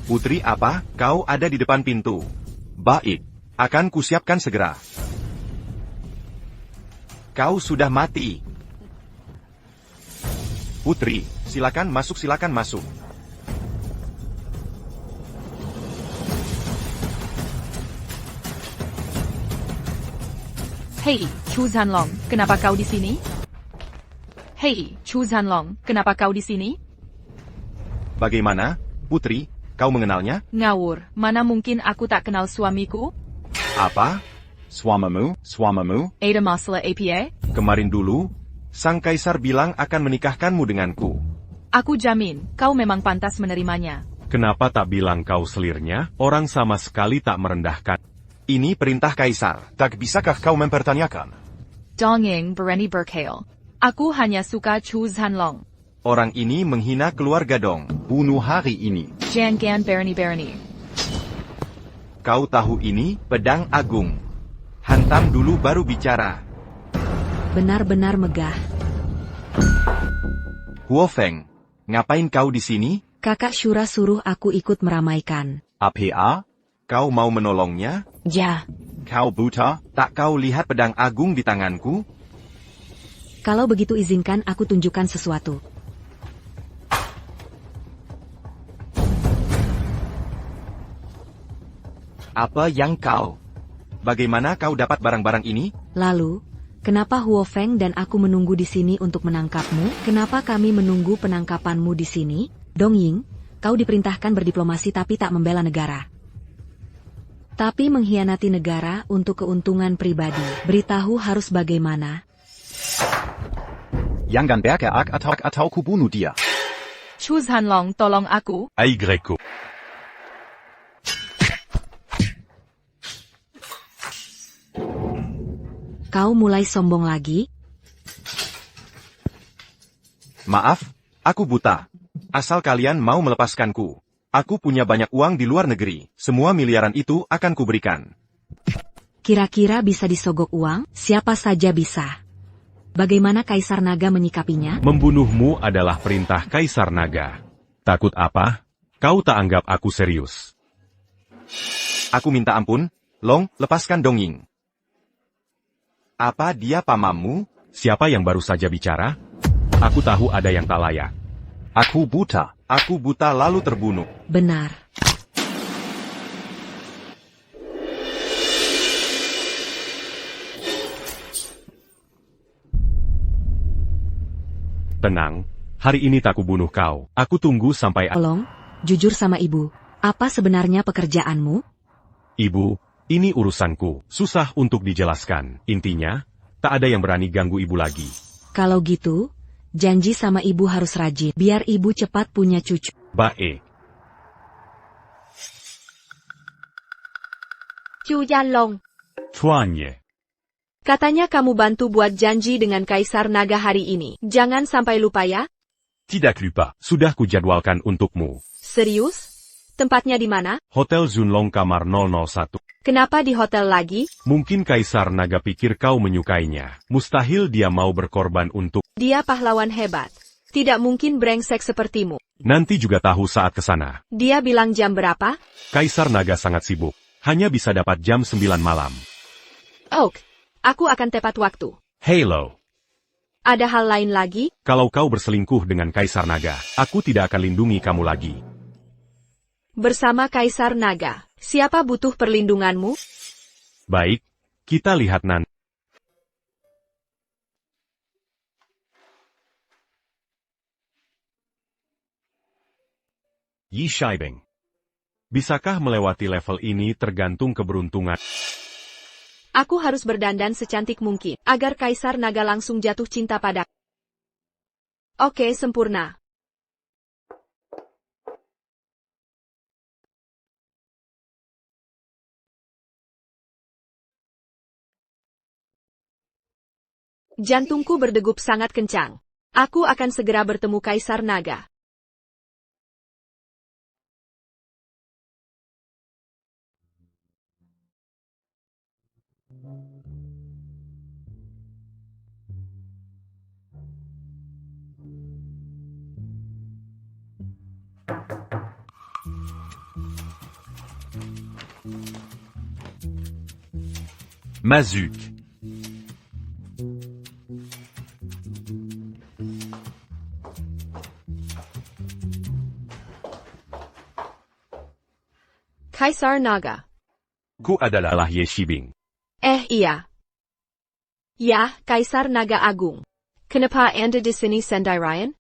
Putri apa? Kau ada di depan pintu. Baik. Akan kusiapkan segera. Kau sudah mati. Putri, silakan masuk, silakan masuk. Hei, Chu Zanlong, kenapa kau di sini? Hei, Chu Zanlong, kenapa kau di sini? Bagaimana, Putri? Kau mengenalnya? Ngawur, mana mungkin aku tak kenal suamiku? Apa? Suamamu? Ada masalah APA? Kemarin dulu, sang kaisar bilang akan menikahkanmu denganku. Aku jamin, kau memang pantas menerimanya. Kenapa tak bilang kau selirnya? Orang sama sekali tak merendahkan. Ini perintah kaisar. Tak bisakah kau mempertanyakan? Dongying berani berkhayal. Aku hanya suka Chu Zanlong. Orang ini menghina keluarga Dong. Bunuh hari ini. Jangan berani-berani. Kau tahu ini, pedang agung. Hantam dulu baru bicara. Benar-benar megah. Huo Feng, ngapain kau di sini? Kakak Shura suruh aku ikut meramaikan. APA? Kau mau menolongnya? Ya. Kau buta? Tak kau lihat pedang agung di tanganku? Kalau begitu izinkan aku tunjukkan sesuatu. Apa yang kau? Bagaimana kau dapat barang-barang ini? Lalu, kenapa Huo Feng dan aku menunggu di sini untuk menangkapmu? Kenapa kami menunggu penangkapanmu di sini? Dongying, kau diperintahkan berdiplomasi tapi tak membela negara. Tapi mengkhianati negara untuk keuntungan pribadi. Beritahu harus bagaimana? Jangan bergerak atau ku bunuh dia. Chu Zanlong, tolong aku. Ai Greco. Kau mulai sombong lagi? Maaf, aku buta. Asal kalian mau melepaskanku. Aku punya banyak uang di luar negeri. Semua miliaran itu akan kuberikan. Kira-kira bisa disogok uang? Siapa saja bisa. Bagaimana Kaisar Naga menyikapinya? Membunuhmu adalah perintah Kaisar Naga. Takut apa? Kau tak anggap aku serius. Aku minta ampun. Long, lepaskan Dongying. Apa dia pamanmu? Siapa yang baru saja bicara? Aku tahu ada yang tak layak. Aku buta. Aku buta lalu terbunuh. Benar. Tenang, hari ini tak kubunuh kau. Aku tunggu sampai... Tolong, jujur sama ibu. Apa sebenarnya pekerjaanmu? Ibu, Ini urusanku, susah untuk dijelaskan. Intinya, tak ada yang berani ganggu ibu lagi. Kalau gitu, janji sama ibu harus rajin, biar ibu cepat punya cucu. Baik. Chu Yanlong, Tuanye. katanya kamu bantu buat janji dengan Kaisar Naga hari ini. Jangan sampai lupa ya. Tidak lupa. Sudah kujadwalkan untukmu. Serius? Tempatnya di mana? Hotel Zunlong kamar 001. Kenapa di hotel lagi? Mungkin Kaisar Naga pikir kau menyukainya. Mustahil dia mau berkorban untuk. Dia pahlawan hebat. Tidak mungkin brengsek sepertimu. Nanti juga tahu saat kesana. Dia bilang jam berapa? Kaisar Naga sangat sibuk. Hanya bisa dapat jam 9 malam. Oak, aku akan tepat waktu. Halo. Ada hal lain lagi? Kalau kau berselingkuh dengan Kaisar Naga, aku tidak akan lindungi kamu lagi. Bersama Kaisar Naga, siapa butuh perlindunganmu? Baik, kita lihat nanti. Yi Shaibing. Bisakah melewati level ini tergantung keberuntungan? Aku harus berdandan secantik mungkin, agar Kaisar Naga langsung jatuh cinta padaku. Oke, sempurna. Jantungku berdegup sangat kencang. Aku akan segera bertemu Kaisar Naga. Mazuk. Kaisar Naga. Ku adalah Ye Shibing. Iya. Ya, Kaisar Naga Agung. Kenapa Anda di sini, Sendai Ryan?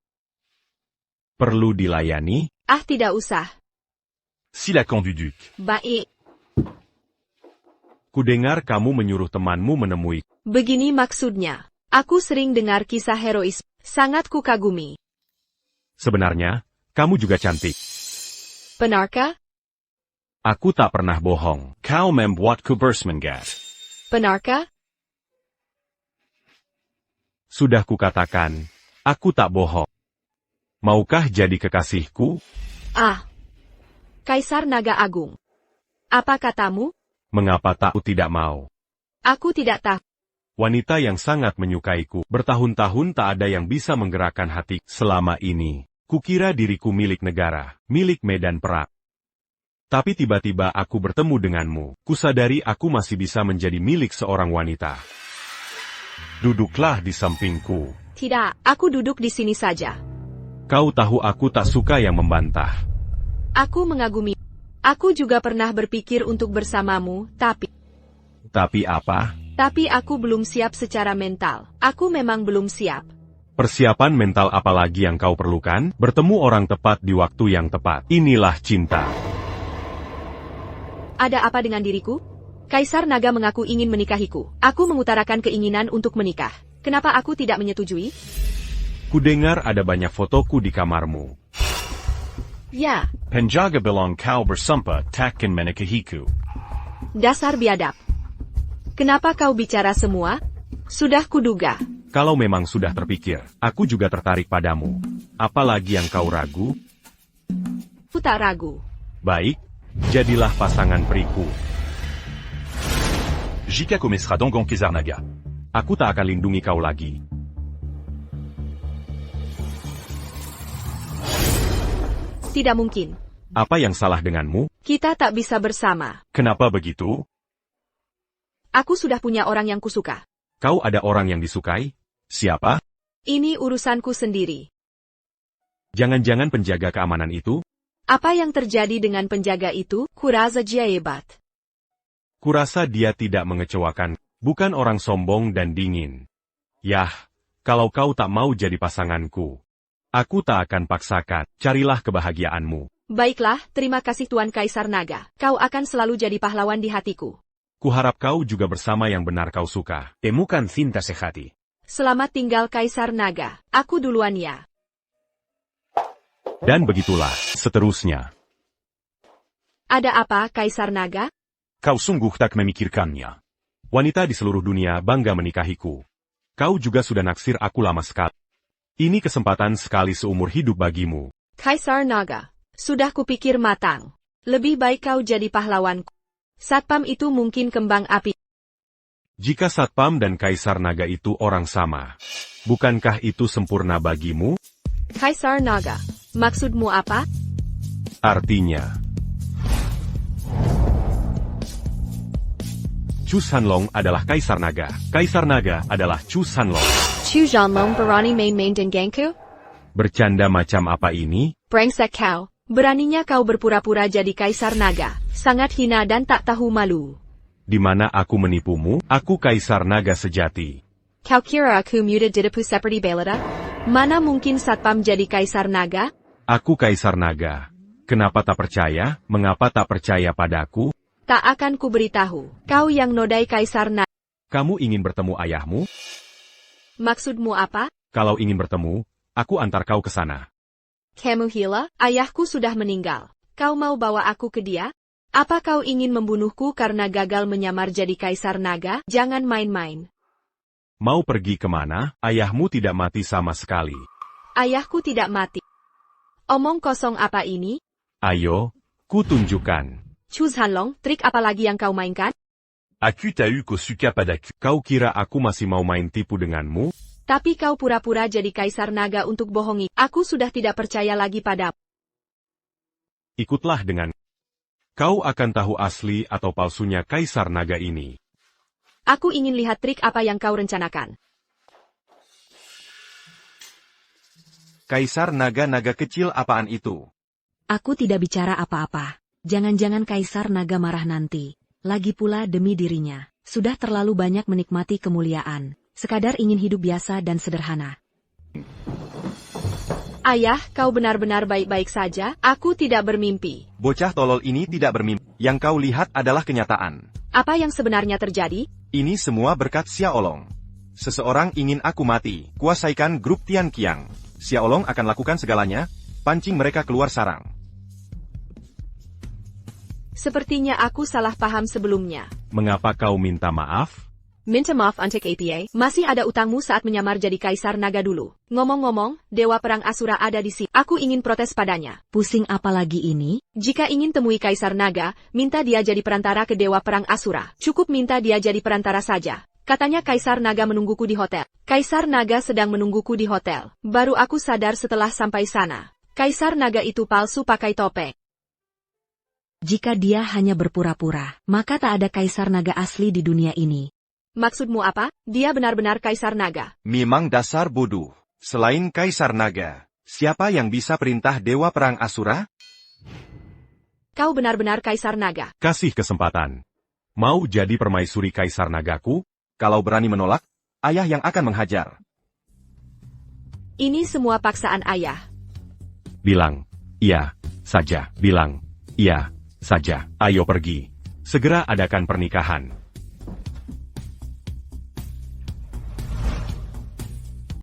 Perlu dilayani? Tidak usah. Silakan duduk. Baik. Kudengar kamu menyuruh temanmu menemui. Begini maksudnya. Aku sering dengar kisah herois. Sangat kukagumi. Sebenarnya, kamu juga cantik. Benarkah? Aku tak pernah bohong. Kau membuatku bersemangat. Benarkah? Sudah kukatakan, aku tak bohong. Maukah jadi kekasihku? Kaisar Naga Agung. Apa katamu? Mengapa tak tidak mau? Aku tidak tahu. Wanita yang sangat menyukaiku. Bertahun-tahun tak ada yang bisa menggerakkan hati. Selama ini, kukira diriku milik negara, milik medan perang. Tapi tiba-tiba aku bertemu denganmu. Kusadari aku masih bisa menjadi milik seorang wanita. Duduklah di sampingku. Tidak, aku duduk di sini saja. Kau tahu aku tak suka yang membantah. Aku mengagumi. Aku juga pernah berpikir untuk bersamamu, tapi... Tapi apa? Tapi aku belum siap secara mental. Aku memang belum siap. Persiapan mental apa lagi yang kau perlukan? Bertemu orang tepat di waktu yang tepat. Inilah cinta. Ada apa dengan diriku? Kaisar Naga mengaku ingin menikahiku. Aku mengutarakan keinginan untuk menikah. Kenapa aku tidak menyetujui? Kudengar ada banyak fotoku di kamarmu. Ya. Penjaga bilang kau bersumpah takkan menikahiku. Dasar biadab. Kenapa kau bicara semua? Sudah kuduga. Kalau memang sudah terpikir, aku juga tertarik padamu. Apalagi yang kau ragu? Aku tak ragu. Baik, jadilah pasangan periku. Jika komesra Dongon Kaisar Naga. Aku tak akan lindungi kau lagi. Tidak mungkin. Apa yang salah denganmu? Kita tak bisa bersama. Kenapa begitu? Aku sudah punya orang yang kusuka. Kau ada orang yang disukai? Siapa? Ini urusanku sendiri. Jangan-jangan penjaga keamanan itu? Apa yang terjadi dengan penjaga itu? Kurasa dia hebat. Kurasa dia tidak mengecewakan. Bukan orang sombong dan dingin. Yah, kalau kau tak mau jadi pasanganku, aku tak akan paksakan. Carilah kebahagiaanmu. Baiklah, terima kasih Tuan Kaisar Naga. Kau akan selalu jadi pahlawan di hatiku. Kuharap kau juga bersama yang benar kau suka. Temukan cinta sejati. Selamat tinggal Kaisar Naga. Aku duluan ya. Dan begitulah, seterusnya. Ada apa, Kaisar Naga? Kau sungguh tak memikirkannya. Wanita di seluruh dunia bangga menikahiku. Kau juga sudah naksir aku lama sekali. Ini kesempatan sekali seumur hidup bagimu. Kaisar Naga, sudah kupikir matang. Lebih baik kau jadi pahlawanku. Satpam itu mungkin kembang api. Jika Satpam dan Kaisar Naga itu orang sama, bukankah itu sempurna bagimu? Kaisar Naga, maksudmu apa? Artinya, Chu Shanlong adalah Kaisar Naga. Kaisar Naga adalah Chu Shanlong. Chu Shanlong berani main-main denganku? Bercanda macam apa ini? Brengsek kau. Beraninya kau berpura-pura jadi Kaisar Naga. Sangat hina dan tak tahu malu. Di mana aku menipumu? Aku Kaisar Naga sejati. Kau kira aku muda didepu seperti Belada? Mana mungkin Satpam jadi Kaisar Naga? Aku Kaisar Naga. Kenapa tak percaya? Mengapa tak percaya padaku? Tak akan kuberitahu. Kau yang nodai Kaisar Naga. Kamu ingin bertemu ayahmu? Maksudmu apa? Kalau ingin bertemu, aku antar kau ke sana. Kamu gila? Ayahku sudah meninggal. Kau mau bawa aku ke dia? Apa kau ingin membunuhku karena gagal menyamar jadi Kaisar Naga? Jangan main-main. Mau pergi kemana? Ayahmu tidak mati sama sekali. Ayahku tidak mati. Omong kosong apa ini? Ayo, ku tunjukkan. Chu Shanlong, trik apa lagi yang kau mainkan? Aku tahu kau suka padaku. Kau kira aku masih mau main tipu denganmu? Tapi kau pura-pura jadi Kaisar Naga untuk bohongi. Aku sudah tidak percaya lagi padamu. Ikutlah dengan. Kau akan tahu asli atau palsunya Kaisar Naga ini. Aku ingin lihat trik apa yang kau rencanakan. Kaisar Naga kecil apaan itu? Aku tidak bicara apa-apa. Jangan-jangan Kaisar Naga marah nanti. Lagi pula demi dirinya. Sudah terlalu banyak menikmati kemuliaan. Sekadar ingin hidup biasa dan sederhana. Ayah, kau benar-benar baik-baik saja? Aku tidak bermimpi. Bocah tolol ini tidak bermimpi. Yang kau lihat adalah kenyataan. Apa yang sebenarnya terjadi? Ini semua berkat Xiaolong. Seseorang ingin aku mati. Kuasaikan grup Tian Qiang. Xiaolong akan lakukan segalanya. Pancing mereka keluar sarang. Sepertinya aku salah paham sebelumnya. Mengapa kau minta maaf? Minta maaf Antek APA, masih ada utangmu saat menyamar jadi Kaisar Naga dulu. Ngomong-ngomong, Dewa Perang Asura ada di sini. Aku ingin protes padanya. Pusing apa lagi ini? Jika ingin temui Kaisar Naga, minta dia jadi perantara ke Dewa Perang Asura. Cukup minta dia jadi perantara saja. Katanya Kaisar Naga menungguku di hotel. Kaisar Naga sedang menungguku di hotel. Baru aku sadar setelah sampai sana. Kaisar Naga itu palsu pakai topeng. Jika dia hanya berpura-pura, maka tak ada Kaisar Naga asli di dunia ini. Maksudmu apa? Dia benar-benar Kaisar Naga. Memang dasar bodoh. Selain Kaisar Naga, siapa yang bisa perintah Dewa Perang Asura? Kau benar-benar Kaisar Naga. Kasih kesempatan. Mau jadi permaisuri Kaisar Nagaku? Kalau berani menolak, ayah yang akan menghajar. Ini semua paksaan ayah. Bilang, iya, saja. Bilang, iya, saja. Ayo pergi. Segera adakan pernikahan.